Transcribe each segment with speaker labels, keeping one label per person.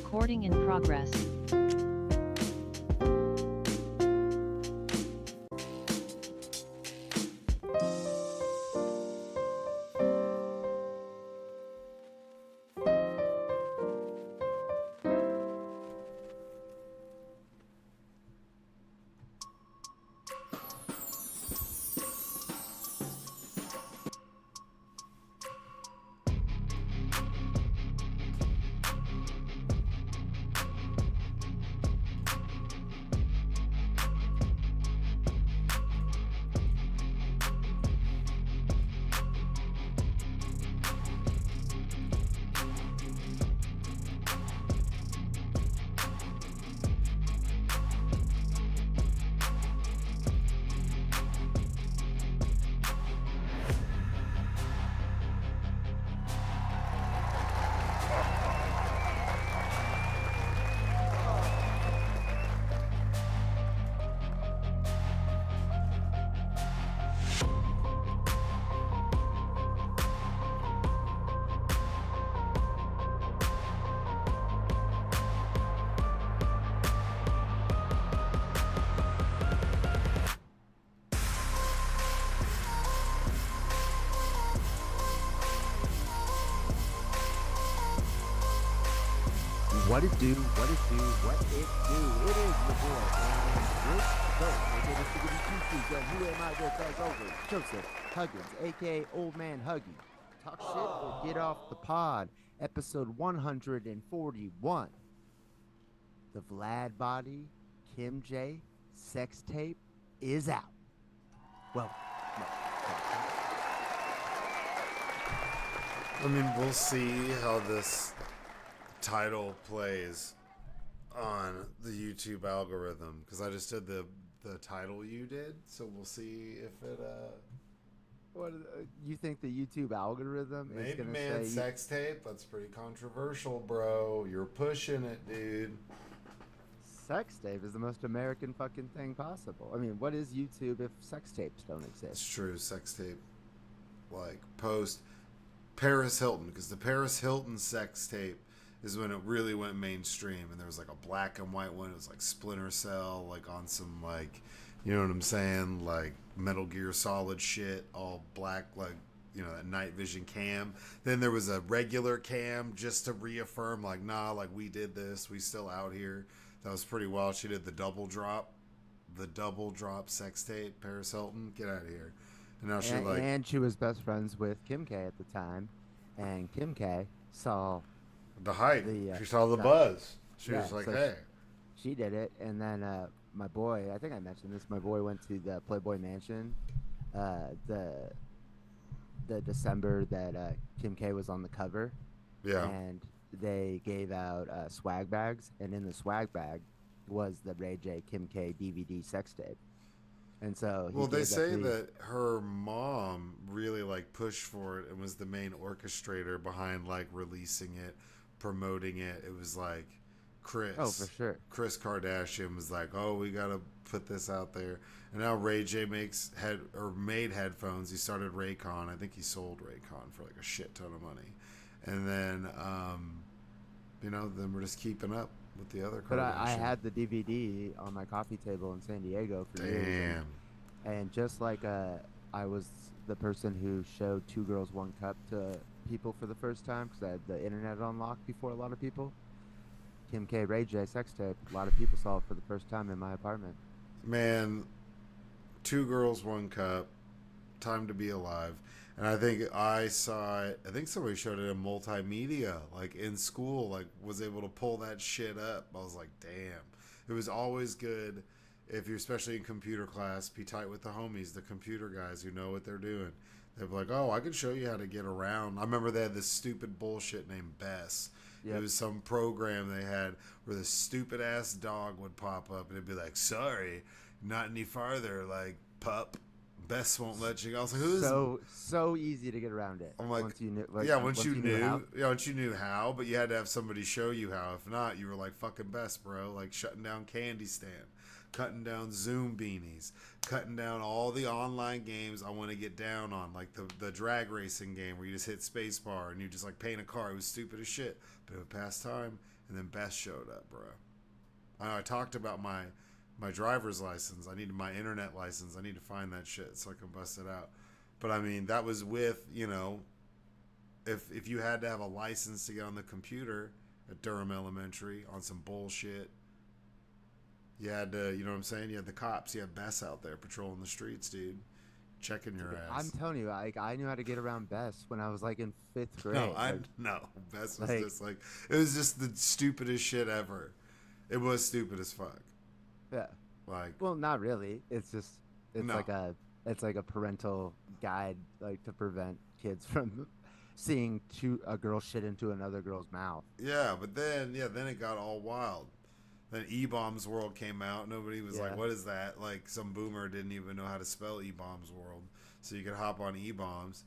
Speaker 1: Recording in progress.
Speaker 2: What it do, what it do, what it do. It is your boy, and who am I with as always? Joseph Huggins, a.k.a. Old Man Huggie. Talk shit or get off the pod, episode 141. The Vlad Body, Kim J, sex tape is out. Well,
Speaker 3: I mean, we'll see how this title plays on the YouTube algorithm, because I just did the title you did, so we'll see if it
Speaker 2: what you think the YouTube algorithm is
Speaker 3: maybe
Speaker 2: going to
Speaker 3: man
Speaker 2: say?
Speaker 3: Sex tape. That's pretty controversial, bro. You're pushing it, dude.
Speaker 2: Sex tape is the most American fucking thing possible. I mean, what is YouTube if sex tapes don't
Speaker 3: It's
Speaker 2: exist?
Speaker 3: true. Sex tape, like post Paris Hilton, because the Paris Hilton sex tape is when it really went mainstream, and there was like a black and white one. It was like Splinter Cell, like on some, like, you know what I'm saying, like Metal Gear Solid shit, all black, like, you know, that night vision cam. Then there was a regular cam just to reaffirm, like, nah, like, we did this, we still out here. That was pretty wild. She did the double drop sex tape. Paris Hilton, get out of here. And now
Speaker 2: And she was best friends with Kim K at the time, and Kim K saw
Speaker 3: the hype. She saw the buzz. She was like,
Speaker 2: so
Speaker 3: hey.
Speaker 2: She did it, and then my boy, I think I mentioned this, my boy went to the Playboy Mansion the December that Kim K was on the cover.
Speaker 3: Yeah.
Speaker 2: And they gave out swag bags, and in the swag bag was the Ray J Kim K DVD sex tape. And so
Speaker 3: they say that her mom really like pushed for it and was the main orchestrator behind like releasing it, promoting it. It was like Chris.
Speaker 2: Oh, for sure.
Speaker 3: Chris Kardashian was like, "Oh, we gotta put this out there." And now Ray J made headphones. He started Raycon. I think he sold Raycon for like a shit ton of money. And then, then we're just keeping up with the other.
Speaker 2: But I had the DVD on my coffee table in San Diego for years.
Speaker 3: Damn.
Speaker 2: And just like I was the person who showed Two Girls, One Cup to people for the first time because I had the internet unlocked before a lot of people. Kim K, Ray J, sex tape. A lot of people saw it for the first time in my apartment.
Speaker 3: Man, Two Girls, One Cup, Time to Be Alive. And I think I saw it, I think somebody showed it in multimedia, like in school, like was able to pull that shit up. I was like, damn. It was always good if you're, especially in computer class, be tight with the homies, the computer guys who know what they're doing. They'd be like, oh, I can show you how to get around. I remember they had this stupid bullshit named Bess. Yep. It was some program they had where this stupid ass dog would pop up and it'd be like, sorry, not any farther, like, pup. Bess won't let you go. I was like, who's
Speaker 2: so easy to get around it.
Speaker 3: I'm like,
Speaker 2: once you knew,
Speaker 3: once you knew how, but you had to have somebody show you how. If not, you were like fucking Bess, bro. Like shutting down Candy Stand, cutting down Zoom beanies, cutting down all the online games I want to get down on, like the drag racing game where you just hit spacebar and you just like paint a car. It was stupid as shit, but it would pass time and then Bess showed up, bro. I talked about my driver's license. I needed my internet license. I need to find that shit so I can bust it out. But I mean, that was with, you know, if you had to have a license to get on the computer at Durham Elementary on some bullshit, you had to, you know what I'm saying? You had the cops. You had Bess out there patrolling the streets, dude, checking your ass.
Speaker 2: I'm telling you, like, I knew how to get around Bess when I was like in 5th grade.
Speaker 3: No, Bess was just like, it was just the stupidest shit ever. It was stupid as fuck.
Speaker 2: Yeah.
Speaker 3: Like,
Speaker 2: well, not really. It's just
Speaker 3: No.
Speaker 2: it's like a parental guide, like to prevent kids from seeing a girl shit into another girl's mouth.
Speaker 3: yeah, but then it got all wild. Then E-Bombs World came out. Nobody was like, what is that? Like, some boomer didn't even know how to spell E-Bombs World. So you could hop on E-Bombs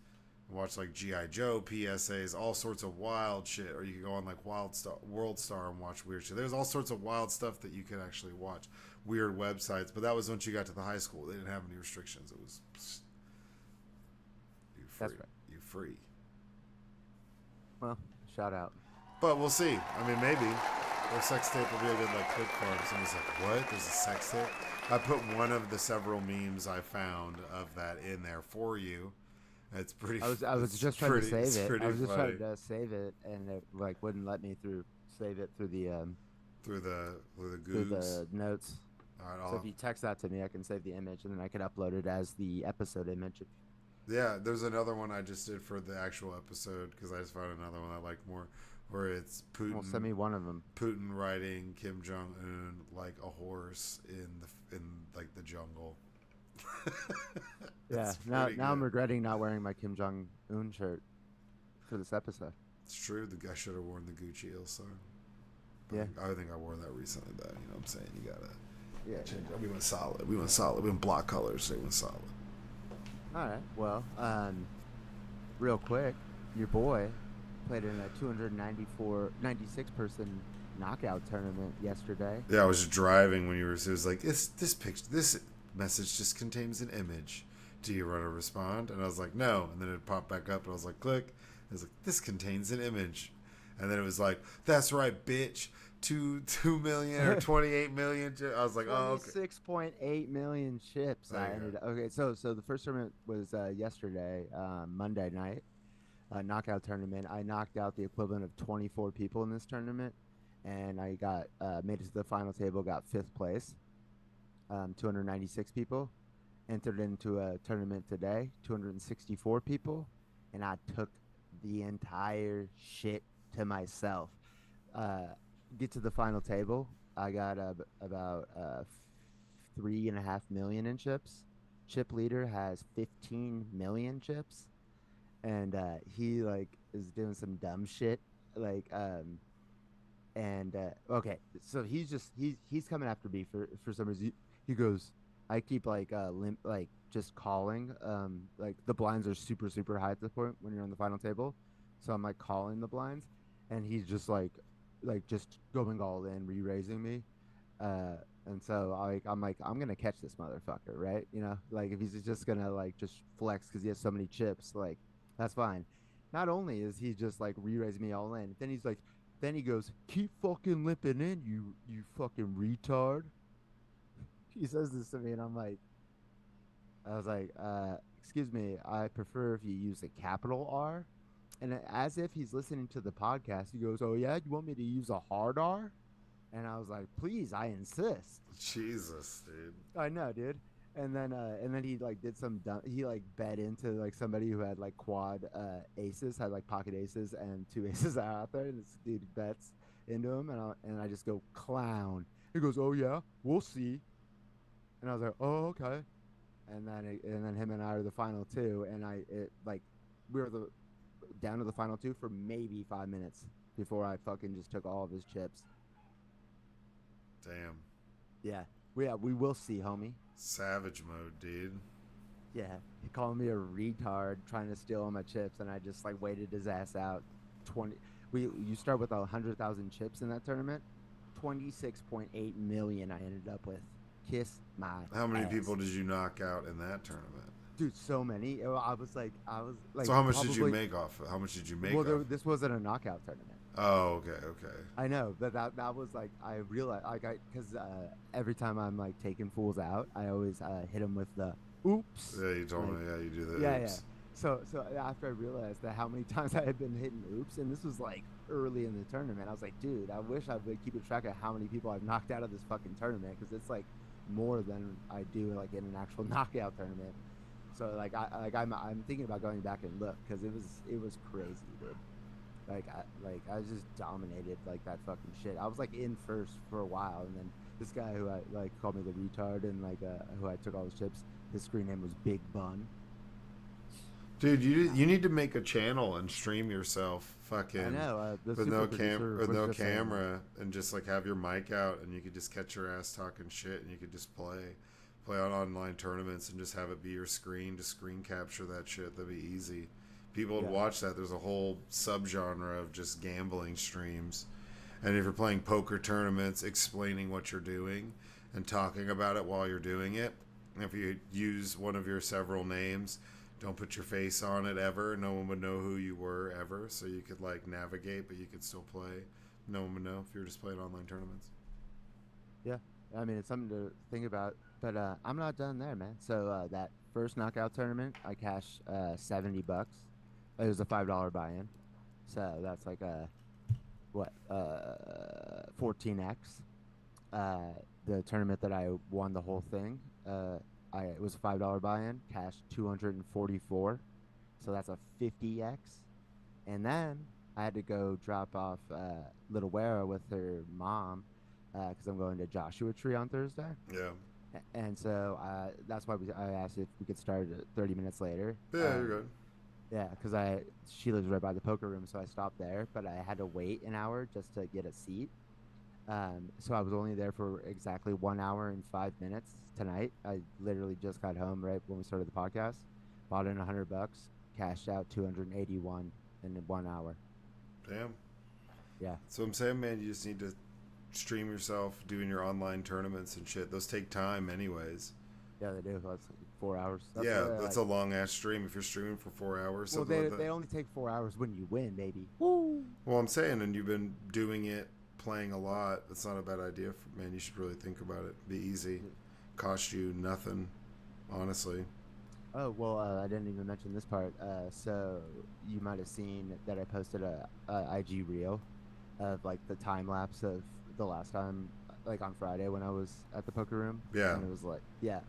Speaker 3: and watch, like, G.I. Joe, PSAs, all sorts of wild shit. Or you could go on, like, World Star and watch weird shit. There's all sorts of wild stuff that you could actually watch. Weird websites. But that was once you got to the high school. They didn't have any restrictions. It was... You free.
Speaker 2: That's right.
Speaker 3: You free.
Speaker 2: Well, shout out.
Speaker 3: But we'll see. I mean, maybe. Their sex tape will be a good, like, click farm. Somebody's like, what? There's a sex tape? I put one of the several memes I found of that in there for you. It's pretty.
Speaker 2: I was just trying to save it. I was just trying to save it, and it like wouldn't let me save it through the
Speaker 3: through the
Speaker 2: through
Speaker 3: goobs.
Speaker 2: the notes.
Speaker 3: All right,
Speaker 2: So if you text that to me, I can save the image, and then I can upload it as the episode image.
Speaker 3: Yeah, there's another one I just did for the actual episode because I just found another one I liked more, where it's Putin.
Speaker 2: Well, send me one of them.
Speaker 3: Putin riding Kim Jong Un like a horse in like the jungle.
Speaker 2: Yeah, now I'm regretting not wearing my Kim Jong Un shirt for this episode.
Speaker 3: It's true. The guy should have worn the Gucci Il Sung.
Speaker 2: Yeah,
Speaker 3: I think I wore that recently. Though, you know what I'm saying? You gotta.
Speaker 2: Yeah.
Speaker 3: Change it. We went solid. We went block colors. They went solid.
Speaker 2: All right. Well, real quick, your boy played in a 96 person knockout tournament yesterday.
Speaker 3: Yeah, I was driving when you were. It was like this message just contains an image. Do you want to respond? And I was like, no. And then it popped back up, and I was like, click. It was like, this contains an image. And then it was like, that's right, bitch. 2 million or 28 million. I was like, oh, okay.
Speaker 2: 6.8 million chips. Okay, so the first tournament was yesterday, Monday night, knockout tournament. I knocked out the equivalent of 24 people in this tournament, and I got made it to the final table, got 5th place. 296 people entered into a tournament today, 264 people, and I took the entire shit to myself. Get to the final table, I got about 3.5 million in chips. Chip leader has 15 million chips, and he like is doing some dumb shit like so he's coming after me for some reason. He goes, I keep like just calling, like the blinds are super super high at this point when you're on the final table, so I'm like calling the blinds, and he's just like just going all in, re-raising me, and so I'm like, I'm gonna catch this motherfucker, right? You know, like if he's just gonna like just flex because he has so many chips, like that's fine. Not only is he just like re-raising me all in, then he goes, keep fucking limping in, you fucking retard. He says this to me, and I was like, excuse me, I prefer if you use a capital R. And as if he's listening to the podcast, he goes, oh, yeah, you want me to use a hard R? And I was like, please, I insist.
Speaker 3: Jesus, dude.
Speaker 2: I know, dude. And then he like did some dumb, he like bet into like somebody who had like quad aces, had like pocket aces and 2 aces out there, and this dude bets into him, and I just go, clown. He goes, oh yeah, we'll see. And I was like, oh, okay. And then him and I are the final 2, and we were down to the final 2 for maybe 5 minutes before I fucking just took all of his chips.
Speaker 3: Damn.
Speaker 2: Yeah, we will see, homie.
Speaker 3: Savage mode, dude.
Speaker 2: Yeah, he called me a retard trying to steal all my chips, and I just like waited his ass out. You start with 100,000 chips in that tournament. 26.8 million I ended up with. Kiss my
Speaker 3: How many
Speaker 2: ass.
Speaker 3: people did you knock out in that tournament?
Speaker 2: Dude, so many. I was like.
Speaker 3: So how much did you make off? How much did you make?
Speaker 2: Well, this wasn't a knockout tournament.
Speaker 3: Oh, okay, okay.
Speaker 2: I know, but that was like I realized like I because every time I'm like taking fools out, I always hit them with the oops,
Speaker 3: Yeah, you told
Speaker 2: like
Speaker 3: me. Yeah, you do the
Speaker 2: yeah.
Speaker 3: oops.
Speaker 2: So after I realized that how many times I had been hitting oops, and this was like early in the tournament, I was like, dude, I wish I would keep a track of how many people I've knocked out of this fucking tournament because it's like more than I do like in an actual knockout tournament. So I'm thinking about going back and look because it was crazy, dude. I just dominated like that fucking shit. I was like in first for a while, and then this guy who I like called me the retard and like who I took all the chips. His screen name was Big Bun.
Speaker 3: Dude, you need to make a channel and stream yourself,
Speaker 2: I
Speaker 3: fucking
Speaker 2: know the
Speaker 3: with
Speaker 2: super producer
Speaker 3: with
Speaker 2: was
Speaker 3: no
Speaker 2: just saying,
Speaker 3: camera, and just like have your mic out, and you could just catch your ass talking shit, and you could just play on online tournaments, and just have it be your screen to screen capture that shit. That'd be easy. People would
Speaker 2: yeah,
Speaker 3: watch that. There's a whole subgenre of just gambling streams, and if you're playing poker tournaments, explaining what you're doing and talking about it while you're doing it. If you use one of your several names, don't put your face on it ever. No one would know who you were ever, so you could like navigate, but you could still play. No one would know if you were just playing online tournaments.
Speaker 2: yeah. I mean, it's something to think about. But I'm not done there, man. So that first knockout tournament, I cashed $70. It was a $5 buy-in, so that's like a what 14x. Uh, the tournament that I won the whole thing, I it was a $5 buy-in, cash 244, so that's a 50x. And then I had to go drop off little Wera with her mom because I'm going to Joshua Tree on Thursday.
Speaker 3: Yeah.
Speaker 2: And so that's why I asked if we could start 30 minutes later.
Speaker 3: Yeah, you're good.
Speaker 2: Yeah, because she lives right by the poker room, so I stopped there, but I had to wait an hour just to get a seat. So I was only there for exactly 1 hour and 5 minutes tonight. I literally just got home right when we started the podcast, bought in $100, cashed out 281 in 1 hour.
Speaker 3: Damn.
Speaker 2: Yeah,
Speaker 3: So I'm saying, man, you just need to stream yourself doing your online tournaments and shit. Those take time, anyways.
Speaker 2: yeah, they do. That's like 4 hours. That's
Speaker 3: Yeah,
Speaker 2: what
Speaker 3: that's a long ass stream. If you're streaming for 4 hours,
Speaker 2: well,
Speaker 3: something
Speaker 2: they
Speaker 3: like that.
Speaker 2: they only take 4 hours when you win, baby. Woo!
Speaker 3: Well, I'm saying, and you've been doing it, playing a lot. That's not a bad idea, man. You should really think about it. Be easy, cost you nothing, honestly.
Speaker 2: Oh well, I didn't even mention this part. So you might have seen that I posted a IG reel of like the time lapse of the last time, like on Friday when I was at the poker room,
Speaker 3: Yeah,
Speaker 2: and it was like yeah,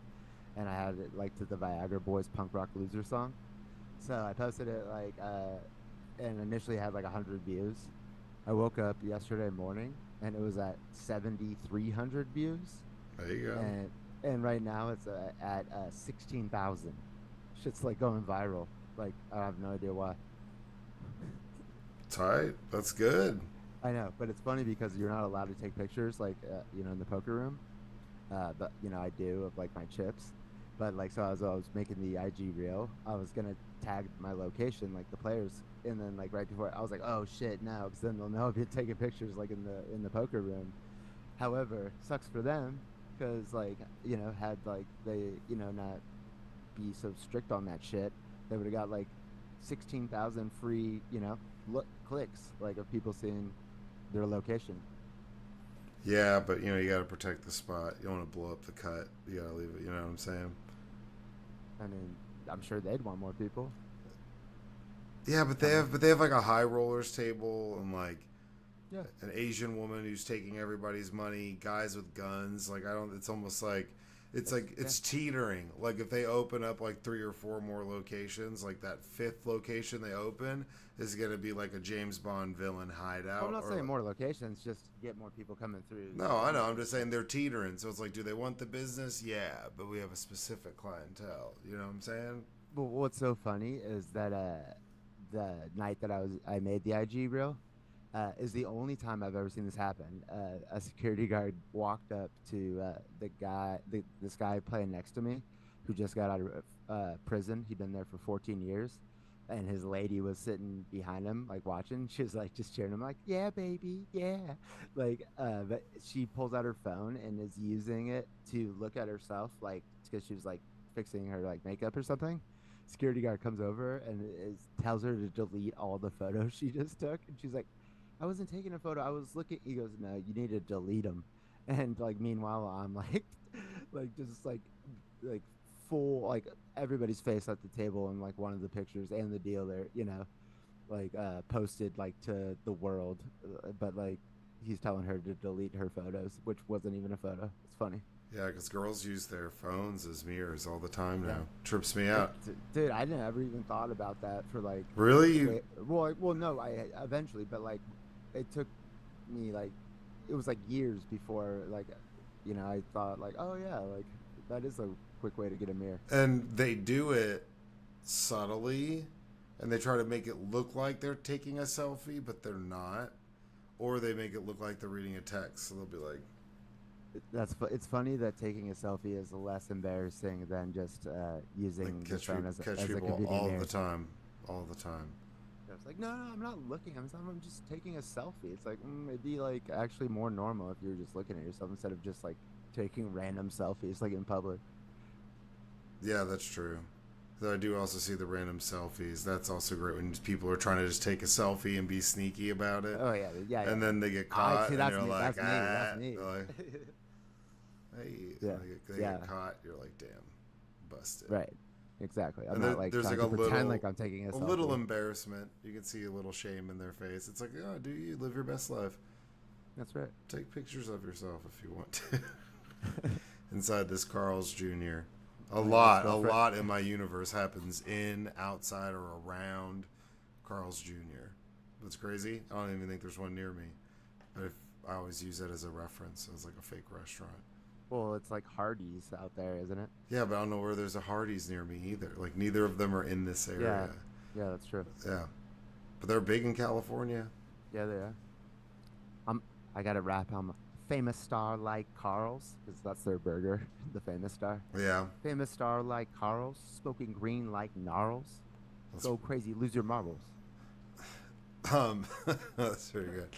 Speaker 2: and I had it like to the Viagra Boys punk rock loser song. So I posted it like and initially had like 100 views. I woke up yesterday morning and it was at 7,300 views,
Speaker 3: there you go.
Speaker 2: and right now it's at 16,000. Shit's like going viral. Like I have no idea why.
Speaker 3: Tight. That's good.
Speaker 2: I know, but it's funny because you're not allowed to take pictures like in the poker room. But I do of like my chips. But like so as I was making the IG reel, I was gonna tag my location, like the players, and then like right before I was like, oh shit, no, because then they'll know if you're taking pictures like in the poker room. However, sucks for them because like had like they not be so strict on that shit, they would have got like 16,000 free look clicks like of people seeing their location.
Speaker 3: Yeah, but you got to protect the spot. You don't want to blow up the cut. You got to leave it. You know what I'm saying?
Speaker 2: I mean, I'm sure they'd want more people.
Speaker 3: Yeah, but
Speaker 2: I mean,
Speaker 3: they have like a high rollers table and like
Speaker 2: yeah,
Speaker 3: an Asian woman who's taking everybody's money, guys with guns. Like I don't. It's almost like
Speaker 2: yeah.
Speaker 3: it's teetering. Like if they open up like three or four more locations, like that fifth location they open is gonna be like a James Bond villain
Speaker 2: Well, I'm
Speaker 3: hideout.
Speaker 2: not
Speaker 3: Or
Speaker 2: saying
Speaker 3: like,
Speaker 2: more locations, just get more people coming through
Speaker 3: no, I know. I'm
Speaker 2: anyways.
Speaker 3: just saying they're teetering. So it's like, do they want the business? Yeah, but we have a specific clientele. You know what I'm saying?
Speaker 2: But what's so funny is that the night that I made the IG reel is the only time I've ever seen this happen. A security guard walked up to this guy playing next to me, who just got out of prison. He'd been there for 14 years, and his lady was sitting behind him, like watching. She was like just cheering him, like, "Yeah, baby, yeah." Like, but she pulls out her phone and is using it to look at herself, like, because she was like fixing her like makeup or something. Security guard comes over and tells her to delete all the photos she just took, and she's like, I wasn't taking a photo. I was looking. He goes, no, you need to delete them. And like, meanwhile, I'm like, like just like full like everybody's face at the table and like one of the pictures and the deal there, like posted like to the world, but like he's telling her to delete her photos, which wasn't even a photo. It's funny.
Speaker 3: Yeah, because girls use their phones as mirrors all the time
Speaker 2: Yeah.
Speaker 3: now. Trips me out.
Speaker 2: Dude, I never even thought about that for like
Speaker 3: Really?
Speaker 2: wait, well, no, I eventually, but like it took me like it was like years before like I thought like, oh yeah, like that is a quick way to get a mirror.
Speaker 3: And they do it subtly, and they try to make it look like they're taking a selfie, but they're not. Or they make it look like they're reading a text, so they'll be like,
Speaker 2: It's funny that taking a selfie is less embarrassing than just using the phone as
Speaker 3: catch
Speaker 2: a
Speaker 3: people
Speaker 2: convenient
Speaker 3: all
Speaker 2: mirror.
Speaker 3: the time, all the time.
Speaker 2: It's like, no, I'm not looking. I'm just taking a selfie. It's like it'd be like actually more normal if you were just looking at yourself instead of just like taking random selfies like in public.
Speaker 3: Yeah, that's true. Though I do also see the random selfies. That's also great when people are trying to just take a selfie and be sneaky about it.
Speaker 2: Oh yeah, yeah.
Speaker 3: And
Speaker 2: yeah.
Speaker 3: then they get caught,
Speaker 2: See,
Speaker 3: and
Speaker 2: that's
Speaker 3: you're
Speaker 2: me.
Speaker 3: like,
Speaker 2: That's me.
Speaker 3: They're like, hey,
Speaker 2: Yeah,
Speaker 3: they
Speaker 2: yeah.
Speaker 3: get caught. You're like, damn, busted.
Speaker 2: Right. Exactly. I'm
Speaker 3: And
Speaker 2: not like
Speaker 3: there's
Speaker 2: trying
Speaker 3: like
Speaker 2: to pretend like I'm taking a selfie.
Speaker 3: little embarrassment. You can see a little shame in their face. It's like, oh, do you live your best life?
Speaker 2: That's right.
Speaker 3: Take pictures of yourself if you want to. Inside this Carl's Jr. A lot in my universe happens in, outside, or around Carl's Jr. What's crazy? I don't even think there's one near me. But I always use that as a reference. As like a fake restaurant.
Speaker 2: Well, it's like Hardee's out there, isn't it?
Speaker 3: Yeah, but I don't know where there's a Hardee's near me either. Like neither of them are in this area.
Speaker 2: Yeah, that's true.
Speaker 3: Yeah. But they're big in California.
Speaker 2: Yeah, they are. I got to rap on Famous Star like Carl's because that's their burger, the Famous Star.
Speaker 3: Yeah.
Speaker 2: Famous Star like Carl's, smoking green like gnarls. Go crazy, lose your marbles.
Speaker 3: That's very good.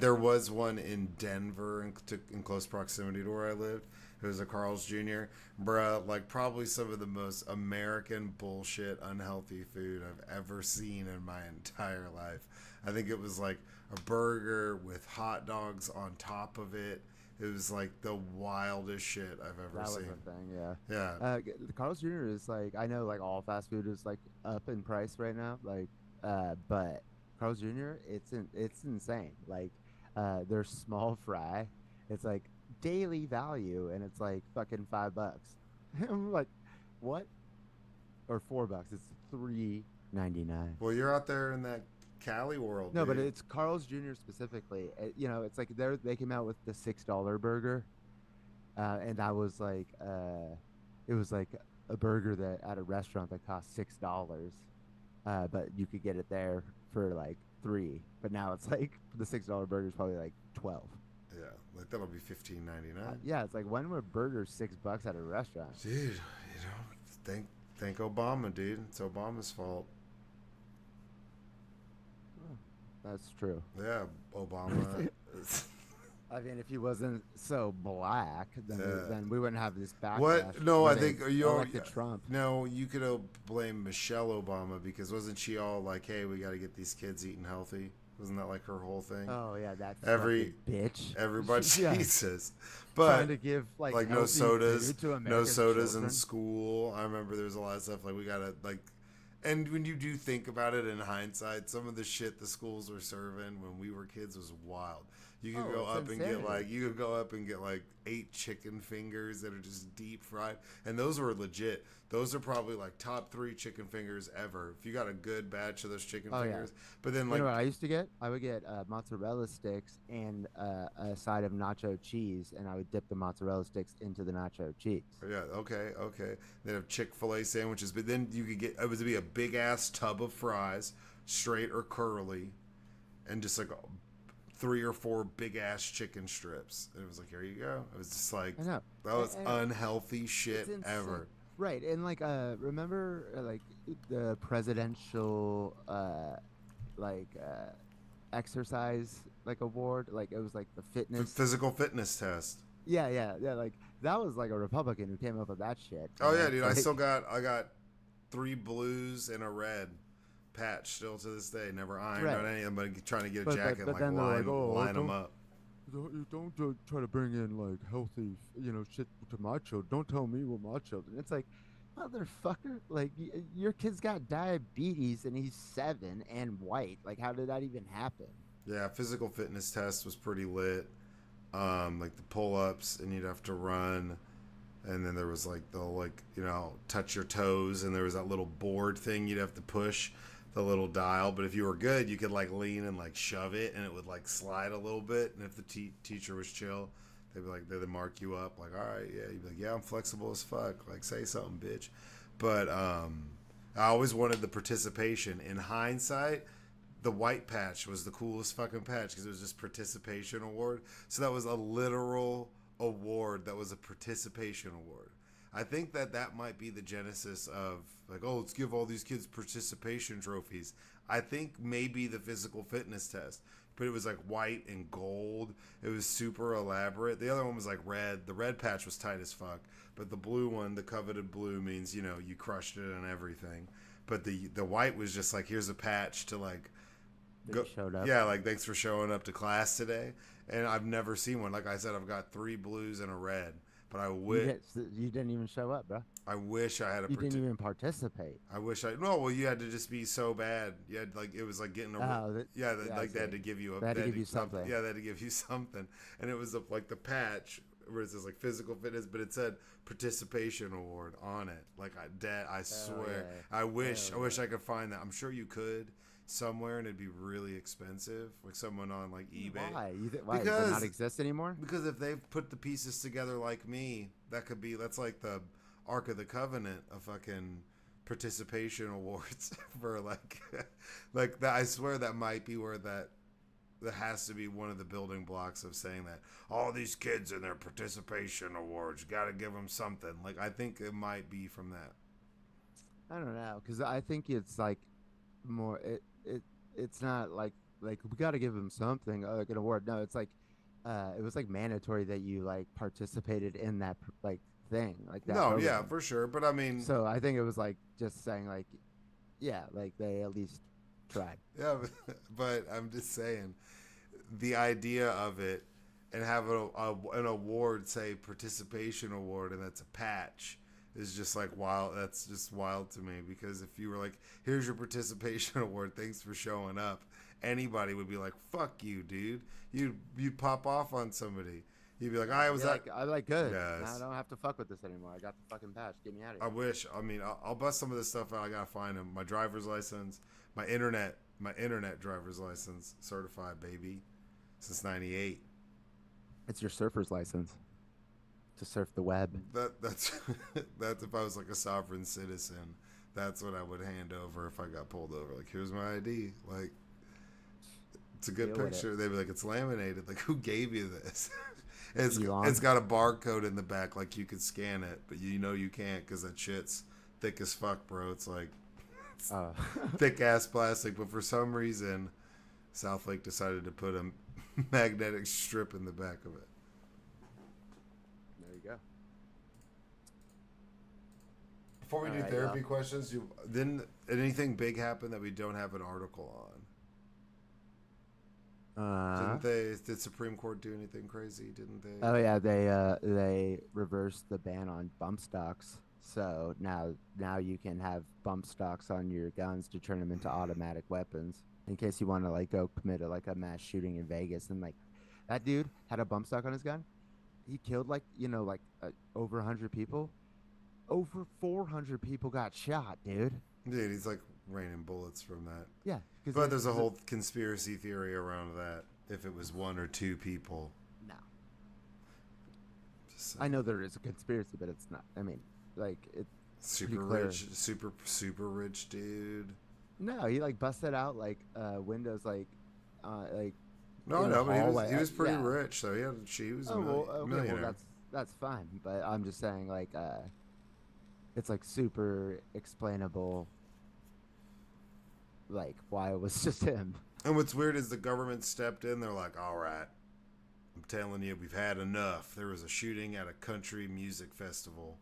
Speaker 3: There was one in Denver in close proximity to where I lived. It was a Carl's Jr. Bruh, like probably some of the most American bullshit, unhealthy food I've ever seen in my entire life. I think it was like a burger with hot dogs on top of it. It was like the wildest shit I've ever seen.
Speaker 2: That was a thing, yeah.
Speaker 3: Yeah.
Speaker 2: The Carl's Jr. is like, I know like all fast food is like up in price right now, like, but Carl's Jr. It's insane. Like, their small fry, it's like daily value, and it's like fucking $5. I'm like, what? Or $4? It's $3.99.
Speaker 3: Well, you're out there in that Cali world.
Speaker 2: No,
Speaker 3: dude.
Speaker 2: but it's Carl's Jr. specifically. It's like they came out with the $6 burger, and that was like, it was like a burger that at a restaurant that cost $6, but you could get it there for like $3. But now it's like the $6 burger is probably like 12.
Speaker 3: Yeah, like that'll be $15.99.
Speaker 2: Yeah, it's like when were burgers $6 at a restaurant?
Speaker 3: Dude, thank Obama, dude. It's Obama's fault.
Speaker 2: That's true.
Speaker 3: Yeah, Obama.
Speaker 2: I mean, if he wasn't so black, then we wouldn't have this backlash.
Speaker 3: What? No, I think
Speaker 2: you elected Trump.
Speaker 3: No, you could blame Michelle Obama because wasn't she all like, "Hey, we got to get these kids eating healthy"? Wasn't that like her whole thing?
Speaker 2: Oh yeah, that
Speaker 3: every
Speaker 2: bitch.
Speaker 3: Everybody
Speaker 2: Yeah.
Speaker 3: Jesus, but
Speaker 2: trying to give like
Speaker 3: no sodas,
Speaker 2: to
Speaker 3: no sodas
Speaker 2: children.
Speaker 3: in school. I remember there's a lot of stuff like we gotta like. And when you do think about it in hindsight, some of the shit the schools were serving when we were kids was wild. You could go up and get like 8 chicken fingers that are just deep fried, and those were legit. Those are probably like top 3 chicken fingers ever. If you got a good batch of those chicken fingers,
Speaker 2: yeah.
Speaker 3: But then
Speaker 2: You
Speaker 3: like
Speaker 2: know what I used to get? I would get mozzarella sticks and a side of nacho cheese, and I would dip the mozzarella sticks into the nacho cheese.
Speaker 3: Yeah, okay. They have Chick-fil-A sandwiches, but then you could get it would be a big ass tub of fries, straight or curly, and just like 3 or 4 big ass chicken strips. And it was like, here you go. It was just like
Speaker 2: I know.
Speaker 3: that was unhealthy shit
Speaker 2: It's
Speaker 3: ever.
Speaker 2: Right, and like remember like the presidential exercise like award, like it was like the fitness
Speaker 3: Physical fitness test.
Speaker 2: yeah, like that was like a Republican who came up with that shit.
Speaker 3: Oh yeah, dude.
Speaker 2: Like,
Speaker 3: I got 3 blues and a red patch still to this day. Never ironed
Speaker 2: Right.
Speaker 3: on any of them, but trying to get a
Speaker 2: But
Speaker 3: jacket
Speaker 2: but
Speaker 3: and like
Speaker 2: then they're like, oh,
Speaker 3: line them up.
Speaker 2: don't try to bring in like healthy, shit to my children. Don't tell me what my children. It's like, motherfucker, like your kid's got diabetes and he's 7 and white. Like, how did that even happen?
Speaker 3: Yeah, physical fitness test was pretty lit. Like the pull ups, and you'd have to run. And then there was like touch your toes, and there was that little board thing you'd have to push, the little dial. But if you were good, you could like lean and like shove it, and it would like slide a little bit. And if the teacher was chill, they'd mark you up like, all right, yeah. You'd be like, yeah, I'm flexible as fuck. Like, say something, bitch. But I always wanted the participation. In hindsight, the white patch was the coolest fucking patch because it was just participation award. So that was a literal award that was a participation award. I think that might be the genesis of like, oh, let's give all these kids participation trophies. I think maybe the physical fitness test, but it was like white and gold. It was super elaborate. The other one was like red. The red patch was tight as fuck, but the blue one, the coveted blue, means you crushed it and everything. But the white was just like, here's a patch to like
Speaker 2: Go, showed up.
Speaker 3: yeah, like thanks for showing up to class today. And I've never seen one. Like I said, I've got 3 blues and a red. But I wish
Speaker 2: you didn't even show up, bro.
Speaker 3: I wish I had a.
Speaker 2: You didn't even participate.
Speaker 3: I wish I. No, well, you had to just be so bad. You had like it was like getting a. They had to give you a.
Speaker 2: They had to give you something.
Speaker 3: Yeah, they had to give you something, and it was like the patch where it says like physical fitness, but it said participation award on it. Like I swear,
Speaker 2: yeah.
Speaker 3: I wish I could find that. I'm sure you could somewhere, and it'd be really expensive. Like someone on like eBay.
Speaker 2: Why? Why does it not exist anymore?
Speaker 3: Because if they've put the pieces together like me, that's like the Ark of the Covenant of fucking participation awards for like that. I swear that might be where that has to be one of the building blocks of saying that all these kids and their participation awards, got to give them something. Like I think it might be from that.
Speaker 2: I don't know, because I think it's like more it's not like we got to give them something like an award. No, it's like it was like mandatory that you like participated in that like thing like that.
Speaker 3: No,
Speaker 2: program.
Speaker 3: yeah, for sure. But I mean,
Speaker 2: so I think it was like just saying like, yeah, like they at least tried.
Speaker 3: Yeah, but I'm just saying the idea of it and have an award say participation award, and that's a patch, is just like wild. That's just wild to me, because if you were like, here's your participation award, thanks for showing up, anybody would be like, fuck you, dude. You'd pop off on somebody. You'd be like, I was
Speaker 2: like, I like good.
Speaker 3: Yes.
Speaker 2: I don't have to fuck with this anymore. I got the fucking patch. Get me out of here.
Speaker 3: I wish. I mean, I'll bust some of this stuff out. I gotta find them. My driver's license, my internet driver's license, certified, baby, since '98.
Speaker 2: It's your surfer's license to surf the web.
Speaker 3: That's if I was like a sovereign citizen. That's what I would hand over if I got pulled over. Like, here's my ID. Like, it's a good picture. They'd be like, it's laminated. Like, who gave you this? It's got a barcode in the back, like you could scan it, but you can't because that shit's thick as fuck, bro. It's like thick ass plastic. But for some reason, Southlake decided to put a magnetic strip in the back of it.
Speaker 2: There you go.
Speaker 3: Before we do therapy questions, didn't anything big happen that we don't have an article on? Did Supreme Court do anything crazy? Didn't they?
Speaker 2: Oh yeah, they reversed the ban on bump stocks. So now you can have bump stocks on your guns to turn them into automatic weapons in case you want to like go commit a mass shooting in Vegas. And like that dude had a bump stock on his gun. He killed over 100 people. Over 400 people got shot, dude.
Speaker 3: Dude, he's like raining bullets from that.
Speaker 2: Yeah.
Speaker 3: But there's a whole conspiracy theory around that. If it was 1 or 2 people.
Speaker 2: No. I know there is a conspiracy, but it's not. I mean, like, it's
Speaker 3: super rich, super rich dude.
Speaker 2: No, he like busted out like windows like.
Speaker 3: No, but he was pretty rich, so he was a millionaire.
Speaker 2: Well, that's fine, but I'm just saying like it's like super explainable, like why it was just him.
Speaker 3: And what's weird is the government stepped in. They're like, all right, I'm telling you, we've had enough. There was a shooting at a country music festival.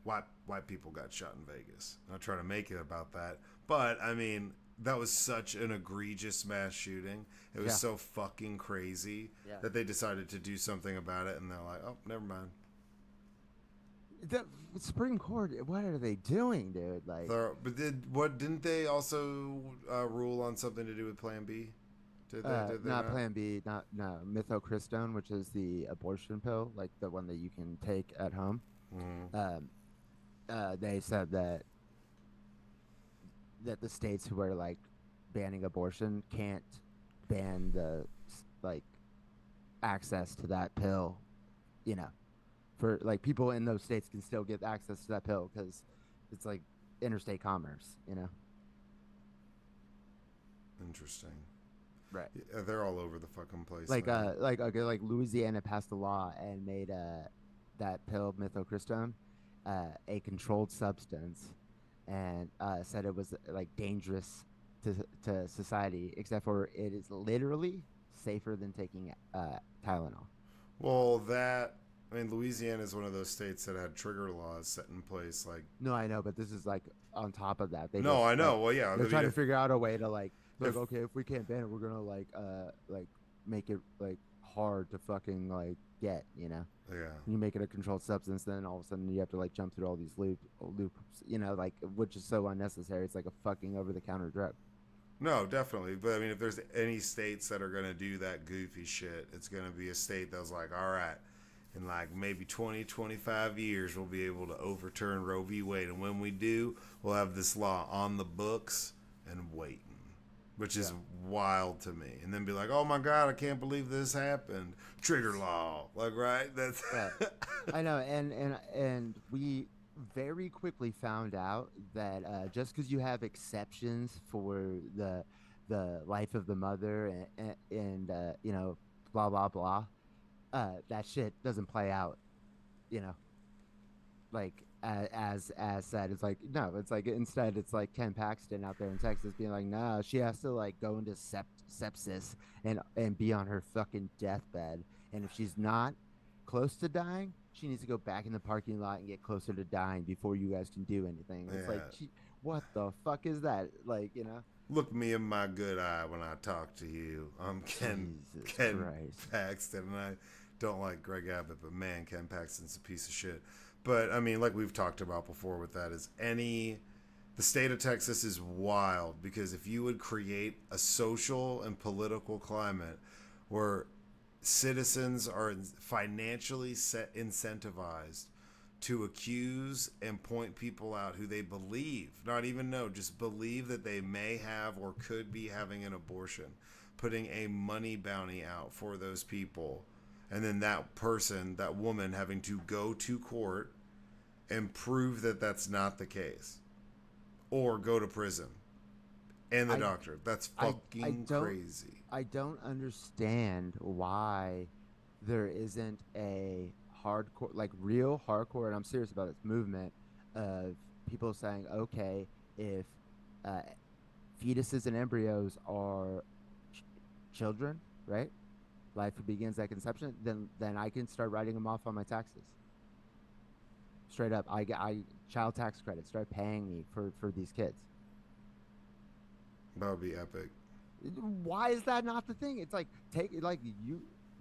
Speaker 3: White people got shot in Vegas. Not trying to make it about that, but I mean, that was such an egregious mass shooting. It was so fucking crazy that they decided to do something about it, and they're like, oh, never mind.
Speaker 2: The Supreme Court, what are they doing, dude? Like,
Speaker 3: But didn't they also rule on something to do with Plan B? Did they
Speaker 2: not Plan B, not no methylcrystone, which is the abortion pill, like the one that you can take at home. They said that the states who are like banning abortion can't ban the like access to that pill, you know, for like people in those states can still get access to that pill because it's like interstate commerce, you know.
Speaker 3: Interesting.
Speaker 2: Right.
Speaker 3: Yeah, they're all over the fucking place.
Speaker 2: Like like Louisiana passed a law and made that pill methylcrystone a controlled substance, and said it was like dangerous to society, except for it is literally safer than taking Tylenol.
Speaker 3: Well, Louisiana is one of those states that had trigger laws set in place. Like,
Speaker 2: No, I know, but this is like on top of that.
Speaker 3: I know.
Speaker 2: Like,
Speaker 3: well, yeah,
Speaker 2: they're trying to figure out a way to like, okay, if we can't ban it, we're gonna like make it like hard to fucking like get, you know.
Speaker 3: Yeah.
Speaker 2: You make it a controlled substance, then all of a sudden you have to like jump through all these loops, you know, like which is so unnecessary. It's like a fucking over the counter drug.
Speaker 3: No, definitely. But I mean, if there's any states that are going to do that goofy shit, it's going to be a state that's like, all right, in like maybe 20, 25 years, we'll be able to overturn Roe v. Wade. And when we do, we'll have this law on the books and waiting, which is wild to me. And then be like, oh my God, I can't believe this happened. Trigger law. Like, right? That's
Speaker 2: right. I know. And we very quickly found out that just because you have exceptions for the life of the mother and you know, blah blah blah, that shit doesn't play out, you know, like as said. It's like, no, it's like instead it's like Ken Paxton out there in Texas being like, no, she has to like go into sepsis and be on her fucking deathbed, and if she's not close to dying, she needs to go back in the parking lot and get closer to dying before you guys can do anything. It's like, what the fuck is that? Like, you know?
Speaker 3: Look me in my good eye when I talk to you. I'm Ken Paxton, and I don't like Greg Abbott, but man, Ken Paxton's a piece of shit. But I mean, like we've talked about before with that, the state of Texas is wild, because if you would create a social and political climate where citizens are financially incentivized to accuse and point people out who they believe, not even know, just believe that they may have or could be having an abortion, putting a money bounty out for those people, and then that woman having to go to court and prove that that's not the case, or go to prison, and the doctor. That's fucking crazy.
Speaker 2: I don't understand why there isn't a hardcore, like real hardcore, and I'm serious about this movement of people saying, okay, if fetuses and embryos are children, right? Life begins at conception, then I can start writing them off on my taxes. Straight up, I child tax credit, start paying me for these kids.
Speaker 3: That would be epic.
Speaker 2: Why is that not the thing? It's like,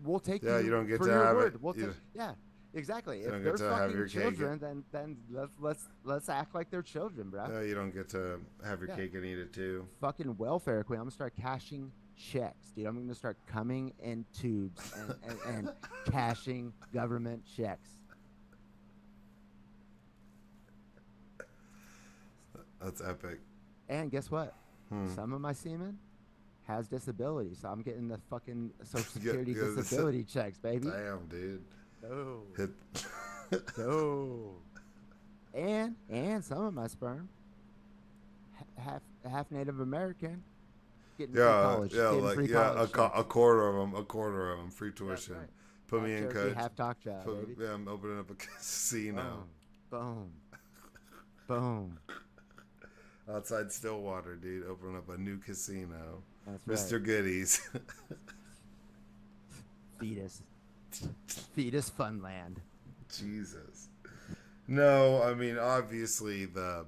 Speaker 2: we'll take you.
Speaker 3: Yeah, you don't get
Speaker 2: for
Speaker 3: to
Speaker 2: your
Speaker 3: have
Speaker 2: word.
Speaker 3: it.
Speaker 2: Yeah, exactly.
Speaker 3: You
Speaker 2: if
Speaker 3: don't
Speaker 2: they're
Speaker 3: get to have
Speaker 2: fucking
Speaker 3: your
Speaker 2: children, then let's act like they're children, bro.
Speaker 3: Yeah, you don't get to have your cake and eat it too.
Speaker 2: Fucking welfare queen. I'm gonna start cashing checks, dude. I'm gonna start coming in tubes and cashing government checks.
Speaker 3: That's epic.
Speaker 2: And guess what? Some of my semen has disability, so I'm getting the fucking Social Security disability checks, baby.
Speaker 3: Damn, dude.
Speaker 2: No. No. And some of my sperm, half Native American, getting free college.
Speaker 3: A quarter of them, free tuition. Right. Put me in coach.
Speaker 2: Half talk job, baby.
Speaker 3: Yeah, I'm opening up a casino.
Speaker 2: Boom. Boom.
Speaker 3: Outside Stillwater, dude, opening up a new casino.
Speaker 2: That's
Speaker 3: Mr.
Speaker 2: Right.
Speaker 3: Goodies.
Speaker 2: Fetus Funland.
Speaker 3: Jesus. No, I mean, obviously the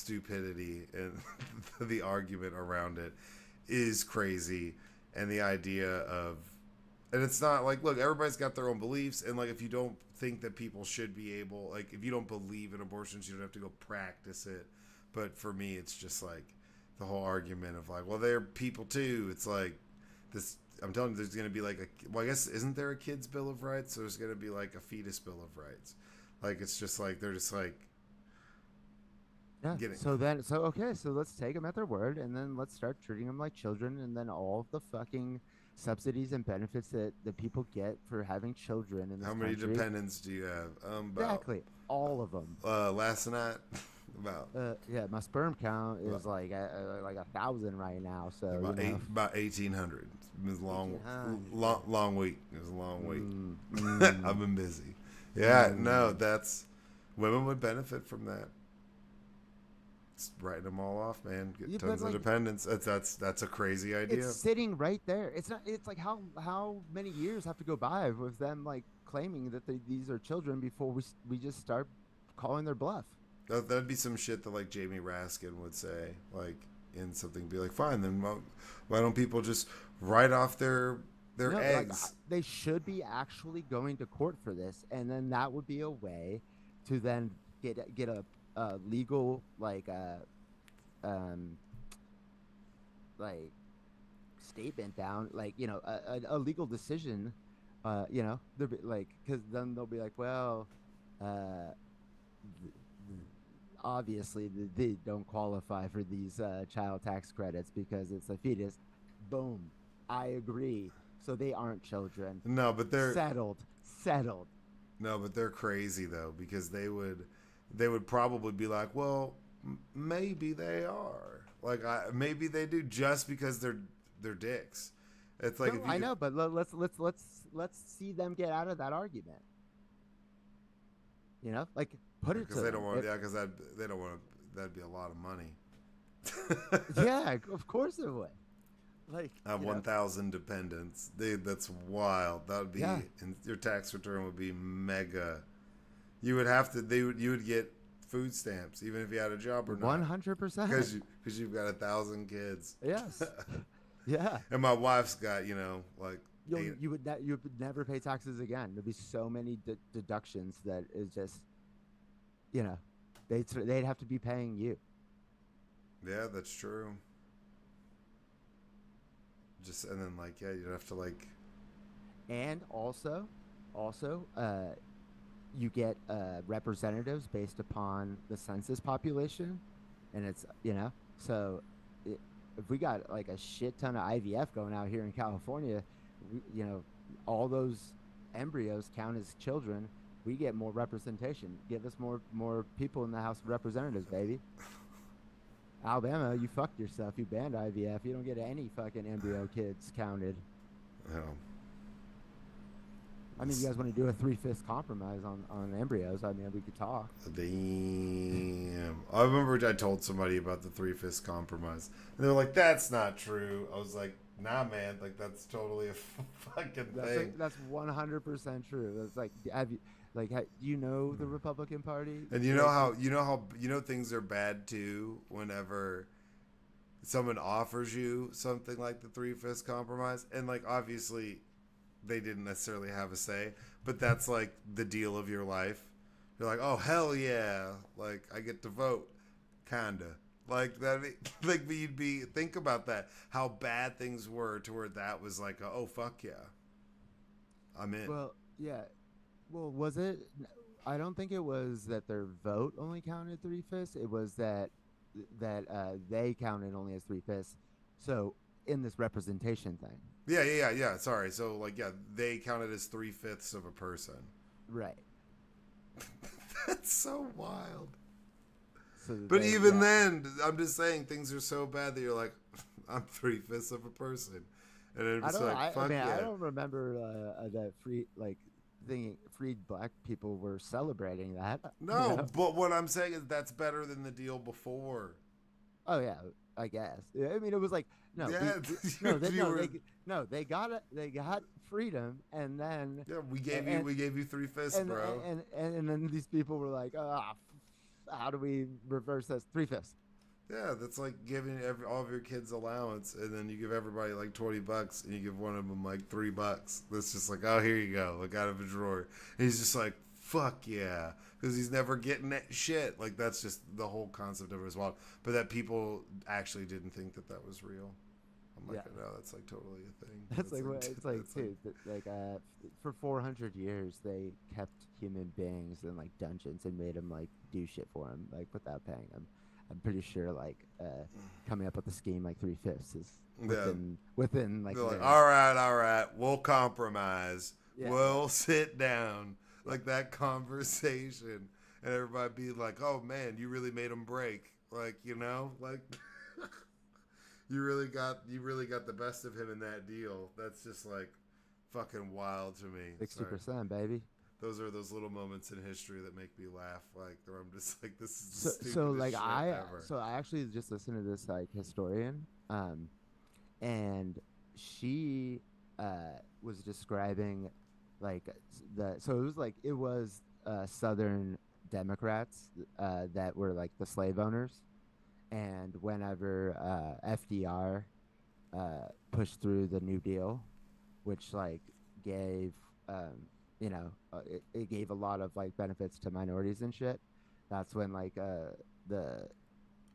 Speaker 3: stupidity and the argument around it is crazy. And the idea of, and it's not like, look, everybody's got their own beliefs. And like, if you don't think that people should be able, like, if you don't believe in abortions, you don't have to go practice it. But for me, it's just like the whole argument of like, well, they're people too. It's like this, I'm telling you, there's going to be like well, I guess, isn't there a kid's bill of rights? So there's going to be like a fetus bill of rights. Like, it's just like, they're just like,
Speaker 2: Yeah.
Speaker 3: getting,
Speaker 2: So let's take them at their word, and then let's start treating them like children, and then all of the fucking subsidies and benefits that the people get for having children in this
Speaker 3: how many
Speaker 2: country.
Speaker 3: dependents do you have?
Speaker 2: Exactly, all of them.
Speaker 3: Last night, about
Speaker 2: Yeah, my sperm count is like 1,000 right now. So
Speaker 3: about 1,800. It was a long
Speaker 2: 1,800.
Speaker 3: long week. It was a long week.
Speaker 2: Mm.
Speaker 3: I've been busy. Yeah, no, that's, women would benefit from that. It's writing them all off, man. Get
Speaker 2: Yeah,
Speaker 3: tons
Speaker 2: but,
Speaker 3: of
Speaker 2: like,
Speaker 3: dependents. That's a crazy idea.
Speaker 2: It's sitting right there. It's not. It's like how many years have to go by with them like claiming that these are children before we just start calling their bluff.
Speaker 3: That'd be some shit that like Jamie Raskin would say, like in something. Be like, fine, then why don't people just write off their
Speaker 2: No, like,
Speaker 3: eggs?
Speaker 2: they should be actually going to court for this, and then that would be a way to then get a legal like statement down, like, you know, a legal decision, you know, they'll be like, because then they'll be like, well, obviously they don't qualify for these child tax credits because it's a fetus. Boom, I agree. So they aren't children.
Speaker 3: No, but they're
Speaker 2: Settled.
Speaker 3: no, but they're crazy though, because they would probably be like, well, maybe they are. Like, maybe they do, just because they're dicks. It's like,
Speaker 2: No,
Speaker 3: if you
Speaker 2: I know, but let's see them get out of that argument. You know, like, put it to
Speaker 3: because they
Speaker 2: them.
Speaker 3: don't want, yeah, because they don't want, that'd be a lot of money.
Speaker 2: Yeah, of course it would. Like,
Speaker 3: Have
Speaker 2: you know,
Speaker 3: 1,000 dependents. That's wild. That would be,
Speaker 2: Yeah.
Speaker 3: and your tax return would be mega. You would have to. You would get food stamps even if you had a job or not.
Speaker 2: 100%.
Speaker 3: Because you've got 1,000 kids.
Speaker 2: Yes. Yeah.
Speaker 3: And my wife's got, you know, like
Speaker 2: You would never pay taxes again. There'd be so many deductions that is just, you know, they'd have to be paying you.
Speaker 3: Yeah, that's true. Just, and then like, yeah, you'd have to like,
Speaker 2: And also, you get representatives based upon the census population, and it's, you know, so if we got like a shit ton of IVF going out here in California, you know, all those embryos count as children. We get more representation. Give us more people in the House of Representatives, baby. Alabama, you fucked yourself. You banned IVF. You don't get any fucking embryo kids counted.
Speaker 3: you know,
Speaker 2: I mean, you guys want to do a 3/5 compromise on embryos? I mean, we could talk.
Speaker 3: damn. I remember I told somebody about the 3/5 compromise, and they were like, "That's not true." I was like, "Nah, man. Like, that's totally a fucking thing."
Speaker 2: That's 100% true. That's like, do you know the Republican Party?
Speaker 3: And you know how things are bad too whenever someone offers you something like the 3/5 compromise, and like, obviously they didn't necessarily have a say, but that's like the deal of your life. You're like, oh hell yeah, like I get to vote, kinda like that. Like, you'd be, think about that, how bad things were to where that was like, oh fuck yeah, I'm in.
Speaker 2: Well, yeah. Well, was it? I don't think it was that their vote only counted 3/5. It was that they counted only as 3/5. So in this representation thing.
Speaker 3: Yeah. Sorry. So like, yeah, they counted as 3/5 of a person.
Speaker 2: Right.
Speaker 3: That's so wild.
Speaker 2: So
Speaker 3: But even then, I'm just saying, things are so bad that you're like, I'm 3/5 of a person, and
Speaker 2: I
Speaker 3: it's
Speaker 2: don't.
Speaker 3: like, fuck yeah.
Speaker 2: I don't remember that freed black people were celebrating that.
Speaker 3: No,
Speaker 2: You know?
Speaker 3: but what I'm saying is that's better than the deal before.
Speaker 2: Oh yeah, I guess. Yeah, I mean, it was like no,
Speaker 3: Yeah,
Speaker 2: they got it. They got freedom, and then
Speaker 3: Yeah, we gave you 3/5, bro.
Speaker 2: and then these people were like, How do we reverse this? 3/5.
Speaker 3: Yeah, that's like giving all of your kids allowance, and then you give everybody like $20, and you give one of them like $3. That's just like, oh, here you go, like out of a drawer. And he's just like, fuck yeah, because he's never getting that shit. Like that's just the whole concept of it as well. But that people actually didn't think that that was real. I'm like,
Speaker 2: Yeah.
Speaker 3: no, that's like totally a thing.
Speaker 2: That's like what it's like,
Speaker 3: that's
Speaker 2: dude. For 400 years, they kept human beings in like dungeons and made them like do shit for them, like without paying them. I'm pretty sure like coming up with a scheme like 3/5 is
Speaker 3: yeah.
Speaker 2: within like
Speaker 3: They're like,
Speaker 2: their
Speaker 3: all right, we'll compromise.
Speaker 2: yeah.
Speaker 3: We'll sit down.
Speaker 2: Yeah.
Speaker 3: Like that conversation. And everybody be like, oh man, you really made them break. Like, like you really got the best of him in that deal. That's just like fucking wild to me.
Speaker 2: 60%, baby.
Speaker 3: Those are those little moments in history that make me laugh. Like, where I'm just like, this is
Speaker 2: So
Speaker 3: the stupidest
Speaker 2: so like
Speaker 3: shit
Speaker 2: I
Speaker 3: ever.
Speaker 2: so I actually just listened to this like historian, and she was describing like it was Southern Democrats that were like the slave owners, and whenever FDR pushed through the New Deal, which like gave it gave a lot of like benefits to minorities and shit. That's when like the the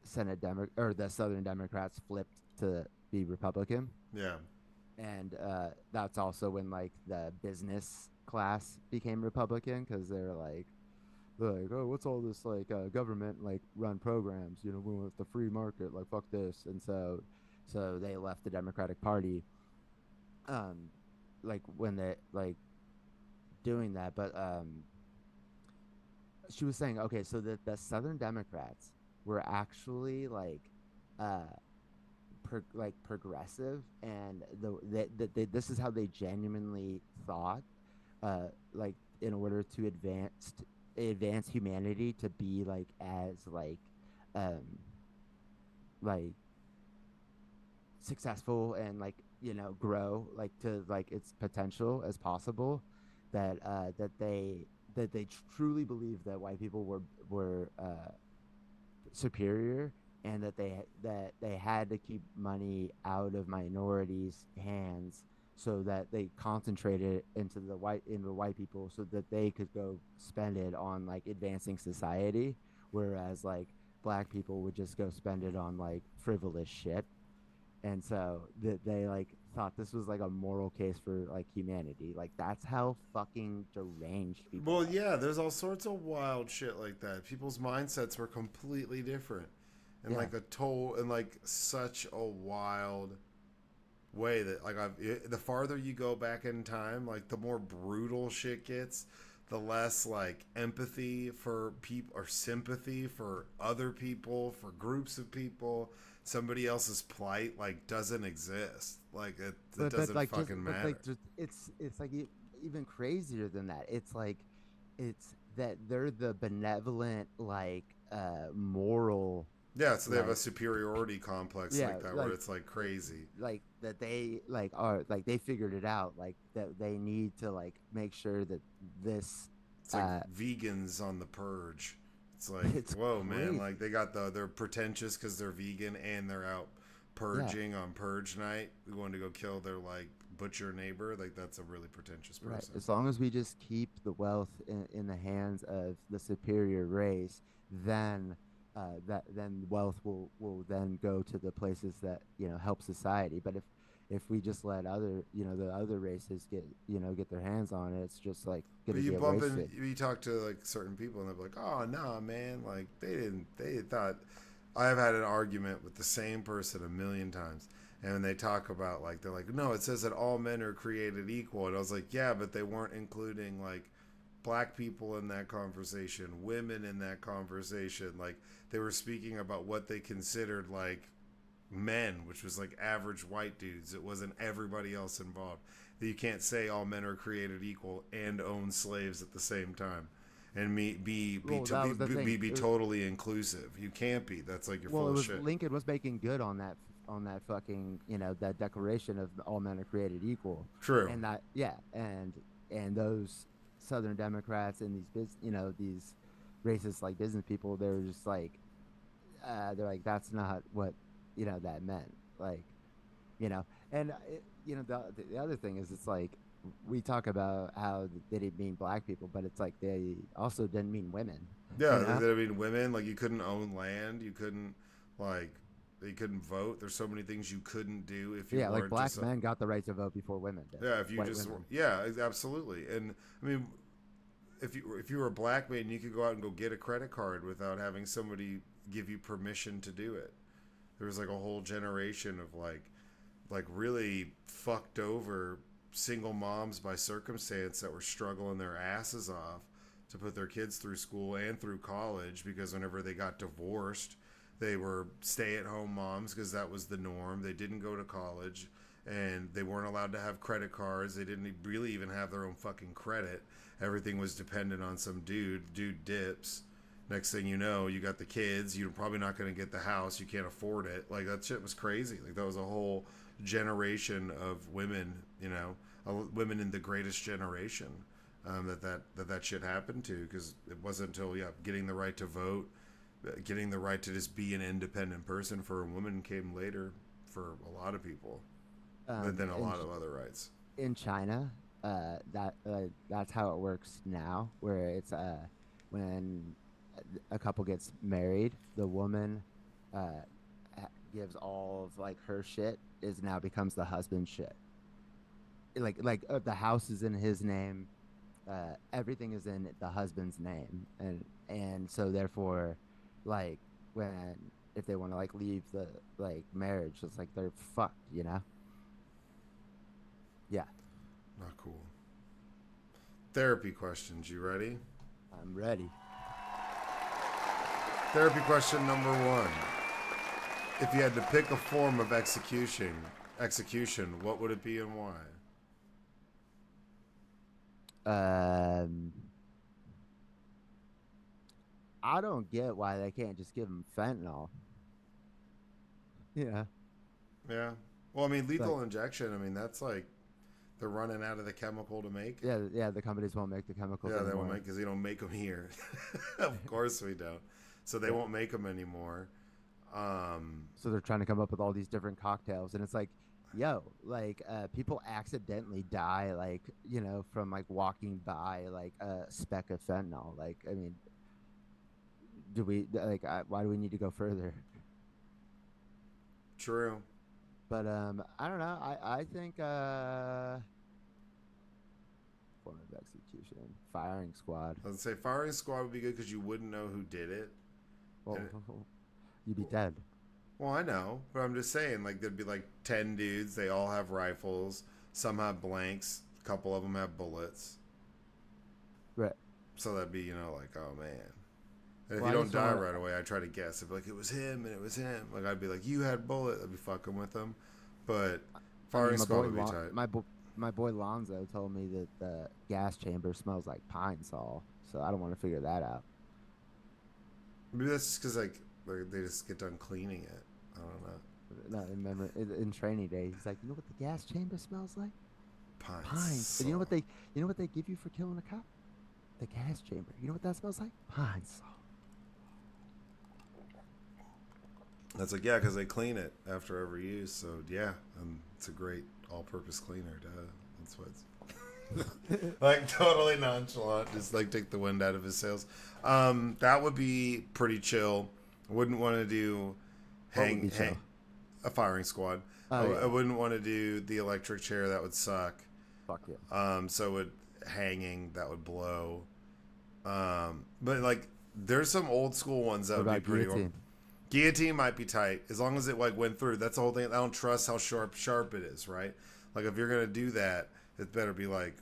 Speaker 2: Southern Democrats flipped to be Republican,
Speaker 3: Yeah.
Speaker 2: and that's also when like the business class became Republican because they're like, oh, what's all this like government like run programs? We want the free market, like fuck this, and so they left the Democratic Party, like when they like doing that, but she was saying, okay, so the Southern Democrats were actually like progressive, and this is how they genuinely thought, like in order to advance humanity to be like as um like successful and like grow like to like its potential as possible, that they truly believe that white people were superior, and that they had to keep money out of minorities' hands so that they concentrated into white people so that they could go spend it on like advancing society, whereas like black people would just go spend it on like frivolous shit. And so that they like thought this was like a moral case for like humanity. Like that's how fucking deranged people
Speaker 3: Well,
Speaker 2: are.
Speaker 3: yeah, there's all sorts of wild shit like that. People's mindsets were completely different. And
Speaker 2: Yeah.
Speaker 3: like in like such a wild way that like the farther you go back in time, like the more brutal shit gets, the less like empathy for people or sympathy for other people, for groups of people. Somebody else's plight like doesn't exist. Like it
Speaker 2: But
Speaker 3: doesn't
Speaker 2: like just
Speaker 3: fucking
Speaker 2: but
Speaker 3: matter.
Speaker 2: like just it's like even crazier than that. It's like it's that they're the benevolent like moral
Speaker 3: Yeah, so they have a
Speaker 2: like
Speaker 3: superiority complex
Speaker 2: yeah
Speaker 3: like that where
Speaker 2: like
Speaker 3: it's like crazy.
Speaker 2: like that they like are like they figured it out, like that they need to like make sure that this
Speaker 3: It's like
Speaker 2: uh
Speaker 3: vegans on the purge. It's like,
Speaker 2: it's
Speaker 3: whoa, man!
Speaker 2: crazy.
Speaker 3: Like they're pretentious because they're vegan and they're out
Speaker 2: Yeah,
Speaker 3: purging on purge night, going to go kill their like butcher neighbor. Like that's a really pretentious
Speaker 2: right.
Speaker 3: person.
Speaker 2: As long as we just keep the wealth in the hands of the superior race, then then wealth will then go to the places that help society. But if we just let the other races get their hands on it, it's just like
Speaker 3: But
Speaker 2: gonna
Speaker 3: you
Speaker 2: get
Speaker 3: bump in,
Speaker 2: wasted.
Speaker 3: you talk to like certain people and they're like, oh no, man, like they thought. I've had an argument with the same person a million times. And when they talk about like, they're like, no, it says that all men are created equal. And I was like, yeah, but they weren't including like black people in that conversation, women in that conversation. Like they were speaking about what they considered like men, which was like average white dudes. It wasn't everybody else involved. You can't say all men are created equal and own slaves at the same time, and
Speaker 2: Well, that was the thing.
Speaker 3: be totally inclusive. You can't be. That's like you're
Speaker 2: Well,
Speaker 3: full
Speaker 2: it
Speaker 3: of
Speaker 2: was
Speaker 3: shit.
Speaker 2: Lincoln was making good on that fucking that declaration of all men are created equal,
Speaker 3: True.
Speaker 2: and that yeah, and those Southern Democrats and these racist like business people, they were just like, they're like, that's not what that meant. Like, and the other thing is, it's like we talk about how they didn't mean black people, but it's like they also didn't mean women.
Speaker 3: Yeah,
Speaker 2: You know?
Speaker 3: I mean, women, like, you couldn't own land, you couldn't, like, you couldn't vote. There's so many things you couldn't do if you
Speaker 2: Yeah, like
Speaker 3: weren't
Speaker 2: black
Speaker 3: just a,
Speaker 2: men got the right to vote before women did.
Speaker 3: yeah, if you
Speaker 2: White
Speaker 3: just,
Speaker 2: women.
Speaker 3: yeah, absolutely. And I mean, if you were a black man, you could go out and go get a credit card without having somebody give you permission to do it. There was like a whole generation of like really fucked over single moms by circumstance that were struggling their asses off to put their kids through school and through college, because whenever they got divorced, they were stay-at-home moms because that was the norm. They didn't go to college, and they weren't allowed to have credit cards. They didn't really even have their own fucking credit. Everything was dependent on some dude. Dude dips. Next thing you know, you got the kids. You're probably not going to get the house. You can't afford it. Like, that shit was crazy. Like, that was a whole generation of women, women in the greatest generation, that shit happened to, because it wasn't until getting the right to vote, getting the right to just be an independent person for a woman came later for a lot of people, than a
Speaker 2: In
Speaker 3: lot of other rights.
Speaker 2: in China, that's how it works now, where it's when a couple gets married, the woman uh gives all of like her shit, is now becomes the husband's shit. The house is in his name, everything is in the husband's name, and so therefore, like, when if they want to like leave the like marriage, it's like they're fucked. Yeah,
Speaker 3: Not cool. Therapy questions. You ready?
Speaker 2: I'm ready.
Speaker 3: Therapy question number one. If you had to pick a form of execution, what would it be and why?
Speaker 2: um I don't get why they can't just give him fentanyl. Yeah.
Speaker 3: Yeah. Well, I mean,
Speaker 2: Like,
Speaker 3: lethal injection, I mean, that's like they're running out of the chemical to make.
Speaker 2: yeah, the companies won't make the chemicals
Speaker 3: Yeah, they won't
Speaker 2: anymore.
Speaker 3: make, because they don't make them here. Of course we don't. So they
Speaker 2: Yeah.
Speaker 3: won't make them anymore.
Speaker 2: So they're trying to come up with all these different cocktails, and it's like, yo, like, people accidentally die, like, from like walking by like a speck of fentanyl. Like, I mean, do we like why do we need to go further?
Speaker 3: True.
Speaker 2: But I don't know. I think form of execution, firing squad.
Speaker 3: I'd say firing squad would be good because you wouldn't know who did it.
Speaker 2: Well,
Speaker 3: And
Speaker 2: you'd be dead.
Speaker 3: well, I know, but I'm just saying, like, there'd be like 10 dudes. They all have rifles. Some have blanks. A couple of them have bullets.
Speaker 2: Right.
Speaker 3: So that'd be, like, oh man. And if
Speaker 2: Well,
Speaker 3: you
Speaker 2: I
Speaker 3: don't
Speaker 2: just don't
Speaker 3: die
Speaker 2: wanna-
Speaker 3: right away, I try to guess. If like it was him and it was him, like I'd be like, you had bullet. I'd be fucking with them. But
Speaker 2: I mean,
Speaker 3: firing squad would be tight.
Speaker 2: my boy Lonzo told me that the gas chamber smells like Pine Sol, so I don't want to figure that out.
Speaker 3: Maybe that's just because like they just get done cleaning it. I don't know.
Speaker 2: No, remember in training day, he's like, you know what the gas chamber smells like?
Speaker 3: Pine.
Speaker 2: Pine. But you know what they give you for killing a cop? The gas chamber. You know what that smells like? Pine Sol.
Speaker 3: That's like, yeah, because they clean it after every use. So yeah, it's a great all-purpose cleaner. That's what it's like, totally nonchalant, just like take the wind out of his sails. That would be pretty chill. I wouldn't want to do hang a firing squad.
Speaker 2: Oh,
Speaker 3: I
Speaker 2: yeah.
Speaker 3: wouldn't want to do the electric chair. That would suck.
Speaker 2: Fuck yeah.
Speaker 3: So would hanging, that would blow. But like there's some old school ones that
Speaker 2: What
Speaker 3: would be
Speaker 2: about
Speaker 3: pretty.
Speaker 2: guillotine?
Speaker 3: Guillotine might be tight as long as it like went through. That's the whole thing. I don't trust how sharp it is, right? Like if you're gonna do that, it better be like,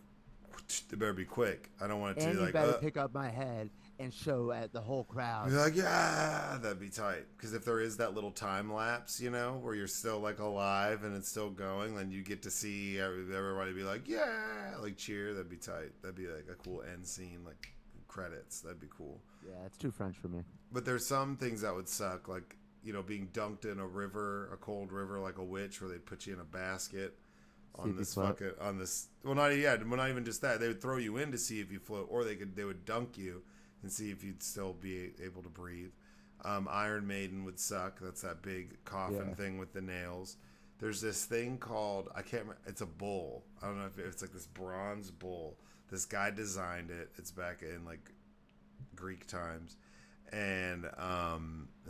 Speaker 3: it better be quick. I don't want it to
Speaker 2: And
Speaker 3: be
Speaker 2: you
Speaker 3: like,
Speaker 2: better pick up my head and show at the whole crowd.
Speaker 3: be like, yeah, that'd be tight. Because if there is that little time lapse, where you're still like alive and it's still going, then you get to see everybody be like, yeah, like cheer. That'd be tight. That'd be like a cool end scene, like credits. That'd be cool.
Speaker 2: Yeah, it's too French for me.
Speaker 3: But there's some things that would suck, like being dunked in a river, a cold river, like a witch, where they'd put you in a basket
Speaker 2: See if you float.
Speaker 3: on this. Well, not even just that. They would throw you in to see if you float, or they would dunk you and see if you'd still be able to breathe. Iron Maiden would suck. That's that big coffin thing with the nails. There's this thing called, I can't remember, it's a bull. I don't know if it's like this bronze bull. This guy designed it. It's back in like Greek times, and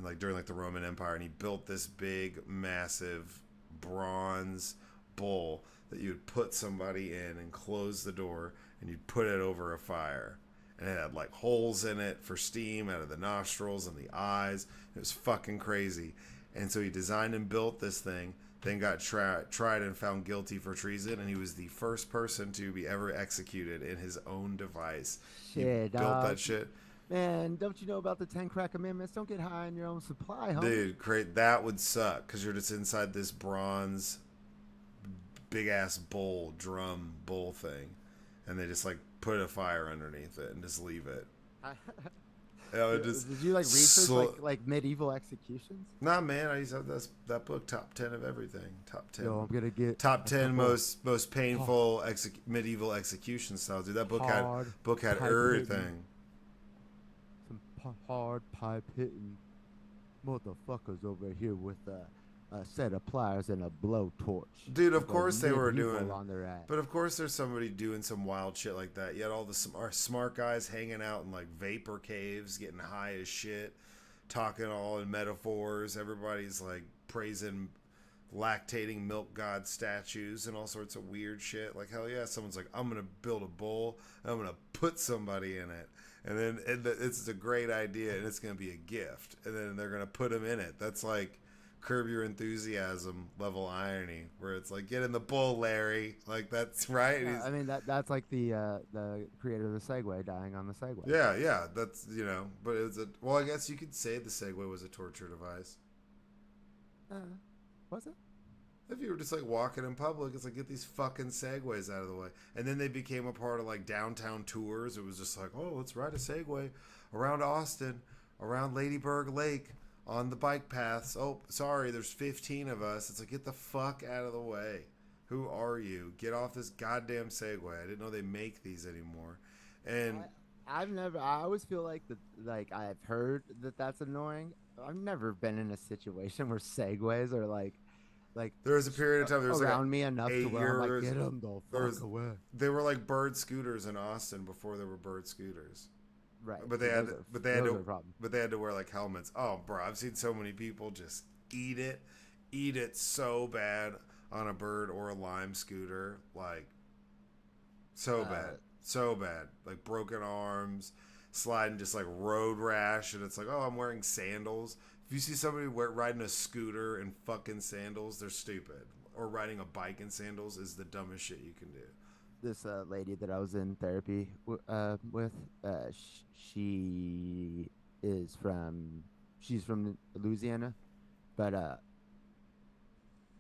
Speaker 3: like during like the Roman Empire, and he built this big, massive bronze bull that you'd put somebody in and close the door, and you'd put it over a fire, and it had like holes in it for steam out of the nostrils and the eyes. It was fucking crazy. And so he designed and built this thing, then got tried and found guilty for treason, and he was the first person to be ever executed in his own device.
Speaker 2: Shit,
Speaker 3: he built that shit.
Speaker 2: Man, don't you know about the 10 crack amendments? Don't get high on your own supply, homie.
Speaker 3: Dude, that would suck, because you're just inside this bronze big-ass drum bull thing, and they just, like, put a fire underneath it and just leave it.
Speaker 2: Did you, like, research, like medieval executions?
Speaker 3: Nah, man, I used to have that book, Top 10 of Everything. Top 10.
Speaker 2: Yo, I'm gonna get
Speaker 3: Top 10 most painful medieval execution styles. Dude, that book had everything.
Speaker 2: Some hard pipe hitting motherfuckers over here with a set of pliers and a blowtorch.
Speaker 3: Dude, of course they were doing.
Speaker 2: On their ass.
Speaker 3: But of course there's somebody doing some wild shit like that. You had all the smart guys hanging out in like vapor caves, getting high as shit, talking all in metaphors. Everybody's like praising lactating milk god statues and all sorts of weird shit. Like, hell yeah, someone's like, I'm gonna build a bull and I'm gonna put somebody in it, and then it's a great idea and it's gonna be a gift, and then they're gonna put him in it. That's like Curb Your Enthusiasm level irony, where it's like, get in the bull, Larry. Like, that's right.
Speaker 2: Yeah, I mean that's like the creator of the Segway dying on the Segway.
Speaker 3: Yeah, that's, but it was I guess you could say the Segway was a torture device.
Speaker 2: Was it?
Speaker 3: If you were just like walking in public, it's like, get these fucking Segways out of the way. And then they became a part of like downtown tours. It was just like, oh, let's ride a Segway around Austin, around Ladyburg Lake, on the bike paths. Oh, sorry, there's 15 of us. It's like, get the fuck out of the way. Who are you? Get off this goddamn Segway. I didn't know they make these anymore. And
Speaker 2: I always feel like I've heard that that's annoying. I've never been in a situation where Segways are like
Speaker 3: there was a period of time there was
Speaker 2: around
Speaker 3: like
Speaker 2: me enough to where I'm like, get them the fuck away.
Speaker 3: They were like bird scooters in Austin before there were bird scooters.
Speaker 2: Right.
Speaker 3: But they had to wear like helmets. Oh, bro, I've seen so many people just eat it so bad on a bird or a lime scooter, like so bad, like broken arms, sliding, just like road rash, and it's like, oh, I'm wearing sandals. If you see somebody riding a scooter in fucking sandals, they're stupid. Or riding a bike in sandals is the dumbest shit you can do.
Speaker 2: This lady that I was in therapy with, she's from Louisiana, but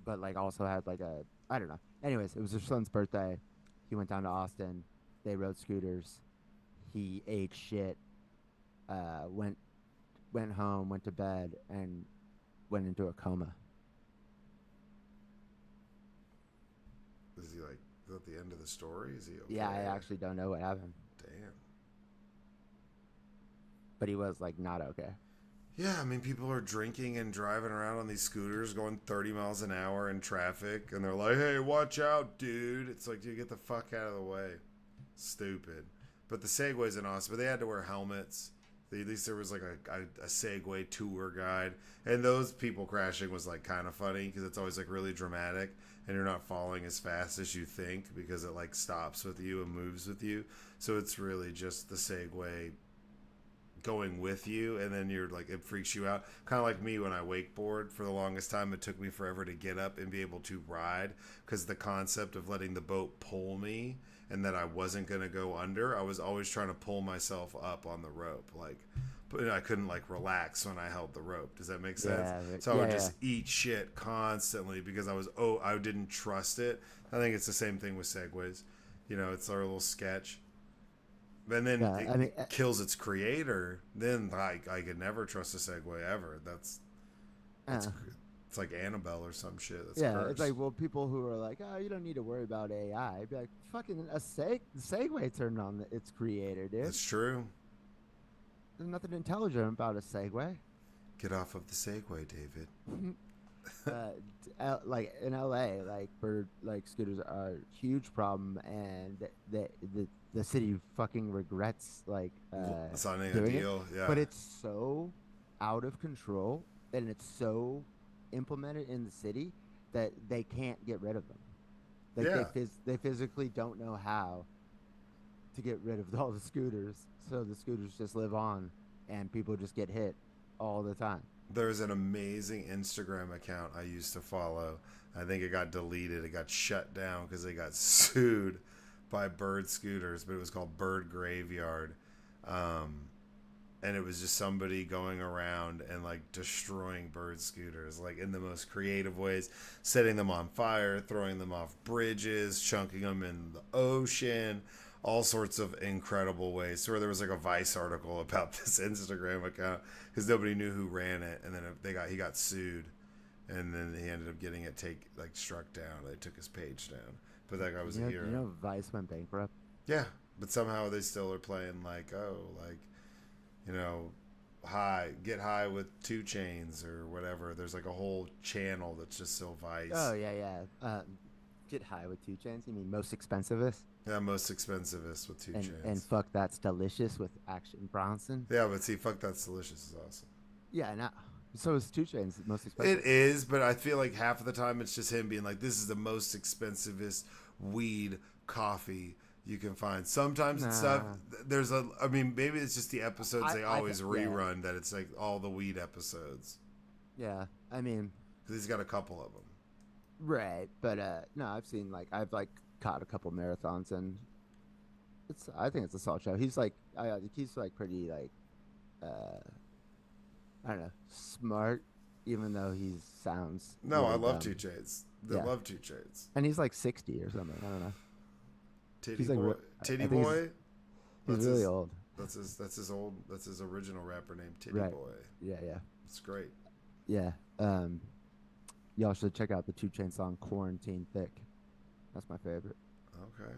Speaker 2: like also had like I don't know. Anyways, it was her son's birthday. He went down to Austin. They rode scooters. He ate shit. Went home, went to bed, and went into a coma.
Speaker 3: Is he like, is that the end of the story? Is he okay?
Speaker 2: Yeah, I actually don't know what happened.
Speaker 3: Damn.
Speaker 2: But he was like not okay.
Speaker 3: Yeah, I mean, people are drinking and driving around on these scooters going 30 miles an hour in traffic, and they're like, hey, watch out, dude. It's like, dude, get the fuck out of the way. Stupid. But the Segway's in Austin, but they had to wear helmets. At least there was like a Segway tour guide, and those people crashing was like kind of funny because it's always like really dramatic, and you're not falling as fast as you think because it like stops with you and moves with you. So it's really just the Segway going with you, and then you're like, it freaks you out. Kind of like me when I wakeboard. For the longest time, it took me forever to get up and be able to ride because the concept of letting the boat pull me and that I wasn't going to go under, I was always trying to pull myself up on the rope. Like, but I couldn't like relax when I held the rope. Does that make sense?
Speaker 2: Yeah,
Speaker 3: so I would just eat shit constantly because I didn't trust it. I think it's the same thing with Segways. It's our little sketch. And then it kills its creator. Then I could never trust a Segway ever. It's like Annabelle or some shit. That's cursed.
Speaker 2: It's like, well, people who are like, oh, you don't need to worry about AI. I'd be like, fucking Segway turned on its creator, dude.
Speaker 3: That's true.
Speaker 2: There's nothing intelligent about a Segway.
Speaker 3: Get off of the Segway, David.
Speaker 2: Like in LA, like bird like scooters are a huge problem, and the city fucking regrets like
Speaker 3: Signing a
Speaker 2: doing it.
Speaker 3: deal, yeah.
Speaker 2: But it's so out of control, and it's so implemented in the city that they can't get rid of them. Like
Speaker 3: Yeah.
Speaker 2: they physically don't know how to get rid of all the scooters, so the scooters just live on, and people just get hit all the time.
Speaker 3: There's an amazing Instagram account I used to follow. I think it got deleted. It got shut down because they got sued by Bird Scooters, but it was called Bird Graveyard. And it was just somebody going around and like destroying bird scooters, like in the most creative ways, setting them on fire, throwing them off bridges, chunking them in the ocean, all sorts of incredible ways. So there was like a Vice article about this Instagram account because nobody knew who ran it, and then he got sued, and then he ended up getting it struck down. They took his page down, but that guy was a hero.
Speaker 2: You know, Vice went bankrupt.
Speaker 3: Yeah, but somehow they still are playing like, oh, like, you know, get high with 2 Chains or whatever. There's like a whole channel that's just still Vice.
Speaker 2: Oh yeah. Get high with 2 Chains. You mean most expensivest?
Speaker 3: Yeah, most expensivest with 2 Chains.
Speaker 2: And fuck that's delicious with Action Bronson.
Speaker 3: Yeah, but see, fuck that's delicious is awesome.
Speaker 2: Yeah, no. So is 2 Chains most expensive?
Speaker 3: It is, but I feel like half of the time it's just him being like, "This is the most expensivest weed coffee you can find." Sometimes it's stuff. There's I mean, maybe it's just the episodes they always rerun that it's like all the weed episodes.
Speaker 2: Yeah, I mean,
Speaker 3: because he's got a couple of them.
Speaker 2: Right, but no, I've caught a couple marathons, and I think it's a solid show. He's like he's like pretty like I don't know, smart, even though he sounds
Speaker 3: no,
Speaker 2: really
Speaker 3: I love
Speaker 2: dumb.
Speaker 3: 2 Chains. I love 2 Chains.
Speaker 2: And he's like 60 or something. I don't know.
Speaker 3: Titty
Speaker 2: He's
Speaker 3: boy. Titty boy.
Speaker 2: He's really old.
Speaker 3: That's his original rapper name, Titty
Speaker 2: Right.
Speaker 3: Boy.
Speaker 2: Yeah.
Speaker 3: It's great.
Speaker 2: Yeah. Y'all should check out the 2 Chain song "Quarantine Thick." That's my favorite.
Speaker 3: Okay.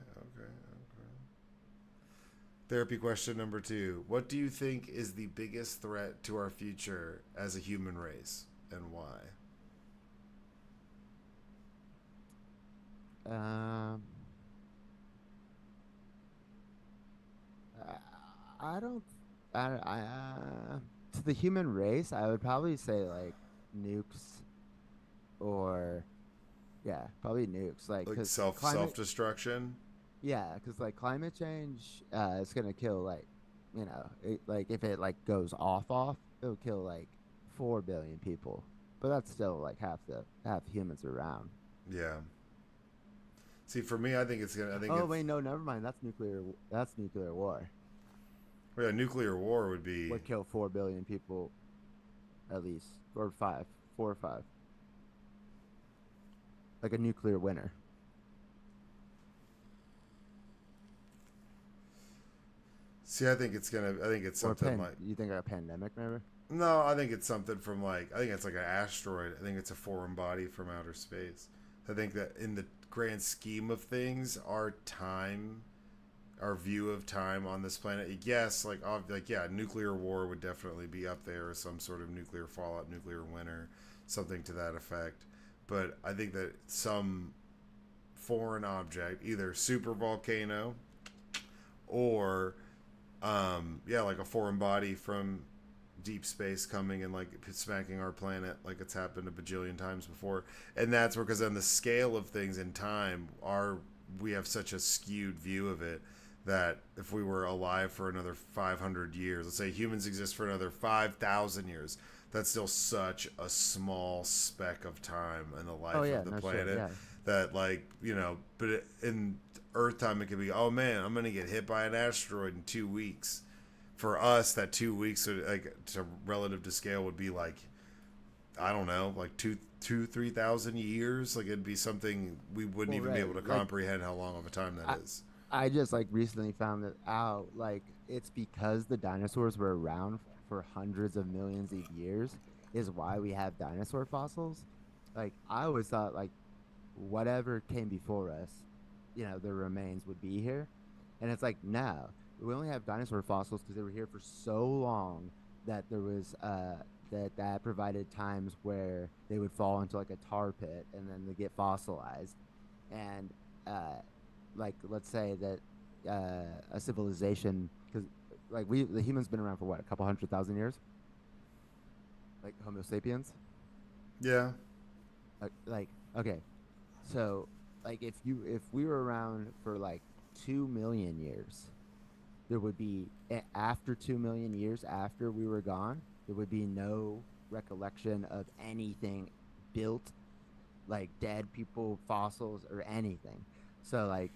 Speaker 3: Therapy question number 2. What do you think is the biggest threat to our future as a human race, and why?
Speaker 2: I don't. To the human race, I would probably say like nukes, or yeah, probably nukes. Like
Speaker 3: self destruction.
Speaker 2: Yeah, because like climate change, is gonna kill like, like if it like goes off, it'll kill like 4 billion people. But that's still like half humans around.
Speaker 3: Yeah. See, for me, I think it's gonna.
Speaker 2: Oh wait, no, never mind. That's nuclear. That's nuclear war.
Speaker 3: Yeah, nuclear war would
Speaker 2: kill 4 billion people, at least, or 4 or 5. Like a nuclear winter.
Speaker 3: See, I think it's something like.
Speaker 2: You think a pandemic, maybe?
Speaker 3: No, I think it's something from I think it's like an asteroid. I think it's a foreign body from outer space. I think that in the grand scheme of things, our view of time on this planet, yes, nuclear war would definitely be up there, or some sort of nuclear fallout, nuclear winter, something to that effect. But I think that some foreign object, either super volcano or like a foreign body from deep space coming and like smacking our planet, like it's happened a bajillion times before. And that's because on the scale of things in time, we have such a skewed view of it that if we were alive for another 500 years, let's say humans exist for another 5,000 years, that's still such a small speck of time in the life of the planet.
Speaker 2: Sure, yeah.
Speaker 3: That but in Earth time, it could be, oh man, I'm gonna get hit by an asteroid in 2 weeks. For us, that 2 weeks, to relative to scale, would be like, I don't know, like 3,000 years. Like it'd be something we wouldn't even be able to comprehend how long of a time that is.
Speaker 2: I just recently found it out. Like it's because the dinosaurs were around for hundreds of millions of years is why we have dinosaur fossils. Like I always thought whatever came before us, the remains would be here, and it's like no, we only have dinosaur fossils because they were here for so long that there was that provided times where they would fall into like a tar pit and then they get fossilized, and uh, like let's say that a civilization, because like the humans been around for what, a couple 100,000 years, like Homo sapiens.
Speaker 3: Yeah.
Speaker 2: Like okay, so like if we were around for like 2 million years, there would be after 2 million years after we were gone, there would be no recollection of anything built, like dead people, fossils, or anything. So like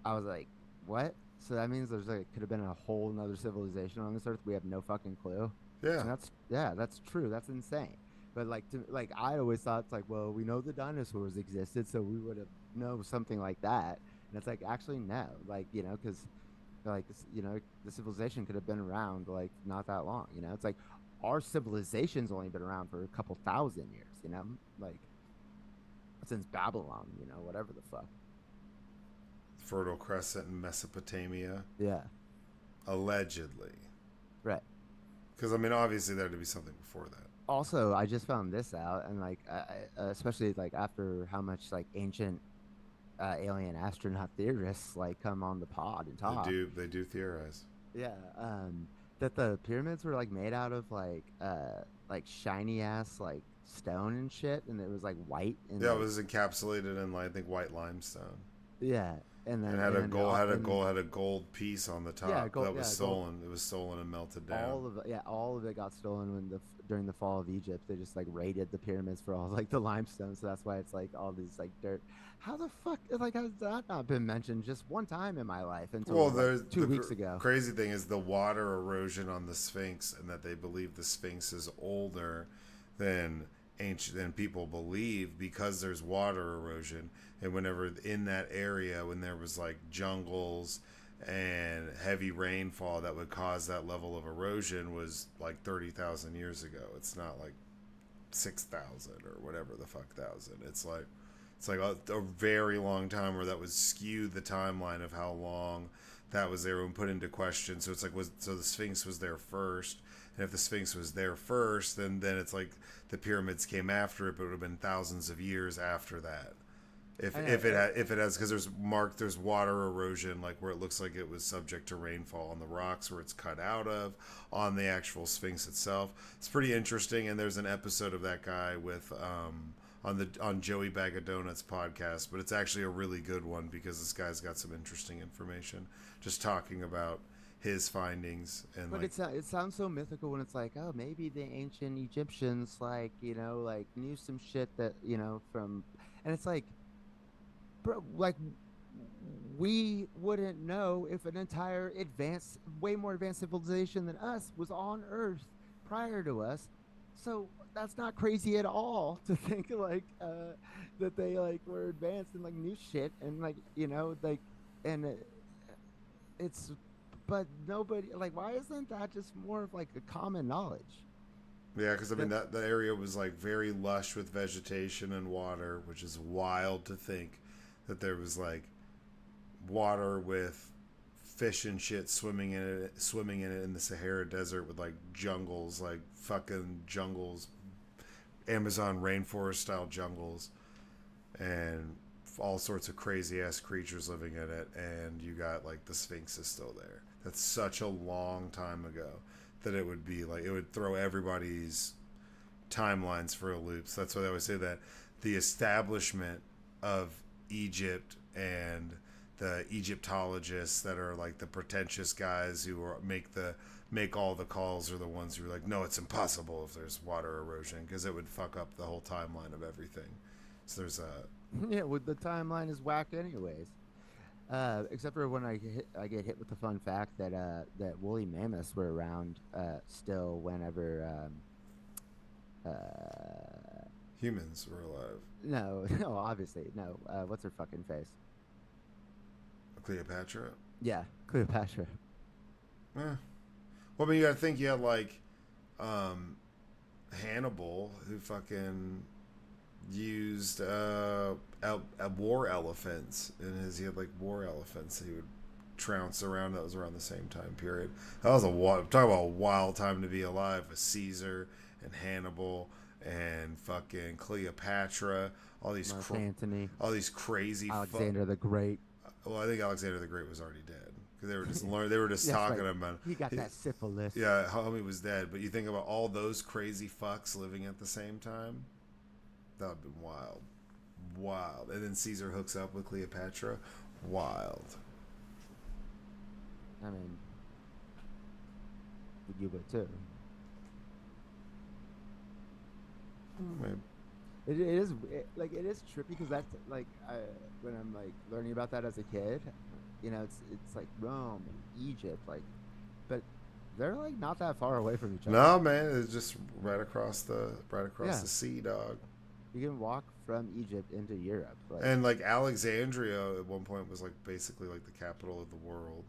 Speaker 2: I was like, what? So that means there's like could have been a whole another civilization on this earth. We have no fucking clue.
Speaker 3: Yeah.
Speaker 2: And that's yeah, that's true. That's insane. But like like I always thought it's like, well, we know the dinosaurs existed, so we would have know something like that. And it's like actually no, like because like the civilization could have been around like not that long. It's like our civilization's only been around for a couple thousand years. Like since Babylon. Whatever the fuck.
Speaker 3: Fertile Crescent in Mesopotamia,
Speaker 2: Yeah.
Speaker 3: allegedly.
Speaker 2: Right.
Speaker 3: Because I mean, obviously there had to be something before that.
Speaker 2: Also, I just found this out, and like, especially like after how much like ancient alien astronaut theorists like come on the pod and
Speaker 3: They
Speaker 2: talk.
Speaker 3: do. They do theorize.
Speaker 2: Yeah, that the pyramids were like made out of like shiny ass like stone and shit, and it was like white and
Speaker 3: Yeah, it
Speaker 2: like
Speaker 3: was encapsulated in I think white limestone,
Speaker 2: yeah, and
Speaker 3: and
Speaker 2: then
Speaker 3: had
Speaker 2: and
Speaker 3: a
Speaker 2: then
Speaker 3: gold had a
Speaker 2: and
Speaker 3: gold had a gold piece on the
Speaker 2: yeah,
Speaker 3: top
Speaker 2: gold,
Speaker 3: that was
Speaker 2: yeah, gold.
Speaker 3: stolen. It was stolen and melted down.
Speaker 2: All of it got stolen when during the fall of Egypt. They just like raided the pyramids for all like the limestone, so that's why it's like all these like dirt. How the fuck like has that not been mentioned just one time in my life until
Speaker 3: Well,
Speaker 2: like
Speaker 3: there's
Speaker 2: two weeks ago?
Speaker 3: crazy thing is the water erosion on the Sphinx, and that they believe the Sphinx is older than ancient than people believe because there's water erosion, and whenever in that area when there was like jungles and heavy rainfall that would cause that level of erosion was like 30,000 years ago. It's not like 6,000 or whatever the fuck thousand. It's like a very long time where that would skew the timeline of how long that was there and put into question. So it's like so the Sphinx was there first, and if the Sphinx was there first, then it's like the pyramids came after it, but it would have been thousands of years after that. If it has, because there's water erosion, like where it looks like it was subject to rainfall on the rocks where it's cut out of, on the actual Sphinx itself. It's pretty interesting, and there's an episode of that guy with on Joey Bag of Donuts podcast, but it's actually a really good one because this guy's got some interesting information, just talking about his findings and
Speaker 2: But
Speaker 3: like
Speaker 2: it sounds so mythical when it's like, oh, maybe the ancient Egyptians like like knew some shit that from, and it's like, bro, like we wouldn't know if an entire advanced, way more advanced civilization than us was on Earth prior to us. So that's not crazy at all to think like that they like were advanced and like new shit and like like and it's but nobody like why isn't that just more of like a common knowledge
Speaker 3: yeah, because I mean
Speaker 2: that
Speaker 3: that area was like very lush with vegetation and water, which is wild to think that there was like water with fish and shit swimming in it in the Sahara Desert with like jungles, like fucking jungles, Amazon rainforest style jungles, and all sorts of crazy ass creatures living in it, and you got like the Sphinx is still there. That's such a long time ago that it would be like it would throw everybody's timelines for a loop. So that's why they always say that the establishment of Egypt and the Egyptologists that are like the pretentious guys who make all the calls are the ones who are like, no, it's impossible if there's water erosion because it would fuck up the whole timeline of everything. So there's a
Speaker 2: yeah, with the timeline is whack anyways. Except for when I get hit with the fun fact that that woolly mammoths were around still whenever
Speaker 3: humans were alive.
Speaker 2: no no obviously no what's her fucking face.
Speaker 3: Cleopatra.
Speaker 2: Yeah, Cleopatra.
Speaker 3: Eh. Well, I mean, you gotta think you had like Hannibal, who fucking used war elephants in his. He had like war elephants he would trounce around. That was around the same time period. That was talk about a wild time to be alive with Caesar and Hannibal and fucking Cleopatra.
Speaker 2: Mark Antony,
Speaker 3: All these crazy.
Speaker 2: Alexander the Great.
Speaker 3: Well, I think Alexander the Great was already dead because they were just They were just talking
Speaker 2: right.
Speaker 3: about.
Speaker 2: He got that syphilis.
Speaker 3: Yeah, homie was dead. But you think about all those crazy fucks living at the same time. That would have been wild. Wild. And then Caesar hooks up with Cleopatra. Wild.
Speaker 2: I mean, you would too.
Speaker 3: Maybe.
Speaker 2: It is it is trippy because that's like when I'm like learning about that as a kid, it's like Rome and Egypt, but they're like not that far away from each other.
Speaker 3: No, man, it's just right across the sea, dog.
Speaker 2: You can walk from Egypt into Europe,
Speaker 3: and like Alexandria at one point was like basically like the capital of the world.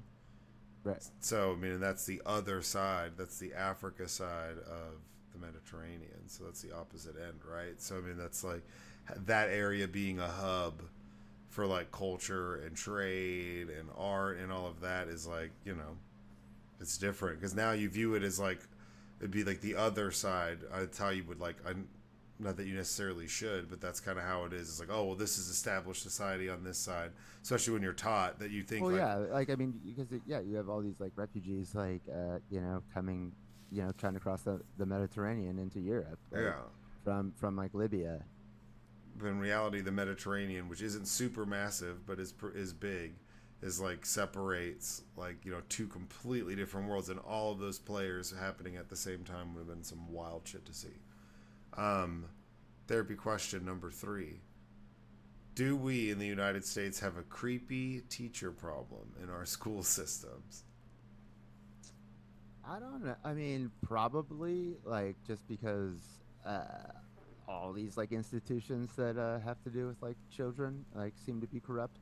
Speaker 2: Right.
Speaker 3: So I mean, that's the other side. That's the Africa side of the Mediterranean. So that's the opposite end, right? So I mean, that's like that area being a hub for like culture and trade and art and all of that is like, it's different because now you view it as like it'd be like the other side. That's how you would like. Not that you necessarily should, but that's kind of how it is. It's like, oh, well, this is established society on this side, especially when you're taught that you think.
Speaker 2: Well, yeah, like I mean, because you have all these like refugees, like coming, trying to cross the Mediterranean into Europe.
Speaker 3: Yeah.
Speaker 2: From like Libya.
Speaker 3: But in reality, the Mediterranean, which isn't super massive but is big, is like separates like two completely different worlds, and all of those players happening at the same time would have been some wild shit to see. Therapy question number 3. Do we in the United States have a creepy teacher problem in our school systems?
Speaker 2: I don't know. I mean, probably like just because all these like institutions that have to do with like children like seem to be corrupt,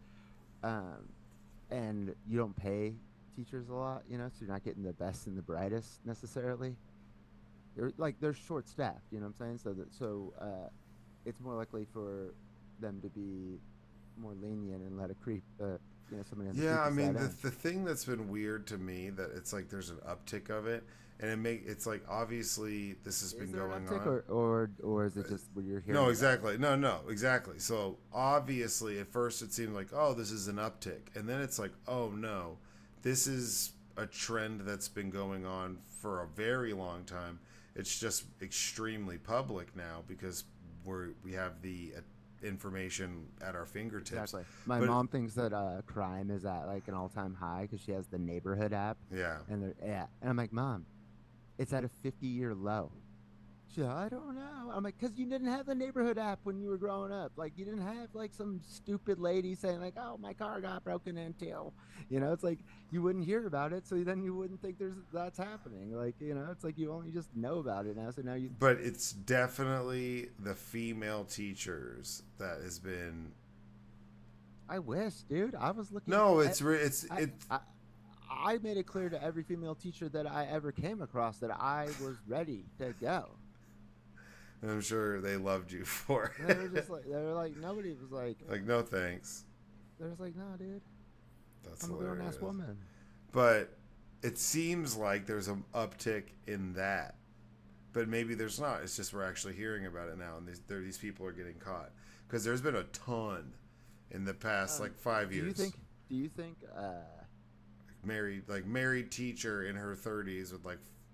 Speaker 2: and you don't pay teachers a lot, so you're not getting the best and the brightest necessarily. They're short staffed, you know what I'm saying? So it's more likely for them to be more lenient and let a creep, somebody.
Speaker 3: Yeah, I mean the thing that's been weird to me that it's like there's an uptick of it, and it's like obviously this has been going on,
Speaker 2: or is it just what you're hearing?
Speaker 3: No, exactly. No, exactly. So obviously at first it seemed like, oh, this is an uptick, and then it's like, oh no, this is a trend that's been going on for a very long time. It's just extremely public now because we have the information at our fingertips.
Speaker 2: Exactly. My mom thinks that crime is at like an all-time high because she has the neighborhood app.
Speaker 3: Yeah.
Speaker 2: And I'm like, Mom, it's at a 50-year low. She's like, I don't know. I'm like, because you didn't have the neighborhood app when you were growing up. Like, you didn't have like some stupid lady saying like, oh, my car got broken into. It's like you wouldn't hear about it, so then you wouldn't think that's happening. Like, it's like you only just know about it now. So now you.
Speaker 3: But it's definitely the female teachers that has been.
Speaker 2: I wish, dude. I was looking.
Speaker 3: No,
Speaker 2: I made it clear to every female teacher that I ever came across that I was ready to go.
Speaker 3: And I'm sure they loved you for it.
Speaker 2: They were like, nobody was like,
Speaker 3: no thanks.
Speaker 2: They was like, nah, dude.
Speaker 3: That's
Speaker 2: I'm a grown-ass woman.
Speaker 3: But it seems like there's an uptick in that. But maybe there's not. It's just we're actually hearing about it now, and these people are getting caught. Because there's been a ton in the past, 5 years.
Speaker 2: Do you think
Speaker 3: married teacher in her 30s with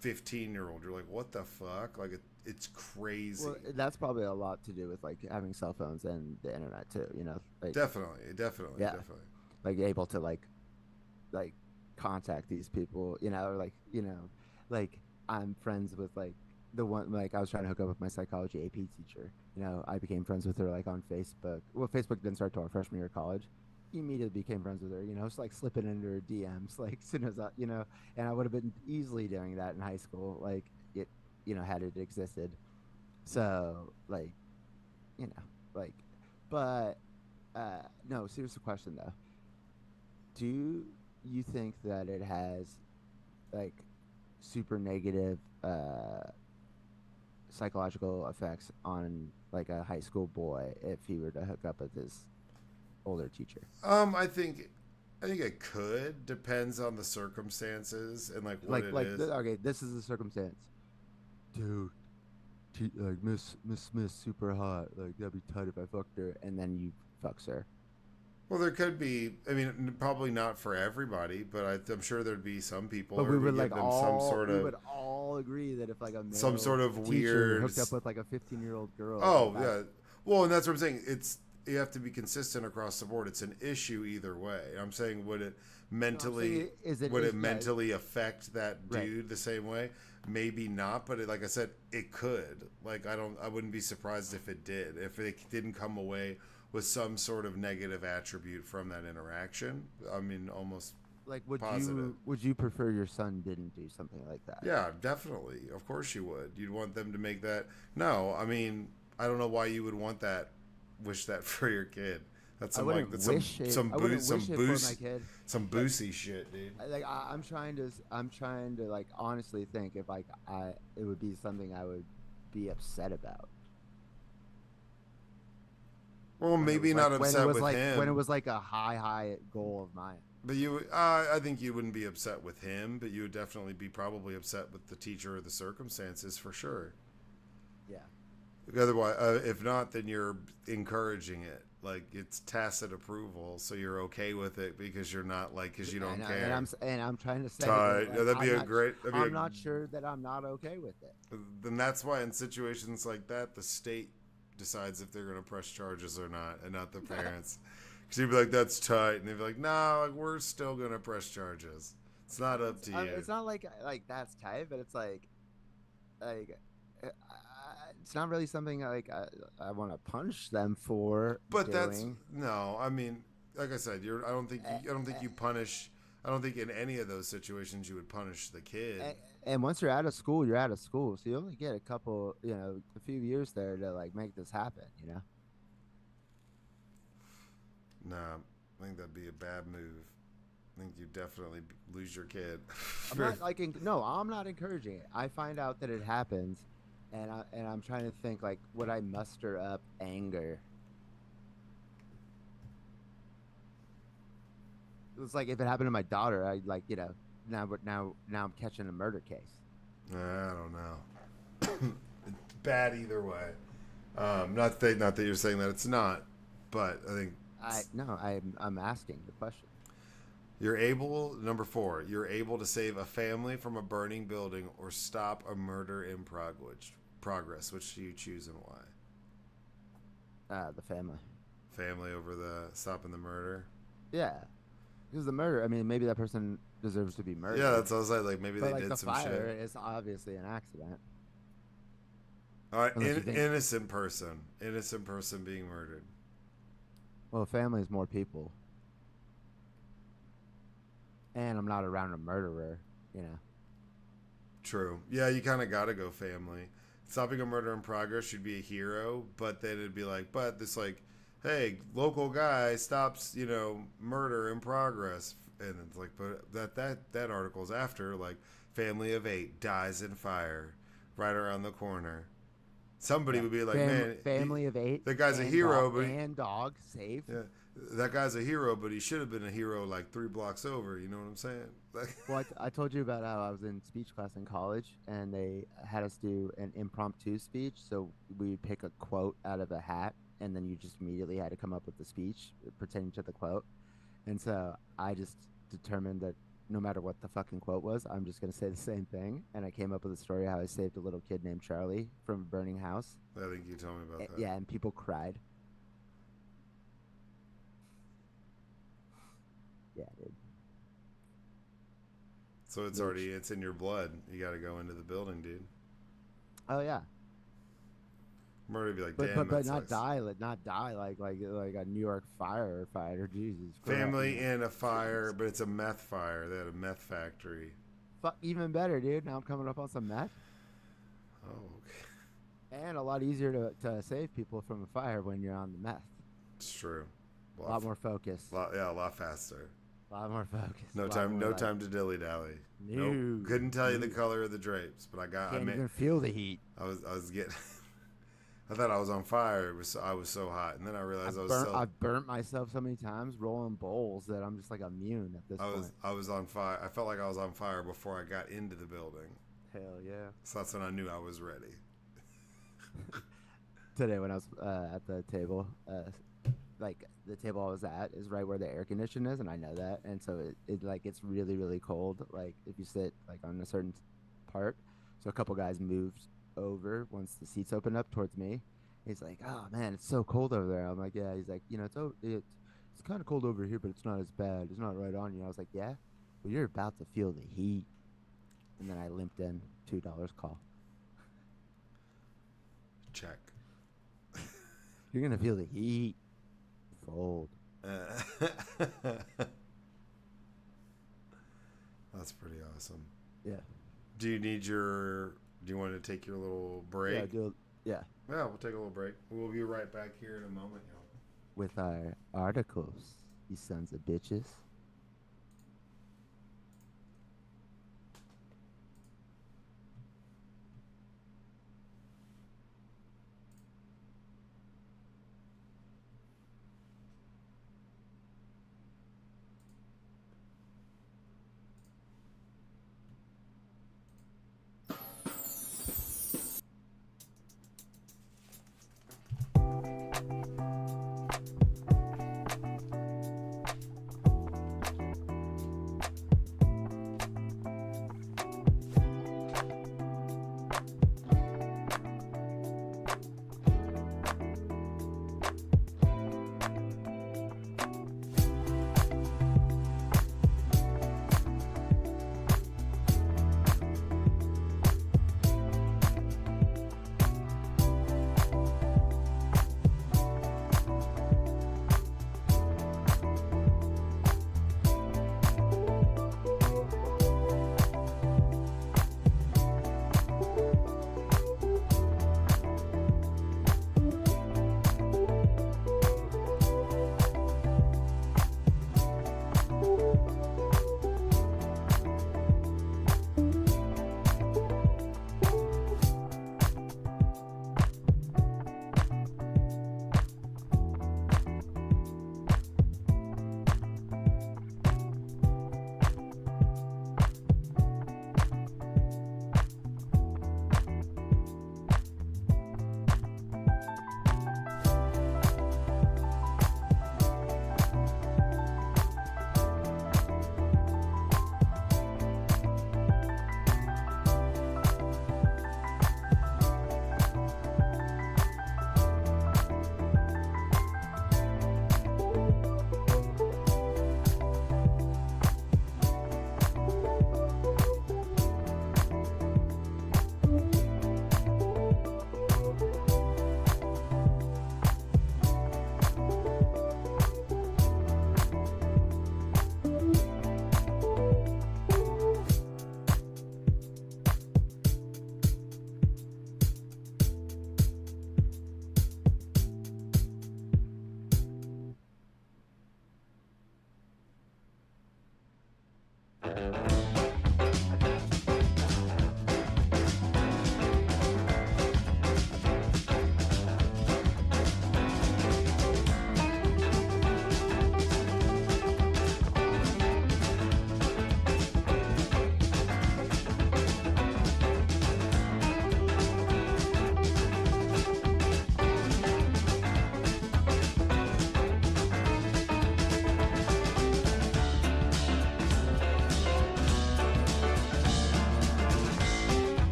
Speaker 3: 15-year-old, you're like, what the fuck? Like, it's crazy.
Speaker 2: Well, that's probably a lot to do with having cell phones and the internet too.
Speaker 3: Definitely.
Speaker 2: Yeah. Like able to like contact these people. I'm friends with the one I was trying to hook up with my psychology AP teacher. I became friends with her on Facebook. Well, Facebook didn't start till our freshman year of college. Immediately became friends with her. It's slipping into her DMs as soon as and I would have been easily doing that in high school. Had it existed. So but no, serious question though. Do you think that it has super negative psychological effects on a high school boy if he were to hook up with his older teacher?
Speaker 3: I think I think it could. Depends on the circumstances and like what it
Speaker 2: Like
Speaker 3: is.
Speaker 2: okay, this is the circumstance, dude. Like Miss Smith's super hot. Like that'd be tight if I fucked her, and then you fucks her.
Speaker 3: Well, there could be. I mean, probably not for everybody, but I'm sure there'd be some people,
Speaker 2: But
Speaker 3: or
Speaker 2: we
Speaker 3: we
Speaker 2: would
Speaker 3: give
Speaker 2: like
Speaker 3: them some
Speaker 2: all
Speaker 3: sort
Speaker 2: we
Speaker 3: of
Speaker 2: would all agree that if like a
Speaker 3: some
Speaker 2: male
Speaker 3: sort of
Speaker 2: teacher
Speaker 3: weird.
Speaker 2: hooked up with like a 15-year-old girl,
Speaker 3: Oh
Speaker 2: like,
Speaker 3: yeah. Well, and that's what I'm saying. It's you have to be consistent across the board. It's an issue either way. I'm saying would it mentally would it mentally affect that dude the same way? Maybe not, but like I said, it could. Like I wouldn't be surprised if it did. If it didn't come away with some sort of negative attribute from that interaction. I mean, almost
Speaker 2: like
Speaker 3: positive.
Speaker 2: would you prefer your son didn't do something like that?
Speaker 3: Yeah, definitely. Of course you would. You'd want them to make that. No, I mean, I don't know why you would want that. Wish that for your kid. That's some like that's some
Speaker 2: I wouldn't
Speaker 3: some
Speaker 2: wish it
Speaker 3: boost
Speaker 2: for my kid.
Speaker 3: some boosy shit, dude.
Speaker 2: I'm trying to like honestly think if like it would be something I would be upset about.
Speaker 3: Well, maybe not upset with him
Speaker 2: when it was like a high goal of mine.
Speaker 3: But I think you wouldn't be upset with him, but you would definitely be probably upset with the teacher or the circumstances for sure.
Speaker 2: Yeah.
Speaker 3: Otherwise, if not, then you're encouraging it. Like it's tacit approval, so you're okay with it because you're not like because you don't care.
Speaker 2: And I'm trying to say,
Speaker 3: like, that'd be
Speaker 2: I'm not sure that I'm not okay with it.
Speaker 3: Then that's why in situations like that, the state decides if they're going to press charges or not, and not the parents. Because you'd be like, "That's tight," and they'd be like, "No, like, we're still going to press charges. It's not up to you."
Speaker 2: It's not like that's tight, but it's like it's not really something like I want to punish them for.
Speaker 3: But that's no. I mean, like I said, I don't think you punish. I don't think in any of those situations you would punish the kid.
Speaker 2: And once you're out of school, you're out of school, so you only get a few years there to like make this happen.
Speaker 3: Nah, I think that'd be a bad move. I think you definitely lose your kid.
Speaker 2: I'm not encouraging it. I find out that it happens. And I'm trying to think like would I muster up anger? It was like if it happened to my daughter, I now I'm catching a murder case.
Speaker 3: I don't know. It's bad either way. Not that you're saying that it's not, but I think
Speaker 2: I'm asking the question.
Speaker 3: Number 4, you're able to save a family from a burning building or stop a murder in progress. Which do you choose and why?
Speaker 2: The family.
Speaker 3: Family over the stopping the murder?
Speaker 2: Yeah. Because the murder, I mean, maybe that person deserves to be murdered.
Speaker 3: Yeah, that's what I was like. Like maybe they did some shit.
Speaker 2: The fire is obviously an accident.
Speaker 3: All right, innocent person being murdered.
Speaker 2: Well, family is more people. And I'm not around a murderer,
Speaker 3: True. Yeah, you kind of got to go family. Stopping a murder in progress, you'd be a hero, but then it'd be like, but this like, hey, local guy stops, murder in progress, and it's like, but that article's after like, family of 8 dies in fire, right around the corner. Somebody would be like,
Speaker 2: family of 8.
Speaker 3: The guy's a hero,
Speaker 2: but dog safe.
Speaker 3: Yeah. That guy's a hero, but he should have been a hero like 3 blocks over. You know what I'm saying?
Speaker 2: Well, I told you about how I was in speech class in college, and they had us do an impromptu speech. So we would pick a quote out of a hat, and then you just immediately had to come up with the speech pertaining to the quote. And so I just determined that no matter what the fucking quote was, I'm just going to say the same thing. And I came up with a story how I saved a little kid named Charlie from a burning house.
Speaker 3: I think you told me about that.
Speaker 2: Yeah, and people cried. Yeah, dude.
Speaker 3: So it's in your blood. You got to go into the building, dude.
Speaker 2: Oh yeah.
Speaker 3: Murder be like,
Speaker 2: but
Speaker 3: damn,
Speaker 2: but not die like a New York firefighter. Jesus Christ.
Speaker 3: Family in a fire, but it's a meth fire. They had a meth factory.
Speaker 2: Fuck, even better, dude. Now I'm coming up on some meth.
Speaker 3: Oh, okay.
Speaker 2: And a lot easier to save people from a fire when you're on the meth.
Speaker 3: It's true.
Speaker 2: A lot more focus.
Speaker 3: A lot faster.
Speaker 2: A lot more focus.
Speaker 3: No time to dilly dally. Nope. Couldn't tell you the color of the drapes, but I
Speaker 2: can't even feel the heat.
Speaker 3: I was I thought I was on fire. I was so hot, and then I realized
Speaker 2: I've burnt myself so many times rolling bowls that I'm just like immune at this point.
Speaker 3: I was on fire. I felt like I was on fire before I got into the building.
Speaker 2: Hell yeah.
Speaker 3: So that's when I knew I was ready.
Speaker 2: Today when I was at the table, like the table I was at is right where the air condition is, and I know that, and so it like it's really really cold. Like if you sit like on a certain part, so a couple guys moved over once the seats opened up towards me. He's like, "Oh man, it's so cold over there." I'm like, "Yeah." He's like, it's kind of cold over here, but it's not as bad. It's not right on you." I was like, "Yeah, well you're about to feel the heat." And then I limped in $2 call.
Speaker 3: Check.
Speaker 2: You're gonna feel the heat. Fold.
Speaker 3: That's pretty awesome.
Speaker 2: Yeah.
Speaker 3: Do you want to take your little break?
Speaker 2: Yeah.
Speaker 3: Yeah, we'll take a little break. We'll be right back here in a moment, y'all.
Speaker 2: With our articles, you sons of bitches.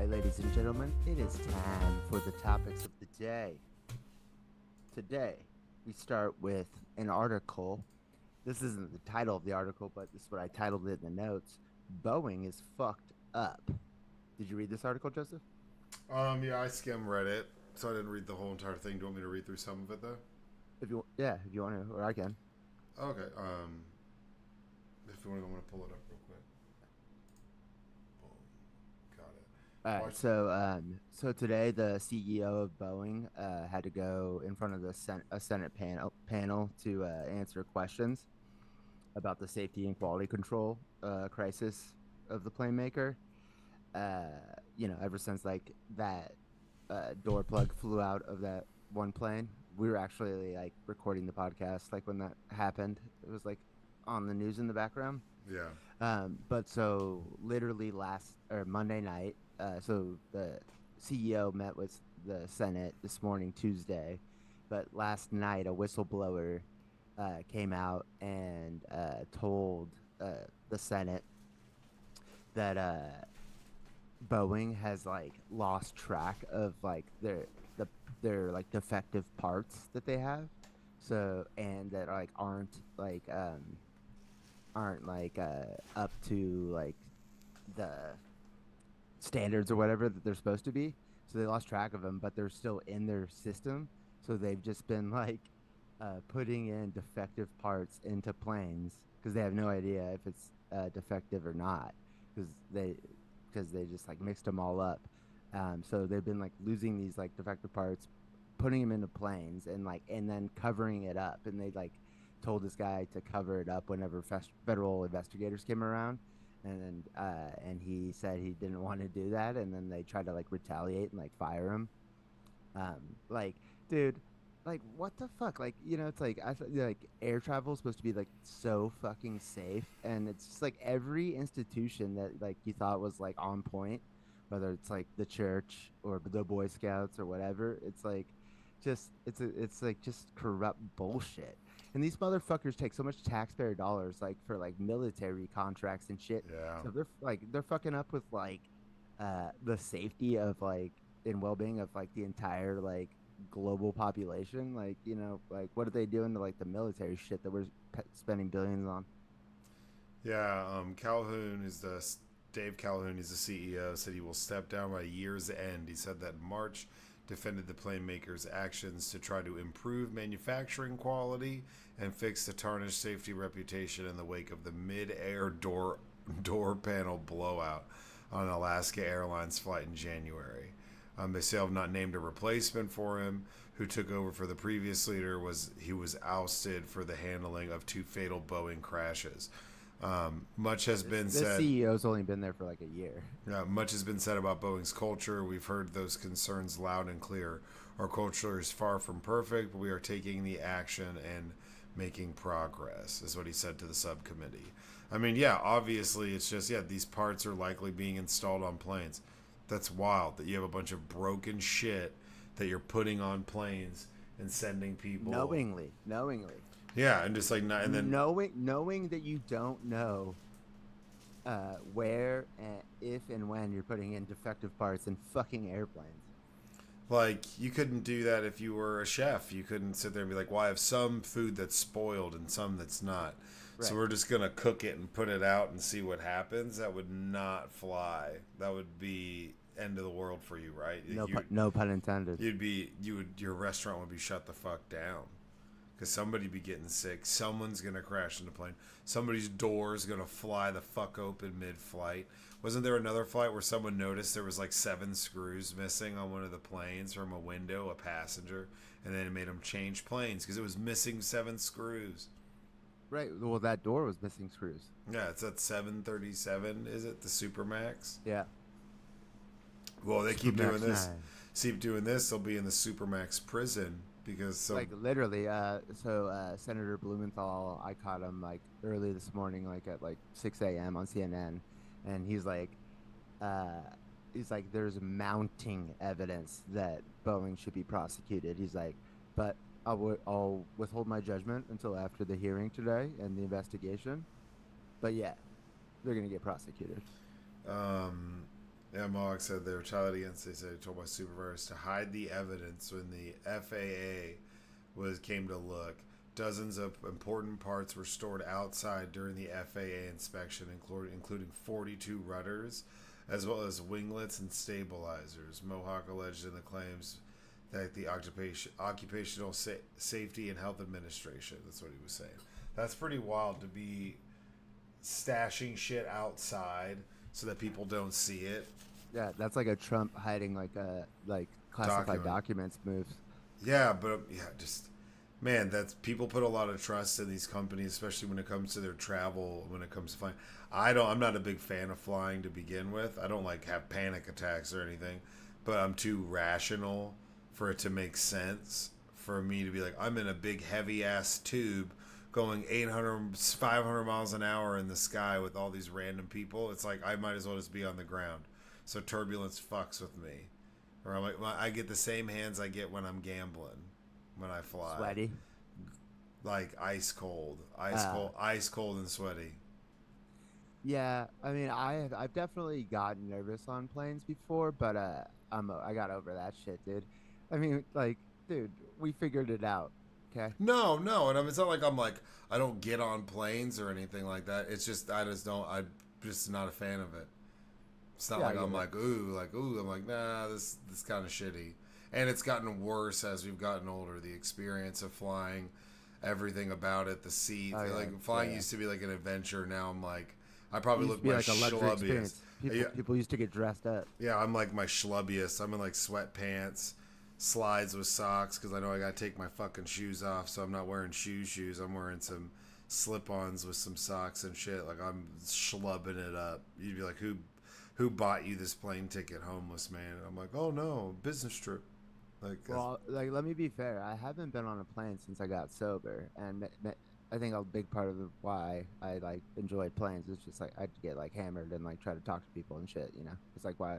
Speaker 2: right, ladies and gentlemen, it is time for the topics of the day. Today, we start with an article. This isn't the title of the article, but this is what I titled it in the notes. Boeing is fucked up. Did you read this article, Joseph?
Speaker 3: Yeah, I skim read it, so I didn't read the whole entire thing. Do you want me to read through some of it though?
Speaker 2: If you want to, or I can.
Speaker 3: Okay. If you want to, I'm gonna pull it up real quick. Boom. Got it.
Speaker 2: All right,
Speaker 3: Watch-
Speaker 2: so today the CEO of Boeing had to go in front of the Senate panel to answer questions about the safety and quality control crisis of the plane maker. Ever since like that door plug flew out of that one plane, we were actually like recording the podcast like when that happened. It was like on the news in the background.
Speaker 3: Yeah.
Speaker 2: But so literally Monday night, so the CEO met with the Senate this morning, Tuesday, but last night a whistleblower came out and told the Senate that Boeing has like lost track of like their like defective parts that they have, so and that like aren't up to like the standards or whatever that they're supposed to be. So they lost track of them, but they're still in their system. So they've just been like putting in defective parts into planes because they have no idea if it's defective or not because they just like mixed them all up. So they've been like losing these like defective parts, putting them into planes and then covering it up. And they like told this guy to cover it up whenever federal investigators came around. And he said he didn't want to do that. And then they tried to like retaliate and like fire him. Like, dude, like what the fuck? Like, it's like like air travel is supposed to be like so fucking safe, and it's just like every institution that like you thought was like on point, whether it's like the church or the Boy Scouts or whatever, it's like it's like just corrupt bullshit. And these motherfuckers take so much taxpayer dollars like for like military contracts and shit.
Speaker 3: Yeah.
Speaker 2: So they're fucking up with like the safety of like and well-being of like the entire like global population. Like, like what are they doing to like the military shit that we're spending billions on?
Speaker 3: Yeah. Dave Calhoun is the CEO. Said he will step down by year's end. He said that in March. Defended the plane maker's actions to try to improve manufacturing quality and fix the tarnished safety reputation in the wake of the mid-air door panel blowout on an Alaska Airlines flight in January. They still have not named a replacement for him. Who took over for the previous leader was ousted for the handling of two fatal Boeing crashes. Much has been said.
Speaker 2: The CEO's only been there for like a year.
Speaker 3: Much has been said about Boeing's culture. We've heard those concerns loud and clear. Our culture is far from perfect, but we are taking the action and making progress, is what he said to the subcommittee. I mean, yeah, obviously it's just, these parts are likely being installed on planes. That's wild that you have a bunch of broken shit that you're putting on planes and sending people.
Speaker 2: Knowingly.
Speaker 3: Yeah, and just like not, and then
Speaker 2: knowing that you don't know where and if and when you're putting in defective parts in fucking airplanes.
Speaker 3: Like, you couldn't do that if you were a chef. You couldn't sit there and be like, well, I have some food that's spoiled and some that's not. Right. So we're just going to cook it and put it out and see what happens. That would not fly. That would be end of the world for you, right?
Speaker 2: No pun intended.
Speaker 3: Your restaurant would be shut the fuck down. Because somebody be getting sick. Someone's going to crash into the plane. Somebody's door is going to fly the fuck open mid-flight. Wasn't there another flight where someone noticed there was like 7 screws missing on one of the planes from a window, a passenger, and then it made them change planes because it was missing 7 screws.
Speaker 2: Right. Well, that door was missing screws.
Speaker 3: Yeah, it's at 737, is it? The Supermax?
Speaker 2: Yeah.
Speaker 3: Well, they keep doing this. Keep doing this, they'll be in the Supermax prison. Because
Speaker 2: like literally, Senator Blumenthal, I caught him like early this morning, like at like 6 a.m. on CNN, and he's like, there's mounting evidence that Boeing should be prosecuted. He's like, but I'll withhold my judgment until after the hearing today and the investigation. But yeah, they're gonna get prosecuted.
Speaker 3: Yeah, Mohawk said they were tried against. They said told by supervisors to hide the evidence when the FAA came to look. Dozens of important parts were stored outside during the FAA inspection, including 42 rudders, as well as winglets and stabilizers. Mohawk alleged in the claims that the Occupational Safety and Health Administration, that's what he was saying. That's pretty wild to be stashing shit outside so that people don't see it.
Speaker 2: Yeah, that's like a Trump hiding like classified documents move.
Speaker 3: Yeah, but yeah, just man, that's people put a lot of trust in these companies, especially when it comes to their travel, when it comes to flying. I'm not a big fan of flying to begin with. I don't like have panic attacks or anything, but I'm too rational for it to make sense for me to be like, I'm in a big heavy ass tube going 800, 500 miles an hour in the sky with all these random people. It's like, I might as well just be on the ground. So turbulence fucks with me. Or I'm like, I get the same hands I get when I'm gambling, when I fly.
Speaker 2: Sweaty.
Speaker 3: Like ice cold and sweaty.
Speaker 2: Yeah, I mean, I've definitely gotten nervous on planes before, but I got over that shit, dude. I mean, like, dude, we figured it out. Okay.
Speaker 3: No, and it's not like I don't get on planes or anything like that. It's just I'm just not a fan of it. It's not like I'm like ooh. I'm like, nah, this kind of shitty. And it's gotten worse as we've gotten older. The experience of flying, everything about it, the seat, flying used to be like an adventure. Now I'm like, I probably look my schlubbiest.
Speaker 2: People used to get dressed up.
Speaker 3: Yeah, I'm like my schlubbiest. I'm in like sweatpants, slides with socks because I know I gotta take my fucking shoes off. So I'm not wearing shoes. I'm wearing some slip-ons with some socks and shit. Like I'm schlubbing it up. You'd be like, who bought you this plane ticket, homeless man? And I'm like, oh no, business trip.
Speaker 2: Well, let me be fair. I haven't been on a plane since I got sober, and I think a big part of why I like enjoyed planes is just like I'd get like hammered and like try to talk to people and shit. You know, it's like why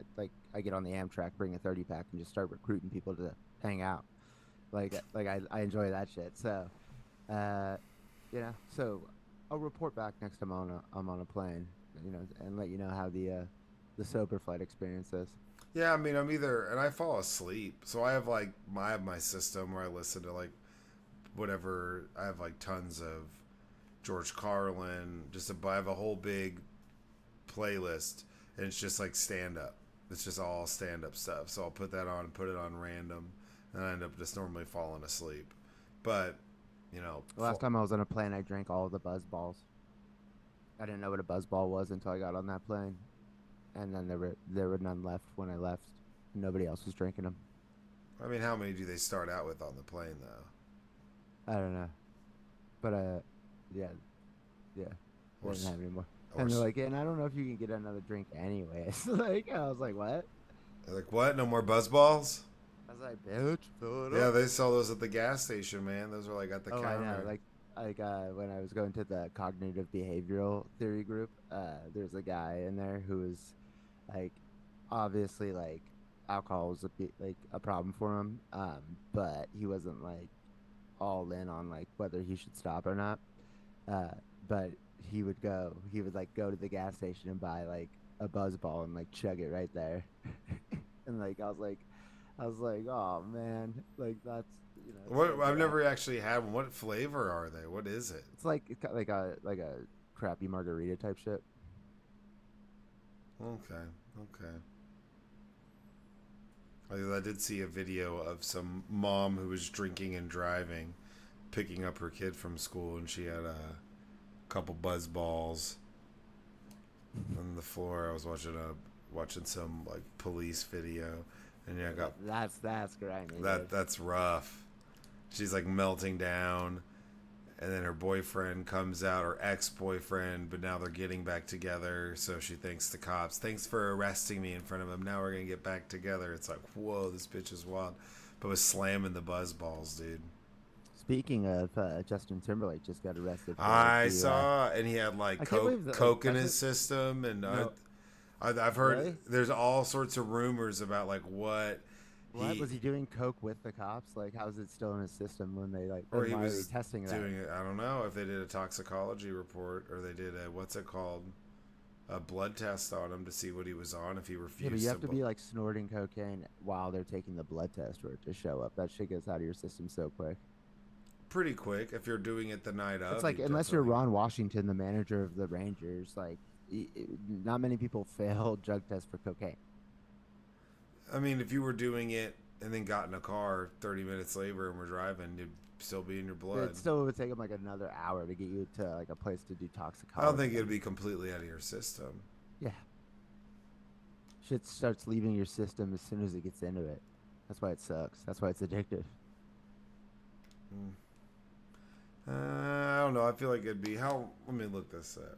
Speaker 2: I get on the Amtrak, bring a 30-pack, and just start recruiting people to hang out. I enjoy that shit. So, so I'll report back next time I'm on a plane. You know, and let you know how the sober flight experience is.
Speaker 3: Yeah, I mean, and I fall asleep. So I have my system where I listen to like whatever. I have like tons of George Carlin. I have a whole big playlist, and it's just like stand up. It's just all stand up stuff. So I'll put that on, put it on random, and I end up just normally falling asleep. But you know,
Speaker 2: last time I was on a plane, I drank all of the buzz balls. I didn't know what a buzz ball was until I got on that plane. And then there were none left when I left. Nobody else was drinking them.
Speaker 3: I mean, how many do they start out with on the plane, though?
Speaker 2: I don't know. But, yeah. They didn't have any more. And they're like, and I don't know if you can get another drink anyways. Like, I was like, what?
Speaker 3: They're like, what? No more buzz balls?
Speaker 2: I was like, bitch, fill it up.
Speaker 3: Yeah, they sell those at the gas station, man. Those are like at the counter.
Speaker 2: I know. Like when I was going to the cognitive behavioral theory group, there's a guy in there who was like, obviously, like, alcohol was a problem for him, but he wasn't like all in on like whether he should stop or not. But he would go to the gas station and buy like a buzz ball and like chug it right there. And like I was like, oh man, like that's, you know.
Speaker 3: What I've never actually had one. What flavor are they? What is it?
Speaker 2: It's got like a crappy margarita type shit.
Speaker 3: Okay. I did see a video of some mom who was drinking and driving, picking up her kid from school, and she had a couple buzz balls on the floor. I was watching some like police video, and yeah, I got
Speaker 2: that's grimy.
Speaker 3: That's rough. She's like melting down. And then her boyfriend comes out, or ex-boyfriend, but now they're getting back together. So she thanks the cops. Thanks for arresting me in front of him. Now we're going to get back together. It's like, whoa, this bitch is wild. But was slamming the buzz balls, dude.
Speaker 2: Speaking of, Justin Timberlake just got arrested.
Speaker 3: I saw, and he had like coke in his system. And I've heard there's all sorts of rumors about like what
Speaker 2: was he doing coke with the cops? Like, how is it still in his system when they like?
Speaker 3: Or he was
Speaker 2: testing
Speaker 3: doing it. I don't know if they did a toxicology report or they did a what's it called? a blood test on him to see what he was on if he refused
Speaker 2: Yeah, but you have to
Speaker 3: to.
Speaker 2: be like snorting cocaine while they're taking the blood test for it to show up. That shit gets out of your system so quick.
Speaker 3: Pretty quick. If you're doing it the night
Speaker 2: It's
Speaker 3: of, you
Speaker 2: like unless you're
Speaker 3: definitely.
Speaker 2: Ron Washington, the manager of the Rangers, like not many people fail drug tests for cocaine.
Speaker 3: I mean, if you were doing it and then got in a car 30 minutes later and were driving, it'd still be in your blood.
Speaker 2: It still would take them like another hour to get you to like a place to do
Speaker 3: I don't
Speaker 2: toxicology.
Speaker 3: think it'd be completely out of your system.
Speaker 2: Yeah, shit starts leaving your system as soon as it gets into it. That's why it sucks. That's why it's addictive.
Speaker 3: I don't know. I feel like it'd be how. Let me look this up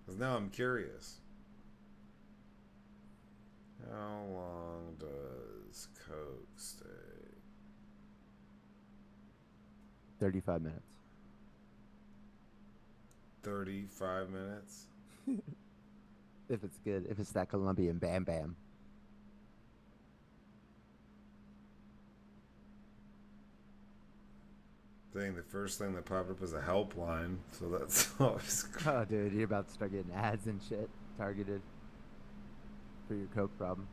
Speaker 3: because now I'm curious. How long does Coke stay?
Speaker 2: 35 minutes.
Speaker 3: 35 minutes.
Speaker 2: If it's good, if it's that Colombian Bam Bam.
Speaker 3: Thing. The first thing that popped up was a helpline, so that's always
Speaker 2: Oh, dude, you're about to start getting ads and shit targeted for your coke problem.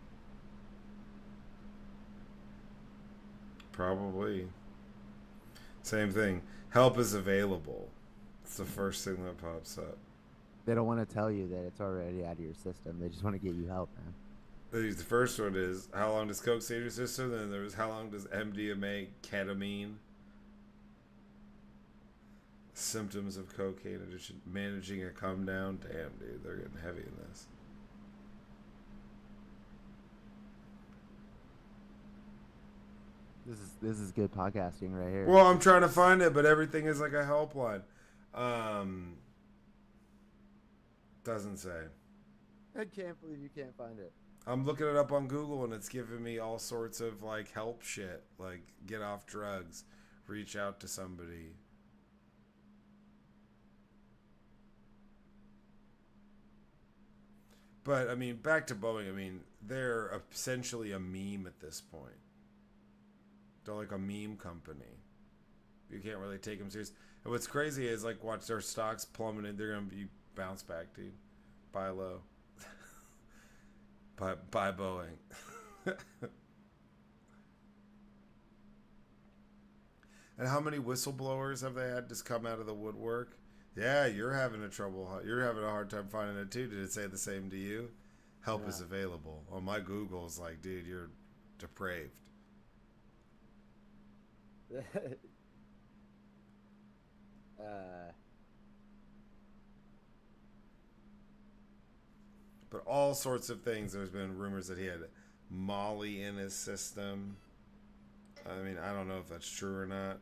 Speaker 3: probably same thing. Help is available. It's the first thing that pops up.
Speaker 2: They don't want to tell you that it's already out of your system. They just want to get you help, man.
Speaker 3: The first one is how long does Coke stay in your system? Then there was how long does MDMA, ketamine, symptoms of cocaine addiction, managing a come down. Damn, dude, they're getting heavy in this.
Speaker 2: This is good podcasting right here.
Speaker 3: Well, I'm trying to find it, but everything is like a helpline. Doesn't say.
Speaker 2: I can't believe you can't find it.
Speaker 3: I'm looking it up on Google and it's giving me all sorts of like help shit, like get off drugs, reach out to somebody. But I mean, back to Boeing. I mean, they're essentially a meme at this point. They're like a meme company. You can't really take them serious. And what's crazy is like watch their stocks plummeting. They're gonna be bounce back, dude. Buy low. Buy Boeing. And how many whistleblowers have they had just come out of the woodwork? Yeah, you're having a hard time finding it too. Did it say the same to you? Help is available. On my Google's like, dude, you're depraved.
Speaker 2: uh,
Speaker 3: But all sorts of things. There's been rumors that he had Molly in his system. I mean, I don't know if that's true or not.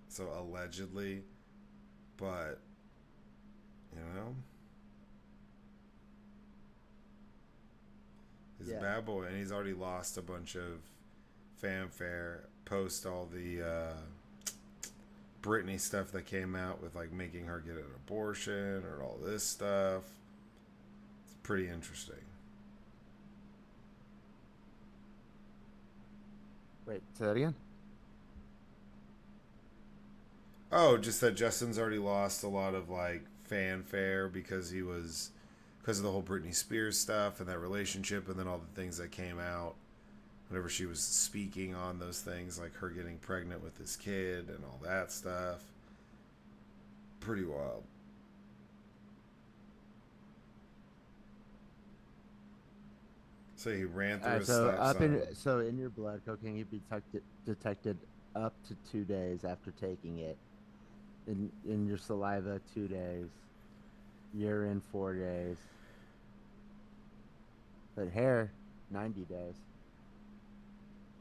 Speaker 3: So allegedly, but you know, he's a bad boy, and he's already lost a bunch of fanfare post all the Britney stuff that came out with like making her get an abortion or all this stuff. It's pretty interesting.
Speaker 2: wait, say that again.
Speaker 3: Oh, just that Justin's already lost a lot of like fanfare because because of the whole Britney Spears stuff and that relationship, and then all the things that came out whenever she was speaking on those things, like her getting pregnant with his kid and all that stuff. Pretty wild. So he ran through a stop sign.
Speaker 2: So in your blood, cocaine can be detected up to 2 days after taking it. In your saliva, 2 days. Urine, 4 days. But hair, 90 days.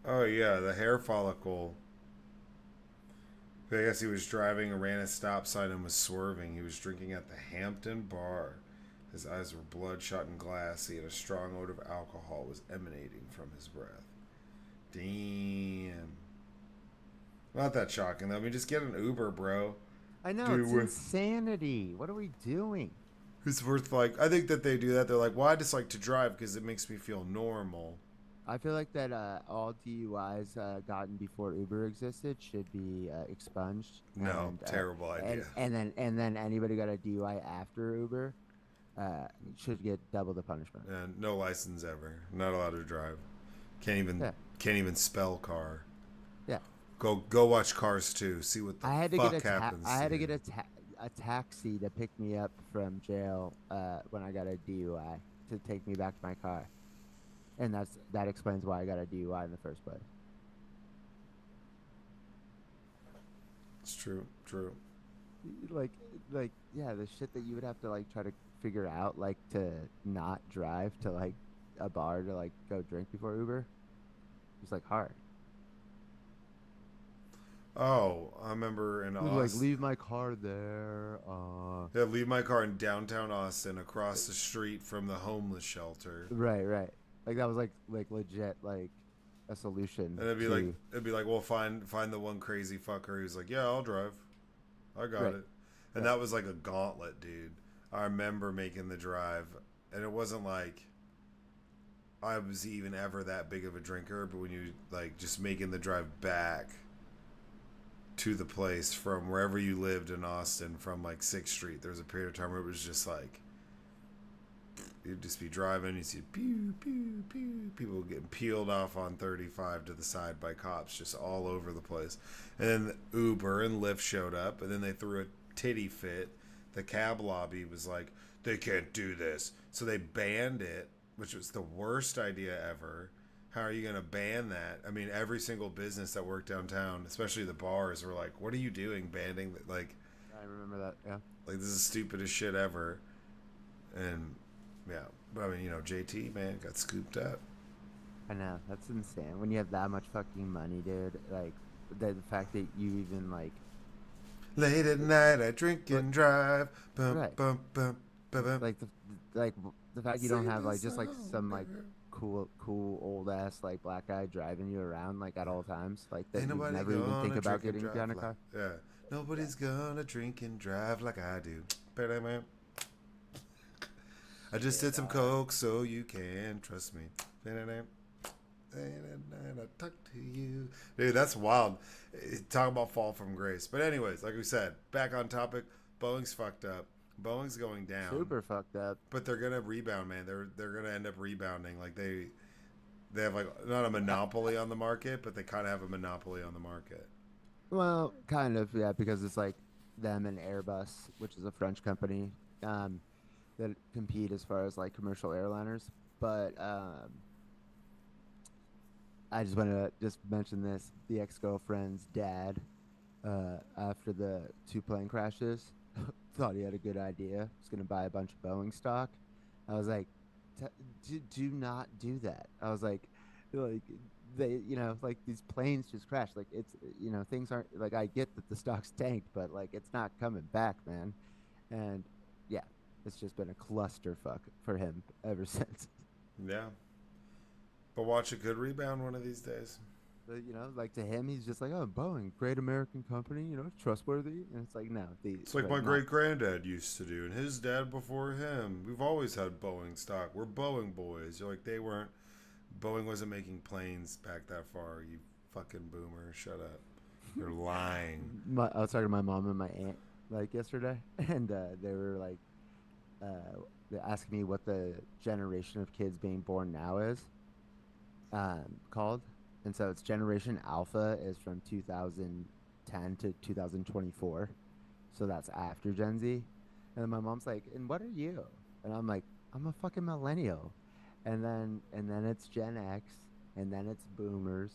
Speaker 3: Oh yeah, the hair follicle. I guess he was driving and ran a stop sign and was swerving. He was drinking at the Hampton Bar. His eyes were bloodshot and glassy, and a strong odor of alcohol was emanating from his breath. Damn. Not that shocking, though. I mean, just get an Uber, bro.
Speaker 2: I know, it's insanity. What are we doing?
Speaker 3: It's worth, like, I think that they do that. They're like, well, I just like to drive because it makes me feel normal.
Speaker 2: I feel like that all DUIs gotten before Uber existed should be expunged,
Speaker 3: No, terrible idea.
Speaker 2: and then anybody got a DUI after Uber uh, should get double the punishment.
Speaker 3: And no license ever. Not allowed to drive. Can't even
Speaker 2: Yeah,
Speaker 3: can't even spell car.
Speaker 2: yeah.
Speaker 3: Go watch Cars 2. See what the
Speaker 2: I had to get
Speaker 3: fuck happens.
Speaker 2: I had to
Speaker 3: you.
Speaker 2: get a taxi to pick me up from jail when I got a DUI to take me back to my car, and that explains why I got a DUI in the first place.
Speaker 3: It's true. True.
Speaker 2: like yeah, the shit that you would have to like try to figure out, like to not drive to like a bar to like go drink before Uber, it's like hard.
Speaker 3: Oh, I remember in
Speaker 2: Like
Speaker 3: Austin.
Speaker 2: leave my car there.
Speaker 3: Yeah, leave my car in downtown Austin, across the street from the homeless shelter.
Speaker 2: Right. Like that was like legit like a solution
Speaker 3: And
Speaker 2: to
Speaker 3: it'd be like, well, find the one crazy fucker who's like, yeah, I'll drive, I got
Speaker 2: right,
Speaker 3: it, and
Speaker 2: right.
Speaker 3: that was like a gauntlet, dude. I remember making the drive, and it wasn't like I was even ever that big of a drinker, but when you like just making the drive back to the place from wherever you lived in Austin, from like 6th Street, there was a period of time where it was just like you'd just be driving, you see pew pew pew, people getting peeled off on 35 to the side by cops just all over the place. And then Uber and Lyft showed up, and then they threw a titty fit. The cab lobby was like, they can't do this, so they banned it, which was the worst idea ever. How are you going to ban that? I mean, every single business that worked downtown, especially the bars, were like, what are you doing banning that?
Speaker 2: I remember that. Yeah.
Speaker 3: Like this is the stupidest shit ever. And yeah, but I mean, JT, man, got scooped up.
Speaker 2: I know, that's insane when you have that much fucking money, dude. Like the fact that you even like
Speaker 3: Late at night, I drink
Speaker 2: but
Speaker 3: and drive. Bum,
Speaker 2: right,
Speaker 3: bum, bum, bum, bum.
Speaker 2: like like the fact you don't
Speaker 3: Sing
Speaker 2: have
Speaker 3: a
Speaker 2: like just like
Speaker 3: song,
Speaker 2: some like
Speaker 3: girl.
Speaker 2: cool old ass like black guy driving you around like at all times, like that
Speaker 3: Ain't
Speaker 2: you would
Speaker 3: nobody
Speaker 2: never even think
Speaker 3: gonna
Speaker 2: about
Speaker 3: drink and
Speaker 2: getting
Speaker 3: drive
Speaker 2: behind a
Speaker 3: like,
Speaker 2: car.
Speaker 3: yeah.
Speaker 2: Yeah.
Speaker 3: Nobody's gonna drink and drive like I do. I just
Speaker 2: Shit,
Speaker 3: did some
Speaker 2: dog.
Speaker 3: coke, so you can trust me. And I talk to you. Dude, that's wild. Talk about fall from grace. But anyways, like we said, back on topic, Boeing's fucked up. Boeing's going down.
Speaker 2: Super fucked up.
Speaker 3: But they're gonna rebound, man. They're gonna end up rebounding. Like they have like not a
Speaker 2: Uh,
Speaker 3: monopoly on the market, but they kind of have a monopoly on the market.
Speaker 2: well, kind of, yeah, because it's like them and Airbus, which is a French company, um, that compete as far as like commercial airliners. But I just want to just mention this: the ex-girlfriend's dad, after the two plane crashes, thought he had a good idea. Was gonna buy a bunch of Boeing stock. I was like, do not do that. I was like they, like these planes just crashed. Like it's, things aren't like I get that the stock's tanked, but like it's not coming back, man. And yeah, it's just been a clusterfuck for him ever since.
Speaker 3: Yeah, but watch it could rebound one of these days.
Speaker 2: But, like to him, he's just like, oh, Boeing, great American company, trustworthy. And it's like, no,
Speaker 3: It's like
Speaker 2: like
Speaker 3: my
Speaker 2: not.
Speaker 3: great granddad used to do, and his dad before him. We've always had Boeing stock. We're Boeing boys. You're like they weren't. Boeing wasn't making planes back that far. You fucking boomer. Shut up. You're lying.
Speaker 2: I was talking to my mom and my aunt like yesterday, and they were like, they're asking me what the generation of kids being born now is called. And so it's Generation Alpha is from 2010 to 2024. So that's after Gen Z. And my mom's like, "And what are you?" And I'm like, "I'm a fucking millennial." And then it's Gen X, and then it's boomers.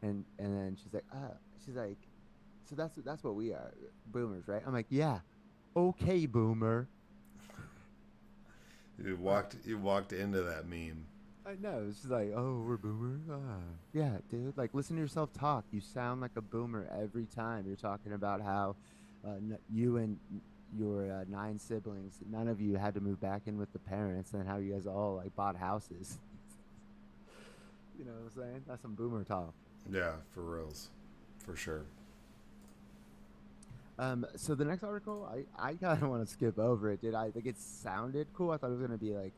Speaker 2: And then she's like, "So that's what we are, boomers, right?" I'm like, "Yeah. Okay, boomer." Uh,
Speaker 3: You walked into that meme.
Speaker 2: I know. It's just like, oh, we're boomers. Yeah, dude. Like, listen to yourself talk. You sound like a boomer every time. You're talking about how you and your nine siblings, none of you had to move back in with the parents, and how you guys all like bought houses. You know what I'm saying? That's some boomer talk.
Speaker 3: Yeah, for reals, for sure.
Speaker 2: So the next article, I kind of want to skip over it. Did I think it sounded cool? I thought it was gonna be like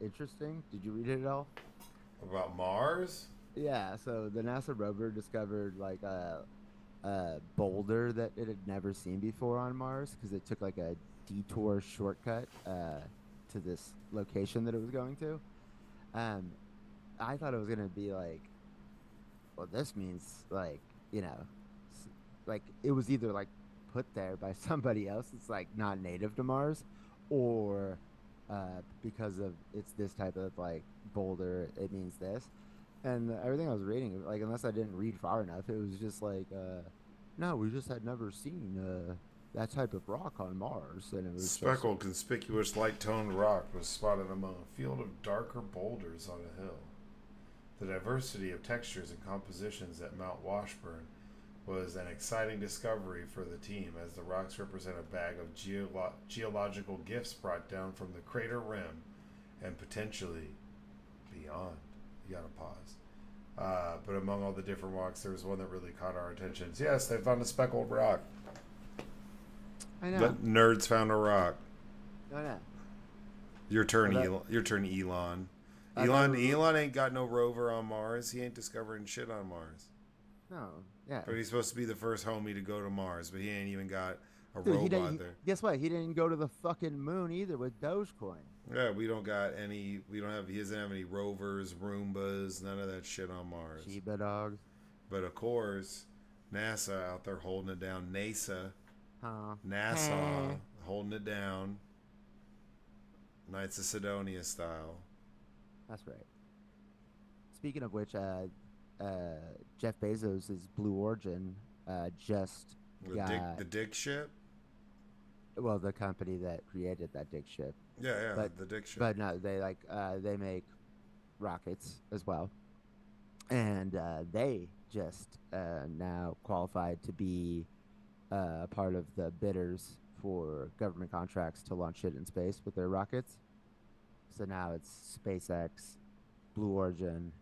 Speaker 2: interesting. Did you read it at all?
Speaker 3: About Mars?
Speaker 2: Yeah, so the NASA rover discovered like a boulder that it had never seen before on Mars because it took like a detour shortcut to this location that it was going to. Um, I thought it was gonna be like, well, this means like, you know, like it was either like put there by somebody else that's like not native to Mars, or because of it's this type of like boulder, it means this. And everything I was reading, like unless I didn't read far enough, it was just like, no, we just had never seen that type of rock on Mars, and it was just
Speaker 3: Speckled, conspicuous, light toned rock was spotted among a field of darker boulders on a hill. The diversity of textures and compositions at Mount Washburn was an exciting discovery for the team, as the rocks represent a bag of geological gifts brought down from the crater rim and potentially beyond. You gotta pause. But among all the different rocks, there was one that really caught our attention. Yes, they found a speckled rock.
Speaker 2: I know.
Speaker 3: Nerds found a rock.
Speaker 2: I know.
Speaker 3: Your turn,
Speaker 2: Well,
Speaker 3: Elon. Your turn, Elon.
Speaker 2: I
Speaker 3: Elon ain't got no rover on Mars. He ain't discovering shit on Mars.
Speaker 2: No, yeah.
Speaker 3: But he's supposed to be the first homie to go to Mars, but he ain't even got a
Speaker 2: Dude,
Speaker 3: robot there.
Speaker 2: guess what? He didn't go to the fucking moon either with Dogecoin.
Speaker 3: Yeah, we don't got any. We don't have. He doesn't have any rovers, Roombas, none of that shit on Mars.
Speaker 2: Shiba dogs.
Speaker 3: But of course, NASA out there holding it down.
Speaker 2: Huh.
Speaker 3: NASA holding it down. Knights of Sidonia style.
Speaker 2: That's right. Speaking of which, Jeff Bezos' Blue Origin just got
Speaker 3: The Dick ship.
Speaker 2: well, the company that created that dick ship.
Speaker 3: Yeah,
Speaker 2: But
Speaker 3: the Dick ship.
Speaker 2: but no, they like they make rockets as well, and they just now qualified to be part of the bidders for government contracts to launch it in space with their rockets. So now it's SpaceX, Blue Origin,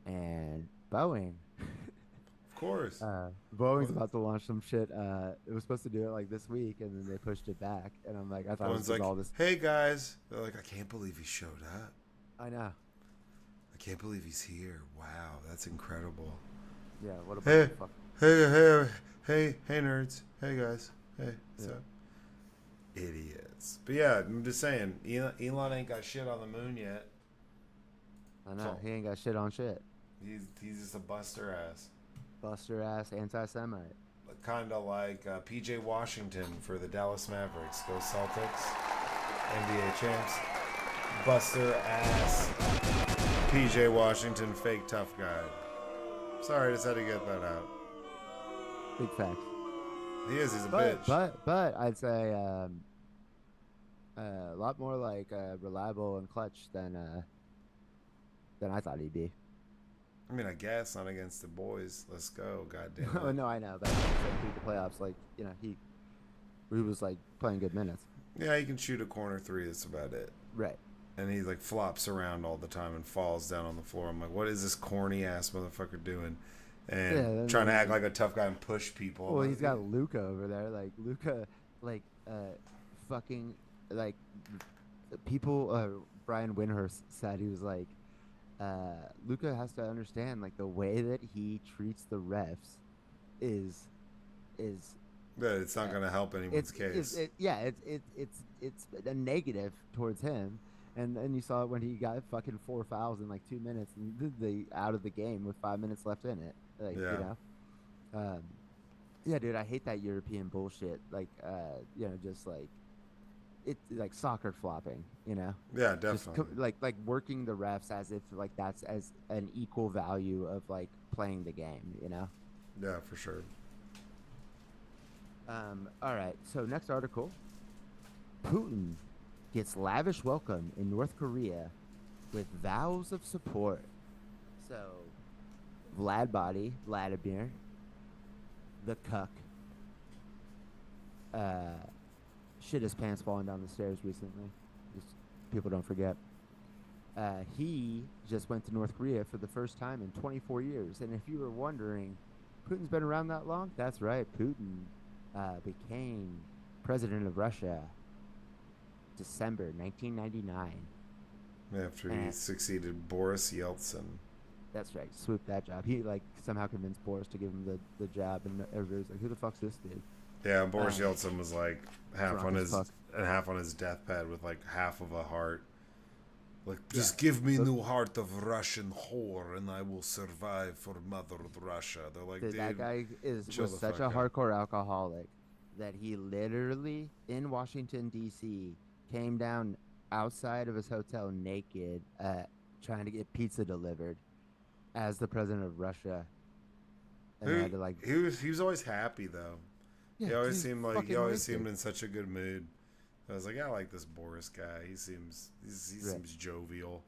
Speaker 2: and Boeing.
Speaker 3: Of course.
Speaker 2: Boeing's about to launch some shit. It was supposed to do it like this week, and then they pushed it back. And I'm like, I thought it
Speaker 3: One's
Speaker 2: was
Speaker 3: like,
Speaker 2: all this.
Speaker 3: hey guys. They're like, I can't believe he showed up.
Speaker 2: I know.
Speaker 3: I can't believe he's here. Wow, that's incredible.
Speaker 2: Yeah. What
Speaker 3: Hey,
Speaker 2: about fuck?
Speaker 3: hey, nerds. Hey guys. Hey, what's
Speaker 2: Yeah.
Speaker 3: up? Idiots. But yeah, I'm just saying, Elon ain't got shit on the moon yet.
Speaker 2: I know.
Speaker 3: So-
Speaker 2: He ain't got shit on shit.
Speaker 3: He's just a buster ass.
Speaker 2: Buster ass anti-Semite.
Speaker 3: Kind of like PJ Washington for the Dallas Mavericks. Go Celtics. NBA champs. Buster ass. PJ Washington, fake tough guy. Sorry, just had to get that out.
Speaker 2: Big facts.
Speaker 3: He's a bitch.
Speaker 2: But I'd say a lot more like reliable and clutch than I thought he'd be.
Speaker 3: I mean, I guess not against the boys. Let's go, goddamn.
Speaker 2: Oh no, I know, but through the playoffs, like he was like playing good minutes.
Speaker 3: Yeah, he can shoot a corner three. That's about it.
Speaker 2: Right.
Speaker 3: And he like flops around all the time and falls down on the floor. I'm like, what is this corny ass motherfucker doing? And trying to act like a tough guy and push people.
Speaker 2: Well, he's got Luca over there. Like Luca, like fucking like people. Brian Windhorst said he was like, Luca has to understand like the way that he treats the refs is
Speaker 3: But it's not going to help anyone's case.
Speaker 2: It's a negative towards him. And then you saw it when he got fucking 4 fouls in like 2 minutes and did the out of the game with 5 minutes left in it. Like,
Speaker 3: Yeah.
Speaker 2: Yeah, dude, I hate that European bullshit. Like, just like it's like soccer flopping,
Speaker 3: Yeah,
Speaker 2: Just
Speaker 3: definitely.
Speaker 2: like working the refs as if like that's as an equal value of like playing the game,
Speaker 3: Yeah, for sure.
Speaker 2: All right, so next article. Putin gets lavish welcome in North Korea with vows of support. So, Vladimir, the cuck, shit his pants falling down the stairs recently. Just people don't forget. He just went to North Korea for the first time in 24 years. And if you were wondering, Putin's been around that long? That's right. Putin became president of Russia December 1999.
Speaker 3: After he
Speaker 2: And
Speaker 3: succeeded Boris Yeltsin.
Speaker 2: that's right, swooped that job. He like somehow convinced Boris to give him the job, and everybody's like, "Who the fuck's this dude?"
Speaker 3: Yeah, Boris
Speaker 2: Um,
Speaker 3: Yeltsin was like
Speaker 2: Drunk as fuck.
Speaker 3: half on his deathbed with like half of a heart. Like,
Speaker 2: Yeah.
Speaker 3: just give me
Speaker 2: So,
Speaker 3: new heart of Russian whore, and I will survive for Mother Russia. They're like,
Speaker 2: dude, that
Speaker 3: dude,
Speaker 2: guy
Speaker 3: chill
Speaker 2: was
Speaker 3: the
Speaker 2: such
Speaker 3: fuck
Speaker 2: a
Speaker 3: out.
Speaker 2: hardcore alcoholic that he literally in Washington D.C. came down outside of his hotel naked, trying to get pizza delivered as the president of Russia, and they
Speaker 3: Who
Speaker 2: had to like,
Speaker 3: he was always happy though.
Speaker 2: yeah,
Speaker 3: He
Speaker 2: he's
Speaker 3: seemed like he
Speaker 2: fucking
Speaker 3: always seemed
Speaker 2: wasted.
Speaker 3: in such a good mood. I was like, I like this Boris guy. He
Speaker 2: Right.
Speaker 3: seems jovial.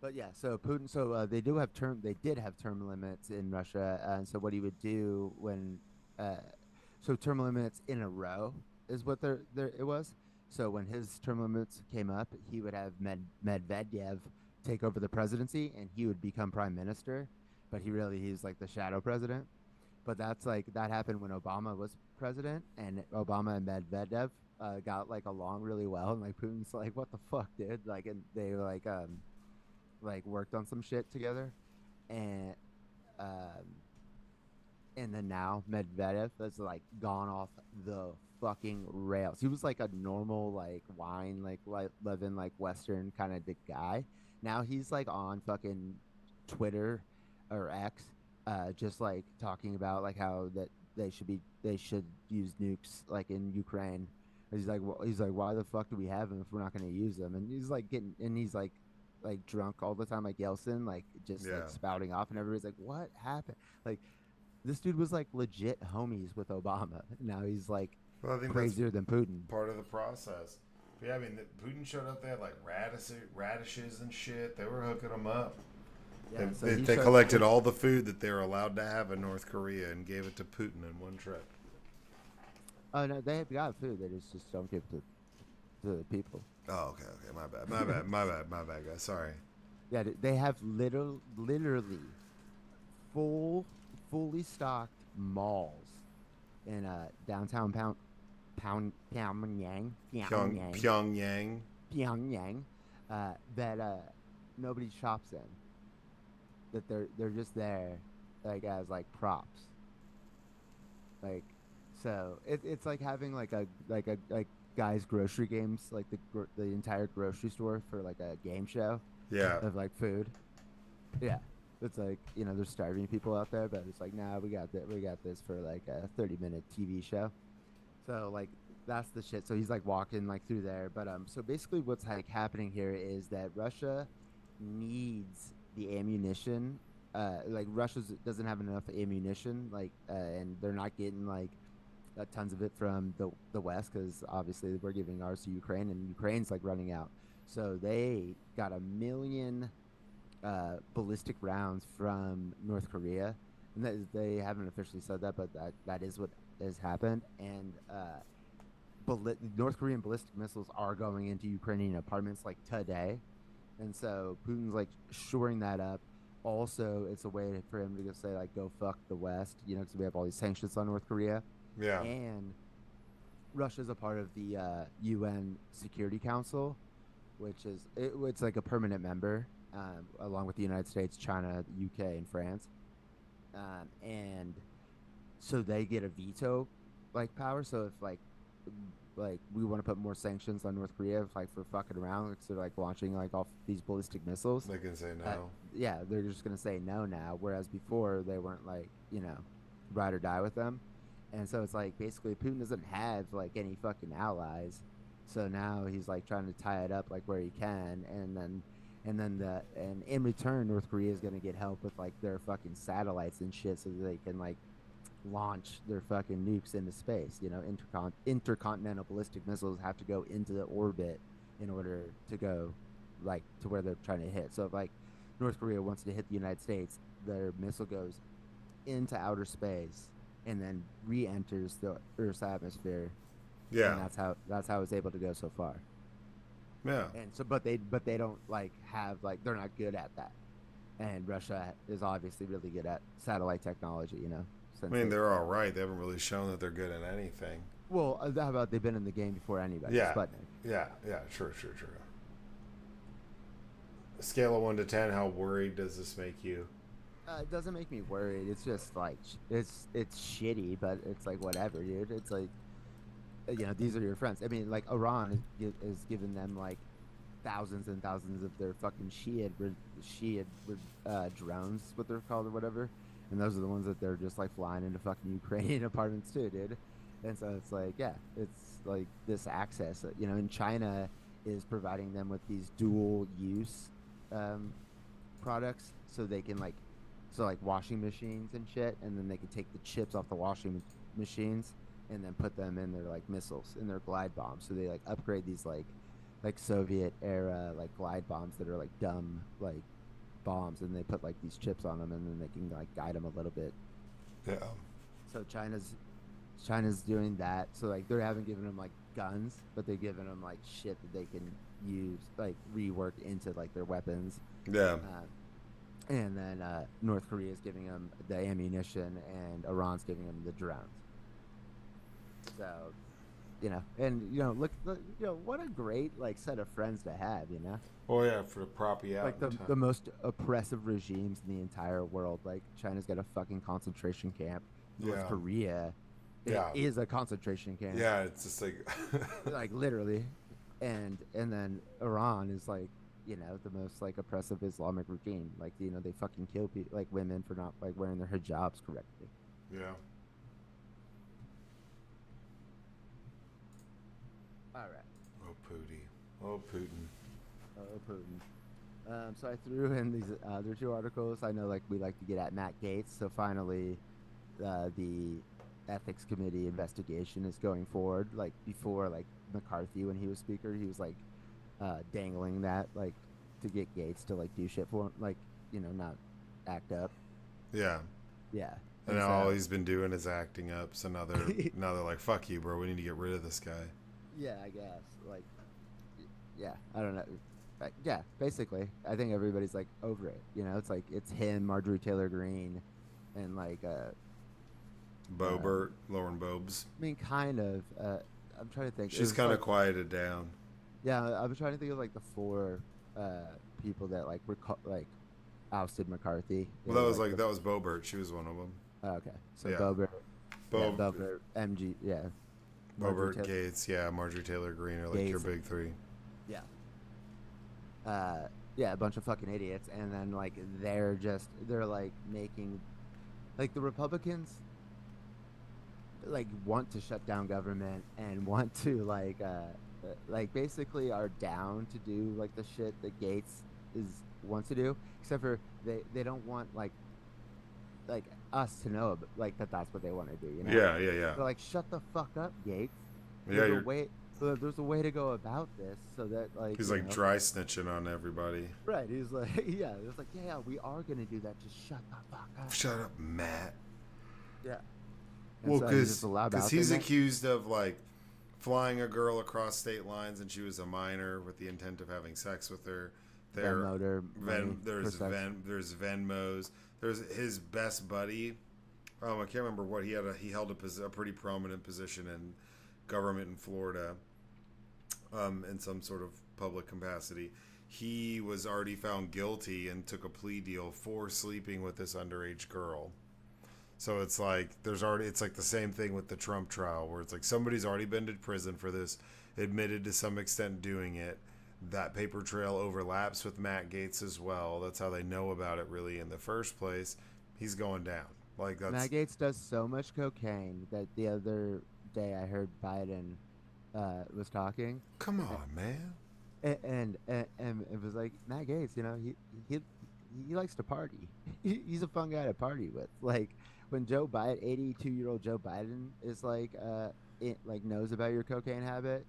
Speaker 2: But yeah, so Putin. So they do have term. They did have term limits in Russia, and so what he would do when, uh, so term limits in a row is what there it was. So when his term limits came up, he would have Medvedev take over the presidency, and he would become prime minister. But he's like the shadow president. But that's like that happened when Obama was president, and Obama and Medvedev got like along really well, and like Putin's like, what the fuck, dude? Like, and they like worked on some shit together, and um and then now Medvedev has like gone off the fucking rails. He was like a normal like wine like living like Western kind of guy. Now he's like on fucking Twitter or X, just like talking about like how that they should use nukes like in Ukraine. He's like, why the fuck do we have them if we're not going to use them? And he's like getting and he's like drunk all the time, like Yeltsin, like just like
Speaker 3: Yeah.
Speaker 2: spouting off, and everybody's like, what happened? Like this dude was like legit homies with Obama. Now he's like
Speaker 3: Well, I think that's
Speaker 2: crazier than Putin.
Speaker 3: part of the process. But yeah, I mean, Putin showed up. They had like radishes and shit. They were hooking them up.
Speaker 2: Yeah, so
Speaker 3: They collected all the food that they were allowed to have in North Korea and gave it to Putin in one trip.
Speaker 2: Oh no, they have got food. They just don't give it to the people.
Speaker 3: Oh, okay. My bad, guys. Sorry.
Speaker 2: Yeah, they have literally fully stocked malls in downtown
Speaker 3: Pyongyang.
Speaker 2: Pyongyang, that nobody shops in. That they're just there, like as like props. Like, so it's like having like guys grocery games, like the entire grocery store for like a game show
Speaker 3: Yeah.
Speaker 2: of like food. Yeah, it's like there's starving people out there, but it's like nah, we got this for like a 30-minute TV show. So like that's the shit. So he's like walking like through there, but so basically what's like happening here is that Russia needs the ammunition. Like Russia doesn't have enough ammunition, like, and they're not getting like tons of it from the West because obviously we're giving ours to Ukraine, and Ukraine's like running out. So they got 1 million ballistic rounds from North Korea, and they haven't officially said that, but that is what has happened. And North Korean ballistic missiles are going into Ukrainian apartments like today, and so Putin's like shoring that up. Also, it's a way for him to just say like, "Go fuck the West," because we have all these sanctions on North Korea,
Speaker 3: Yeah.
Speaker 2: and Russia's a part of the UN Security Council, which it's like a permanent member, along with the United States, China, the UK, and France, and so they get a veto like power. So if like we want to put more sanctions on North Korea, like for fucking around, like, so like launching like off these ballistic missiles,
Speaker 3: They can say no.
Speaker 2: yeah, they're just gonna say no now. Whereas before they weren't like ride or die with them, and so it's like basically Putin doesn't have like any fucking allies, so now he's like trying to tie it up like where he can, and in return North Korea is gonna get help with like their fucking satellites and shit, so that they can like launch their fucking nukes into space. Intercontinental ballistic missiles have to go into the orbit in order to go like to where they're trying to hit. So if like North Korea wants to hit the United States, their missile goes into outer space and then re-enters the Earth's atmosphere.
Speaker 3: Yeah.
Speaker 2: And that's how it's able to go so far.
Speaker 3: Yeah.
Speaker 2: And so but they don't like have like they're not good at that. And Russia is obviously really good at satellite technology,
Speaker 3: I mean, they're all right. They haven't really shown that they're good at anything.
Speaker 2: Well, how about they've been in the game before anybody?
Speaker 3: Yeah.
Speaker 2: Sputnik.
Speaker 3: Yeah. True. Scale of 1 to 10, how worried does this make you?
Speaker 2: It doesn't make me worried. It's just like it's shitty, but it's like whatever, dude. It's like these are your friends. I mean, like Iran is giving them like thousands and thousands of their fucking drones, what they're called or whatever, and those are the ones that they're just like flying into fucking Ukrainian apartments too, dude. And so it's like, yeah, it's like this access, and China is providing them with these dual use um, products, so they can like washing machines and shit, and then they can take the chips off the washing machines and then put them in their like missiles in their glide bombs. So they like upgrade these like Soviet era like glide bombs that are like dumb like bombs, and they put like these chips on them, and then they can like guide them a little bit.
Speaker 3: Yeah.
Speaker 2: So China's doing that. So like they haven't given them like guns, but they've given them like shit that they can use like rework into like their weapons.
Speaker 3: Yeah.
Speaker 2: And then North Korea is giving them the ammunition, and Iran's giving them the drones. So, and look, what a great like set of friends to have,
Speaker 3: Oh yeah, for the prop you out.
Speaker 2: like the most oppressive regimes in the entire world. Like China's got a fucking concentration camp. North
Speaker 3: Yeah.
Speaker 2: Korea
Speaker 3: Yeah.
Speaker 2: is a concentration camp.
Speaker 3: Yeah, it's just like
Speaker 2: Like literally, and then Iran is like the most like oppressive Islamic regime. Like they fucking kill people like women for not like wearing their hijabs correctly.
Speaker 3: yeah.
Speaker 2: All right.
Speaker 3: Oh Putin. Oh Putin.
Speaker 2: Oh, Putin. So I threw in these other two articles. I know, like, we like to get at Matt Gaetz. So finally, the ethics committee investigation is going forward. Like before, like McCarthy, when he was speaker, he was like dangling that, like, to get Gates to like do shit for him, like not act up.
Speaker 3: Yeah.
Speaker 2: Yeah.
Speaker 3: And now all he's been doing is acting up. So now they're like, fuck you, bro. We need to get rid of this guy.
Speaker 2: Yeah, I guess. Like, yeah, I don't know. Yeah, basically, I think everybody's like over it. It's like it's him, Marjorie Taylor Greene, and like
Speaker 3: Boebert, Lauren Bobes.
Speaker 2: I mean, kind of. I'm trying to think.
Speaker 3: She's kind of quieted down.
Speaker 2: Yeah, I'm trying to think of like the four people that like like ousted McCarthy.
Speaker 3: Well, that was Boebert. She was one of them.
Speaker 2: Oh, okay, so
Speaker 3: Yeah.
Speaker 2: Boebert, MG, yeah.
Speaker 3: Boebert, Gates, yeah, Marjorie Taylor Greene are like
Speaker 2: Gates.
Speaker 3: your big three.
Speaker 2: Yeah. Yeah, a bunch of fucking idiots, and then like they're like making, like the Republicans, like want to shut down government and want to like basically are down to do like the shit that Gates wants to do, except for they don't want like us to know like that's what they want to do.
Speaker 3: Yeah.
Speaker 2: They're like, shut the fuck up, Gates.
Speaker 3: Yeah,
Speaker 2: There's a way to go about this so that like
Speaker 3: he's like dry snitching on everybody.
Speaker 2: Right. He's like, yeah. It's like, yeah, we are gonna do that. Just shut the fuck up.
Speaker 3: Shut up, Matt.
Speaker 2: Yeah.
Speaker 3: Well, because he's accused of like flying a girl across state lines, and she was a minor with the intent of having sex with her. There's Venmos. There's his best buddy. I can't remember what he had. He held a pretty prominent position in government in Florida, in some sort of public capacity. He was already found guilty and took a plea deal for sleeping with this underage girl. So it's like it's like the same thing with the Trump trial, where it's like somebody's already been to prison for this, admitted to some extent doing it. That paper trail overlaps with Matt Gaetz as well. That's how they know about it really in the first place. He's going down. Like
Speaker 2: Matt Gaetz does so much cocaine that the other day I heard Biden was talking.
Speaker 3: Come on, man.
Speaker 2: And it was like, Matt Gaetz, he likes to party. He's a fun guy to party with. Like when Joe Biden, 82-year-old Joe Biden is like knows about your cocaine habit,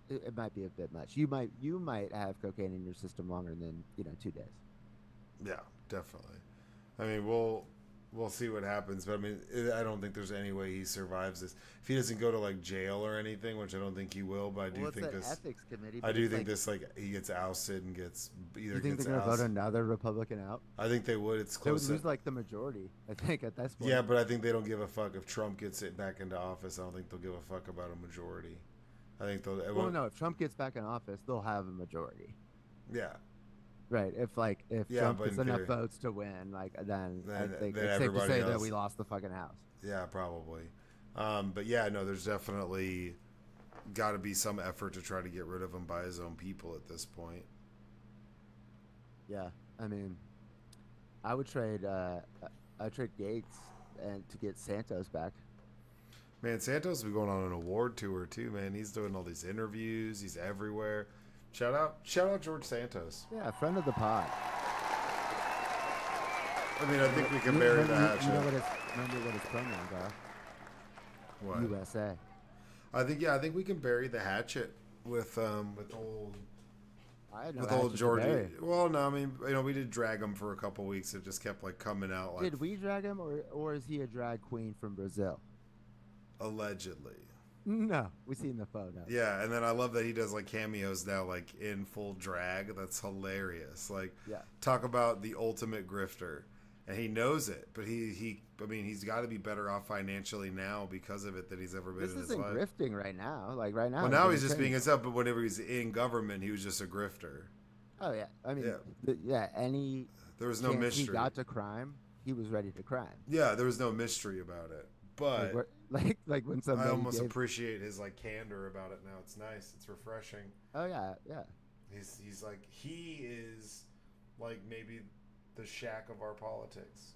Speaker 2: it might be a bit much. You might have cocaine in your system longer than 2 days.
Speaker 3: Yeah, definitely. I mean, we'll see what happens, but I mean, I don't think there's any way he survives this. If he doesn't go to like jail or anything, which I don't think he will, but I do think this
Speaker 2: ethics committee.
Speaker 3: I do think this he gets ousted and gets either.
Speaker 2: You think
Speaker 3: gets
Speaker 2: they're gonna vote another Republican out?
Speaker 3: I think they would. It's
Speaker 2: They
Speaker 3: close.
Speaker 2: would lose like the majority, I think, at this point.
Speaker 3: Yeah, but I think they don't give a fuck if Trump gets it back into office. I don't think they'll give a fuck about a majority. I think they'll.
Speaker 2: Well, no, if Trump gets back in office, they'll have a majority.
Speaker 3: Yeah.
Speaker 2: Right. If
Speaker 3: Yeah,
Speaker 2: Trump
Speaker 3: but
Speaker 2: gets
Speaker 3: in
Speaker 2: enough
Speaker 3: theory,
Speaker 2: votes to win, like then I think
Speaker 3: then
Speaker 2: it's safe to
Speaker 3: everybody
Speaker 2: say that
Speaker 3: else.
Speaker 2: we lost the fucking house.
Speaker 3: Yeah, probably. But yeah, no, there's definitely got to be some effort to try to get rid of him by his own people at this point.
Speaker 2: Yeah. I mean, I would trade I trade Gates and to get Santos back.
Speaker 3: Man, Santos has been going on an award tour too, man. He's doing all these interviews. He's everywhere. Shout out George Santos.
Speaker 2: Yeah, friend of the pod.
Speaker 3: I mean, I think we can bury the hatchet.
Speaker 2: Remember what his pronouns are?
Speaker 3: What?
Speaker 2: USA.
Speaker 3: I think we can bury the hatchet with old
Speaker 2: I had no
Speaker 3: with old
Speaker 2: hatchet to
Speaker 3: Georgie.
Speaker 2: bury.
Speaker 3: Well, no, I mean, we did drag him for a couple weeks. It just kept like coming out like
Speaker 2: Did we drag him, or is he a drag queen from Brazil?
Speaker 3: allegedly.
Speaker 2: No, we seen the photo.
Speaker 3: Yeah, and then I love that he does like cameos now, like in full drag. That's hilarious. Like,
Speaker 2: Yeah.
Speaker 3: talk about the ultimate grifter, and he knows it. But I mean, he's got to be better off financially now because of it than he's ever been
Speaker 2: This
Speaker 3: in his
Speaker 2: isn't
Speaker 3: life.
Speaker 2: grifting right now. Like right now.
Speaker 3: Well, now he's
Speaker 2: getting
Speaker 3: just being
Speaker 2: paid.
Speaker 3: himself. But whenever he's in government, he was just a grifter.
Speaker 2: Oh yeah, I mean,
Speaker 3: Yeah.
Speaker 2: any
Speaker 3: There was no
Speaker 2: chance
Speaker 3: mystery.
Speaker 2: he got to crime, he was ready to crime.
Speaker 3: Yeah, there was no mystery about it. But
Speaker 2: Like when somebody
Speaker 3: I almost
Speaker 2: gave,
Speaker 3: appreciate his like candor about it now. It's nice. It's refreshing.
Speaker 2: oh yeah, yeah.
Speaker 3: He's like he is like maybe the Shaq of our politics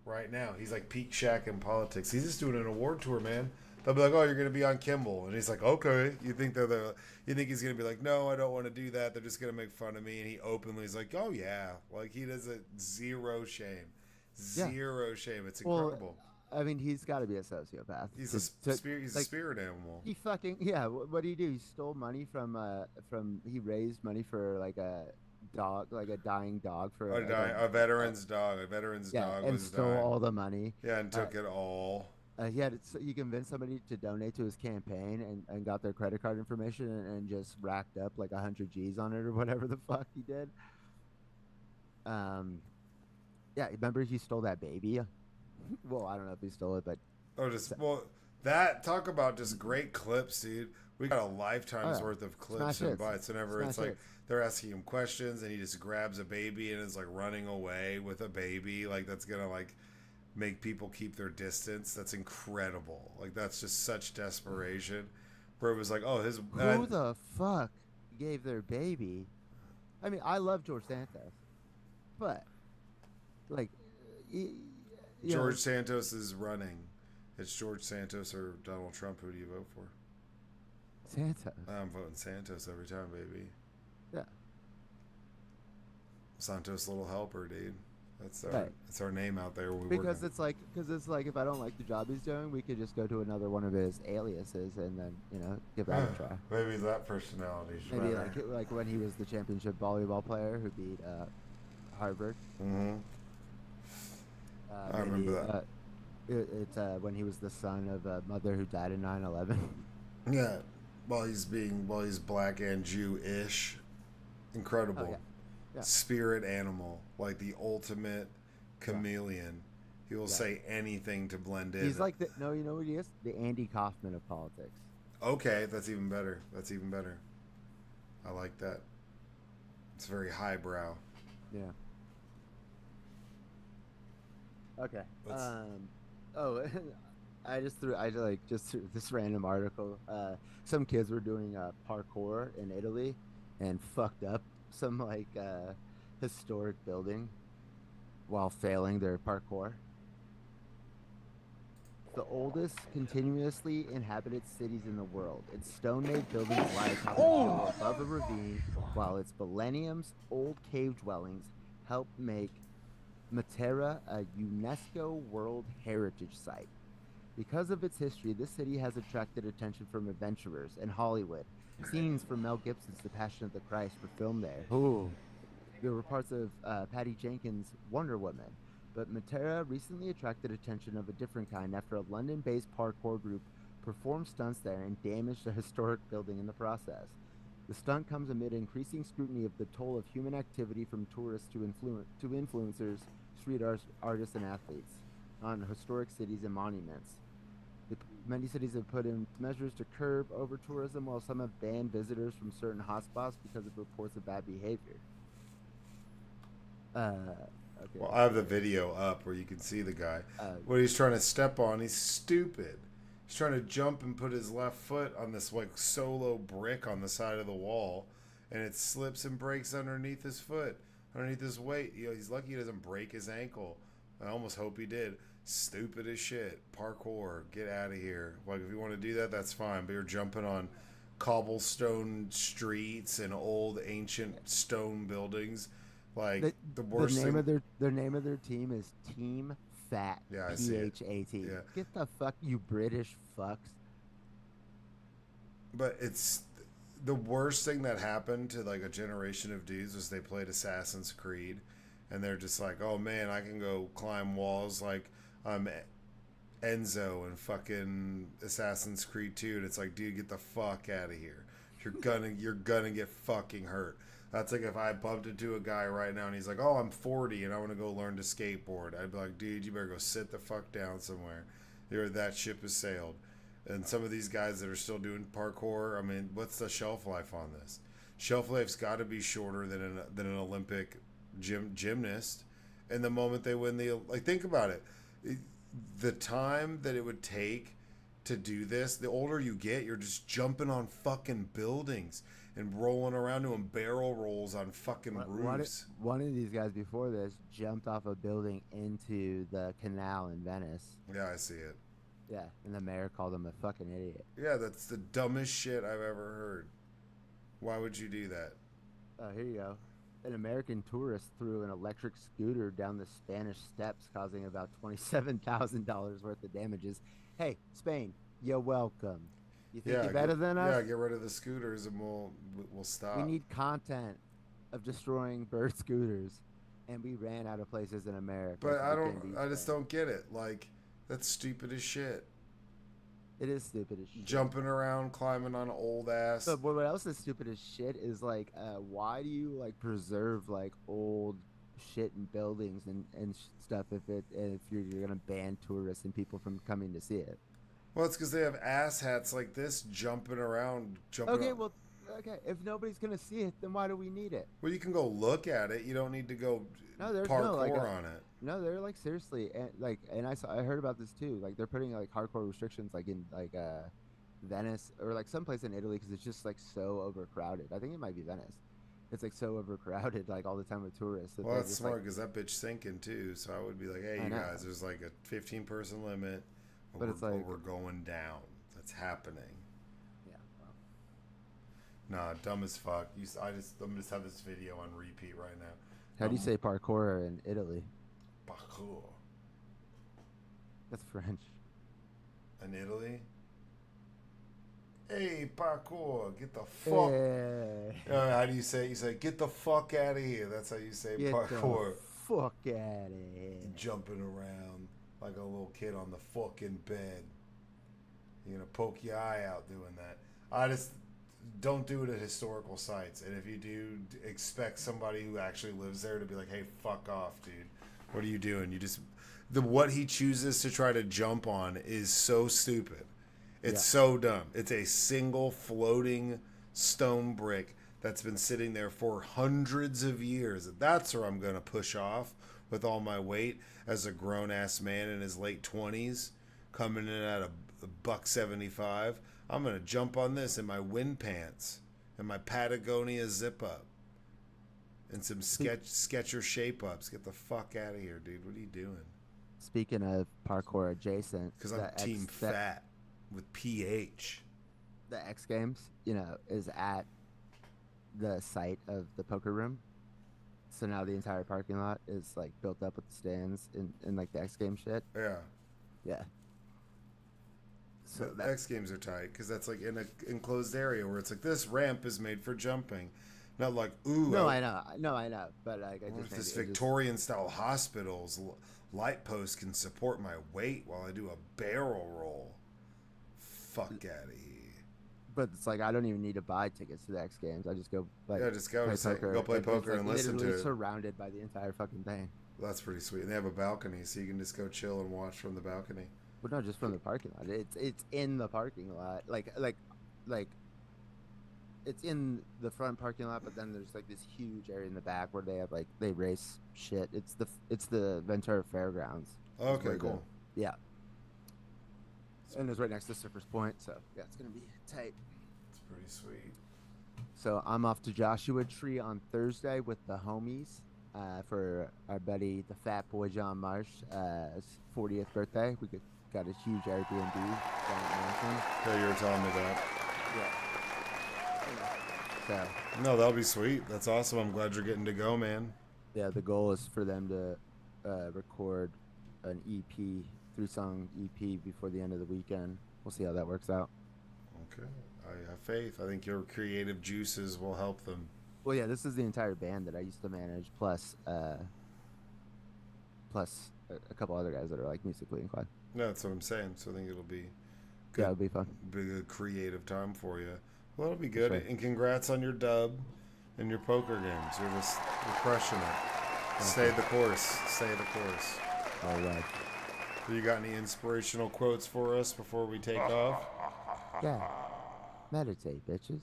Speaker 3: right now. He's like peak Shaq in politics. He's just doing an award tour, man. They'll be like, "Oh, you're gonna be on Kimball," and he's like, "Okay." You think you think he's gonna be like, "No, I don't want to do that. They're just gonna make fun of me." And he openly is like, "Oh yeah," like he does it zero shame, zero shame. It's incredible.
Speaker 2: I mean, he's got to be a sociopath.
Speaker 3: He's
Speaker 2: He's
Speaker 3: a spirit animal.
Speaker 2: He fucking yeah. What did he do? He stole money from. He raised money for like a dog, like a dying dog for
Speaker 3: A veteran's dog. A veteran's dog
Speaker 2: and
Speaker 3: was
Speaker 2: stole
Speaker 3: dying.
Speaker 2: all the money.
Speaker 3: Yeah, and took it all.
Speaker 2: He convinced somebody to donate to his campaign and got their credit card information and just racked up like 100 G's on it or whatever the fuck he did. Yeah, remember he stole that baby? Well, I don't know if he stole it, but
Speaker 3: talk about just great clips, dude. We got a lifetime's worth of clips
Speaker 2: Smash
Speaker 3: and
Speaker 2: hits.
Speaker 3: bites. Whenever
Speaker 2: Smash
Speaker 3: it's like
Speaker 2: hits.
Speaker 3: they're asking him questions and he just grabs a baby and is like running away with a baby, like that's gonna like make people keep their distance. That's incredible. Like that's just such desperation. Where it was like, oh,
Speaker 2: who the fuck gave their baby? I mean, I love George Santos, but like,
Speaker 3: George Santos is running. It's George Santos or Donald Trump. Who do you vote for?
Speaker 2: Santos.
Speaker 3: I'm voting Santos every time, baby.
Speaker 2: Yeah.
Speaker 3: Santos Little Helper, dude. That's our name out there.
Speaker 2: Because it's like if I don't like the job he's doing, we could just go to another one of his aliases and then give that a try.
Speaker 3: Maybe that personality.
Speaker 2: Maybe like when he was the championship volleyball player who beat Harvard.
Speaker 3: Mm-hmm. I remember that.
Speaker 2: It's when he was the son of a mother who died in 9/11.
Speaker 3: Yeah, while he's black and Jewish, incredible.
Speaker 2: Oh, yeah.
Speaker 3: Spirit animal, like the ultimate chameleon. He will say anything to blend in.
Speaker 2: He's like you know what he is? The Andy Kaufman of politics.
Speaker 3: Okay, that's even better. I like that. It's very highbrow.
Speaker 2: Yeah. Okay. I just threw this random article. Some kids were doing parkour in Italy and fucked up some historic building while failing their parkour. The oldest continuously inhabited cities in the world. Its stone-made buildings lie atop a hill above a ravine, while its millenniums-old cave dwellings help make Matera a UNESCO World Heritage Site. Because of its history, this city has attracted attention from adventurers and Hollywood. Scenes from Mel Gibson's The Passion of the Christ were filmed there. Ooh. There were parts of Patty Jenkins' Wonder Woman. But Matera recently attracted attention of a different kind after a London-based parkour group performed stunts there and damaged a historic building in the process. The stunt comes amid increasing scrutiny of the toll of human activity from tourists to influencers, street artists, and athletes on historic cities and monuments. Many cities have put in measures to curb over-tourism, while some have banned visitors from certain hotspots because of reports of bad behavior. Uh, okay,
Speaker 3: Well, I
Speaker 2: let's
Speaker 3: have
Speaker 2: see
Speaker 3: the
Speaker 2: here.
Speaker 3: video up where you can see the guy.
Speaker 2: Uh,
Speaker 3: What he's trying to step on, he's stupid. He's trying to jump and put his left foot on this like solo brick on the side of the wall, and it slips and breaks underneath his foot, underneath his weight. You know, he's lucky he doesn't break his ankle. I almost hope he did. Stupid as shit. Parkour, get out of here. Like if you want to do that, that's fine. But you're jumping on cobblestone streets and old ancient stone buildings. Like the
Speaker 2: the
Speaker 3: worst
Speaker 2: name
Speaker 3: thing.
Speaker 2: of their name of their team is Team Fat.
Speaker 3: Yeah, I see it.
Speaker 2: PHAT.
Speaker 3: Yeah.
Speaker 2: Get the fuck, you British fucks.
Speaker 3: But it's the worst thing that happened to like a generation of dudes was they played Assassin's Creed, and they're just like, oh man, I can go climb walls like I'm Enzo and fucking Assassin's Creed 2. And it's like, dude, get the fuck out of here. You're gonna get fucking hurt. That's like if I bumped into a guy right now and he's like, oh, I'm 40 and I want to go learn to skateboard. I'd be like, dude, you better go sit the fuck down somewhere. That ship has sailed. And some of these guys that are still doing parkour, I mean, what's the shelf life on this? Shelf life's got to be shorter than an Olympic gymnast. And the moment they win like, think about it. The time that it would take to do this, the older you get, you're just jumping on fucking buildings and rolling around doing barrel rolls on fucking roofs.
Speaker 2: One of these guys before this jumped off a building into the canal in Venice.
Speaker 3: Yeah, I see it.
Speaker 2: Yeah, and the mayor called him a fucking idiot.
Speaker 3: Yeah, that's the dumbest shit I've ever heard. Why would you do that?
Speaker 2: Oh, here you go. An American tourist threw an electric scooter down the Spanish steps, causing about $27,000 worth of damages. Hey, Spain, you're welcome. You think you're better than us?
Speaker 3: Yeah, get rid of the scooters and we'll stop.
Speaker 2: We need content of destroying bird scooters, and we ran out of places in America.
Speaker 3: But
Speaker 2: so
Speaker 3: I just don't get it. Like, that's stupid as shit.
Speaker 2: It is stupid as shit.
Speaker 3: Jumping around, climbing on old ass.
Speaker 2: But what else is stupid as shit is like, why do you like preserve like old shit and buildings and stuff if you're gonna ban tourists and people from coming to see it?
Speaker 3: Well, it's because they have ass hats like this jumping around.
Speaker 2: Okay, well, okay. If nobody's gonna see it, then why do we need it?
Speaker 3: Well, you can go look at it. You don't need to go
Speaker 2: No,
Speaker 3: parkour on it.
Speaker 2: No, they're like seriously, and I heard about this too. Like they're putting like hardcore restrictions, like in like Venice or like someplace in Italy, because it's just like so overcrowded. I think it might be Venice. It's like so overcrowded, like all the time with tourists.
Speaker 3: Well, that's smart because that bitch sinking too. So I would be like, hey, you guys, there's like a 15-person limit.
Speaker 2: But it's like
Speaker 3: we're going down. That's happening.
Speaker 2: Yeah.
Speaker 3: Well. Nah, dumb as fuck. I'm just have this video on repeat right now.
Speaker 2: How do you say parkour in Italy?
Speaker 3: Parkour.
Speaker 2: That's French.
Speaker 3: In Italy? Hey, parkour, get the fuck.
Speaker 2: Hey.
Speaker 3: How do you say it? You say, get the fuck out of here. That's how you say
Speaker 2: Get
Speaker 3: parkour.
Speaker 2: the fuck out of here.
Speaker 3: Jumping around like a little kid on the fucking bed. You're going to poke your eye out doing that. I just don't do it at historical sites. And if you do, expect somebody who actually lives there to be like, hey, fuck off, dude. What are you doing? What he chooses to try to jump on is so stupid. It's so dumb. It's a single floating stone brick that's been sitting there for hundreds of years. That's where I'm going to push off with all my weight as a grown-ass man in his late 20s, coming in at a $1.75. I'm going to jump on this in my wind pants and my Patagonia zip-up and some Sketcher shape-ups. Get the fuck out of here, dude. What are you doing?
Speaker 2: Speaking of parkour adjacent,
Speaker 3: because I'm Team Fat with PH.
Speaker 2: The X Games, is at the site of the poker room. So now the entire parking lot is like built up with the stands and like the X Games shit.
Speaker 3: Yeah.
Speaker 2: Yeah.
Speaker 3: So the X Games are tight because that's like in an enclosed area where it's like this ramp is made for jumping. Not like, ooh.
Speaker 2: No, I know. But like,
Speaker 3: this Victorian style hospital's light post can support my weight while I do a barrel roll. Fuck out of here.
Speaker 2: But it's like I don't even need to buy tickets to the X Games. I just go
Speaker 3: go play poker and listen to it.
Speaker 2: Surrounded by the entire fucking thing.
Speaker 3: Well, that's pretty sweet. And they have a balcony, so you can just go chill and watch from the balcony.
Speaker 2: But no, just from the parking lot. It's in the parking lot. Like it's in the front parking lot, but then there's like this huge area in the back where they have like they race shit. It's the Ventura Fairgrounds. Is
Speaker 3: Okay,
Speaker 2: where
Speaker 3: cool.
Speaker 2: yeah, and it's right next to Surfers Point, so yeah, it's gonna be tight.
Speaker 3: It's pretty sweet.
Speaker 2: So I'm off to Joshua Tree on Thursday with the homies for our buddy, the Fat Boy John Marsh, his 40th birthday. Got a huge Airbnb down in Lansing.
Speaker 3: Yeah, you were telling me that.
Speaker 2: Yeah. So
Speaker 3: No, that'll be sweet. That's awesome. I'm glad you're getting to go, man.
Speaker 2: yeah, the goal is for them to record an EP, 3-song EP before the end of the weekend. We'll see how that works out.
Speaker 3: Okay. I have faith. I think your creative juices will help them.
Speaker 2: Well, yeah, this is the entire band that I used to manage, plus a couple other guys that are like musically inclined.
Speaker 3: No, that's what I'm saying. So I think it'll be
Speaker 2: Yeah,
Speaker 3: good,
Speaker 2: it'll be fun.
Speaker 3: big a creative time for you. Well, it'll be good.
Speaker 2: That's right.
Speaker 3: And congrats on your dub and your poker games. You're crushing it. Stay the course. Stay the course.
Speaker 2: All right.
Speaker 3: You got any inspirational quotes for us before we take off?
Speaker 2: Yeah. Meditate, bitches.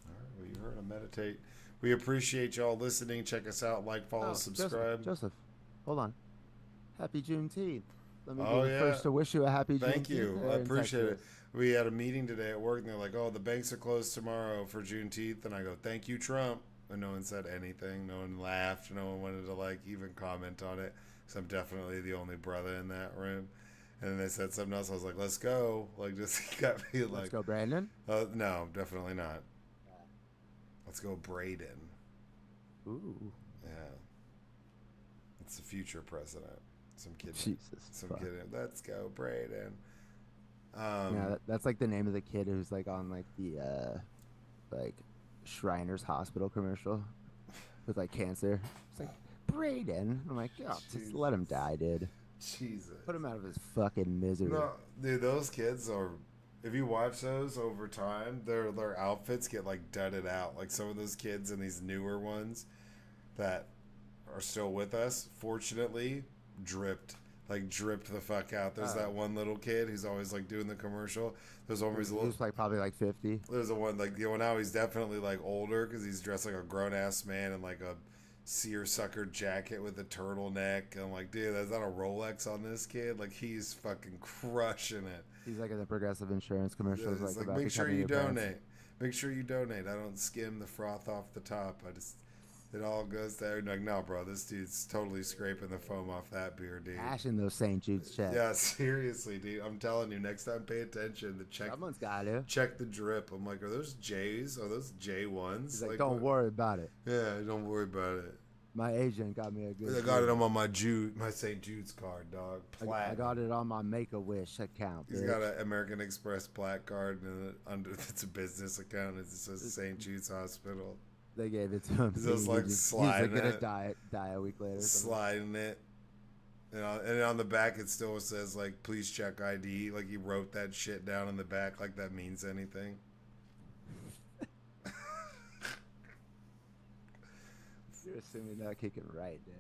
Speaker 3: All right, well, you heard him. Meditate. We appreciate y'all listening. Check us out. Like, follow,
Speaker 2: Oh,
Speaker 3: subscribe.
Speaker 2: Joseph, hold on. Happy Juneteenth. Let me be
Speaker 3: Oh,
Speaker 2: the
Speaker 3: yeah.
Speaker 2: first to wish you a happy Juneteenth.
Speaker 3: Thank you.
Speaker 2: there
Speaker 3: I
Speaker 2: in
Speaker 3: appreciate it.
Speaker 2: Texas.
Speaker 3: We had a meeting today at work, and they're like, "Oh, the banks are closed tomorrow for Juneteenth." And I go, "Thank you, Trump." And no one said anything. No one laughed. No one wanted to like even comment on it. So I'm definitely the only brother in that room. And then they said something else. I was like, "Let's go!" Like, just got me like,
Speaker 2: Let's go, Brandon.
Speaker 3: No, definitely not. Let's go, Braden.
Speaker 2: Ooh.
Speaker 3: Yeah, it's the future president. Some kid.
Speaker 2: Jesus.
Speaker 3: Some
Speaker 2: fuck.
Speaker 3: kid. Let's go, Braden.
Speaker 2: Yeah, that's like the name of the kid who's like on like the like Shriners Hospital commercial with like cancer. It's like Braden. I'm like, oh, just let him die, dude.
Speaker 3: Jesus.
Speaker 2: Put him out of his fucking misery.
Speaker 3: No, dude, those kids are. If you watch those over time, their outfits get like dudded out. Like some of those kids and these newer ones that are still with us, fortunately, dripped the fuck out. There's that one little kid who's always like doing the commercial. There's always a
Speaker 2: He
Speaker 3: little.
Speaker 2: was like probably like 50.
Speaker 3: There's a one like now he's definitely like older because he's dressed like a grown ass man in like a seersucker jacket with a turtleneck. I'm like, dude, that's not a Rolex on this kid. Like he's fucking crushing it.
Speaker 2: He's like in the Progressive Insurance commercials.
Speaker 3: It's like
Speaker 2: about
Speaker 3: make sure
Speaker 2: becoming
Speaker 3: you
Speaker 2: your parents.
Speaker 3: donate. Make sure you donate. I don't skim the froth off the top. It all goes there. Like, no, bro, this dude's totally scraping the foam off that beer, dude.
Speaker 2: Cashing those St. Jude's checks.
Speaker 3: Yeah, seriously, dude. I'm telling you, next time pay attention.
Speaker 2: Someone's got to.
Speaker 3: Check the drip. I'm like, are those J's? Are those J1s?
Speaker 2: He's like, don't worry about it.
Speaker 3: Yeah, don't worry about it.
Speaker 2: My agent got me a good.
Speaker 3: I got it on my St. Jude's card, dog.
Speaker 2: I got it on my Make-A-Wish account.
Speaker 3: He's
Speaker 2: bitch.
Speaker 3: got an American Express Plaque card, and it's a business account. It says St. Jude's Hospital.
Speaker 2: They gave it to him.
Speaker 3: He's just like sliding
Speaker 2: He's like
Speaker 3: it.
Speaker 2: gonna die a week later.
Speaker 3: Sliding it. And on the back, it still says, like, please check ID. Like, he wrote that shit down in the back like that means anything.
Speaker 2: You're assuming that kid can write, dude.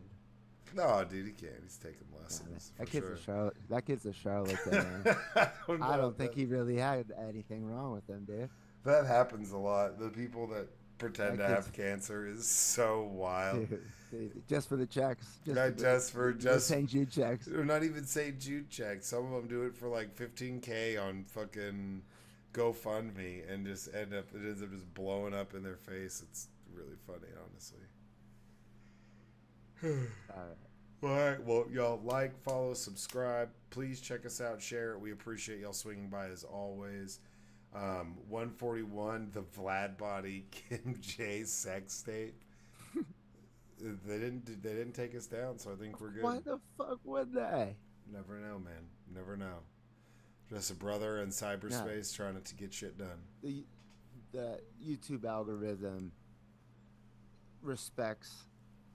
Speaker 3: No, dude, he can't. He's taking lessons.
Speaker 2: That
Speaker 3: for
Speaker 2: kid's
Speaker 3: sure.
Speaker 2: a Charlotte. That kid's a charlatan, man. I don't think he really had anything wrong with him, dude.
Speaker 3: That happens a lot. The people that pretend
Speaker 2: That
Speaker 3: to
Speaker 2: kid's-
Speaker 3: have cancer is so wild.
Speaker 2: Dude, just for the checks.
Speaker 3: Just for
Speaker 2: St. Jude checks.
Speaker 3: Or not even St. Jude checks. Some of them do it for like $15K on fucking GoFundMe and just it ends up just blowing up in their face. It's really funny, honestly.
Speaker 2: All right.
Speaker 3: All right. Well, y'all like, follow, subscribe. Please check us out. Share it. We appreciate y'all swinging by as always. 141, the Vlad body Kim J sex tape. They didn't take us down, so I think we're good.
Speaker 2: Why the fuck would they?
Speaker 3: Never know, man. Never know. Just a brother in cyberspace trying to get shit done.
Speaker 2: The YouTube algorithm respects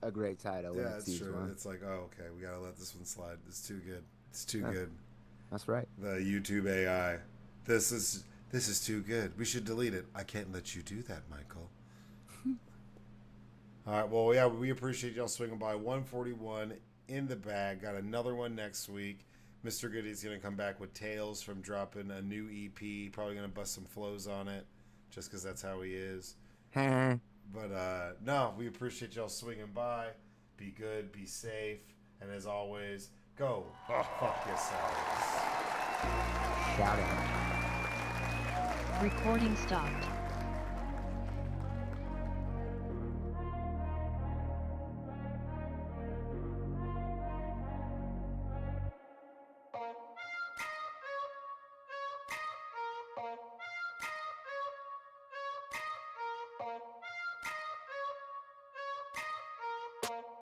Speaker 2: a great title. when
Speaker 3: Yeah,
Speaker 2: it
Speaker 3: it's
Speaker 2: sees
Speaker 3: true.
Speaker 2: one.
Speaker 3: It's like, oh, okay, we gotta let this one slide. It's too good. It's too
Speaker 2: Yeah.
Speaker 3: good.
Speaker 2: That's right.
Speaker 3: The YouTube AI. This is too good. We should delete it. I can't let you do that, Michael. All right. Well, yeah, we appreciate y'all swinging by. 141 in the bag. Got another one next week. Mr. Goody's gonna come back with Tales from dropping a new EP. Probably gonna bust some flows on it. just because that's how he is.
Speaker 2: Huh.
Speaker 3: But no, we appreciate y'all swinging by. Be good, be safe, and as always, go fuck yourselves.
Speaker 2: Shout out.
Speaker 1: Recording stopped.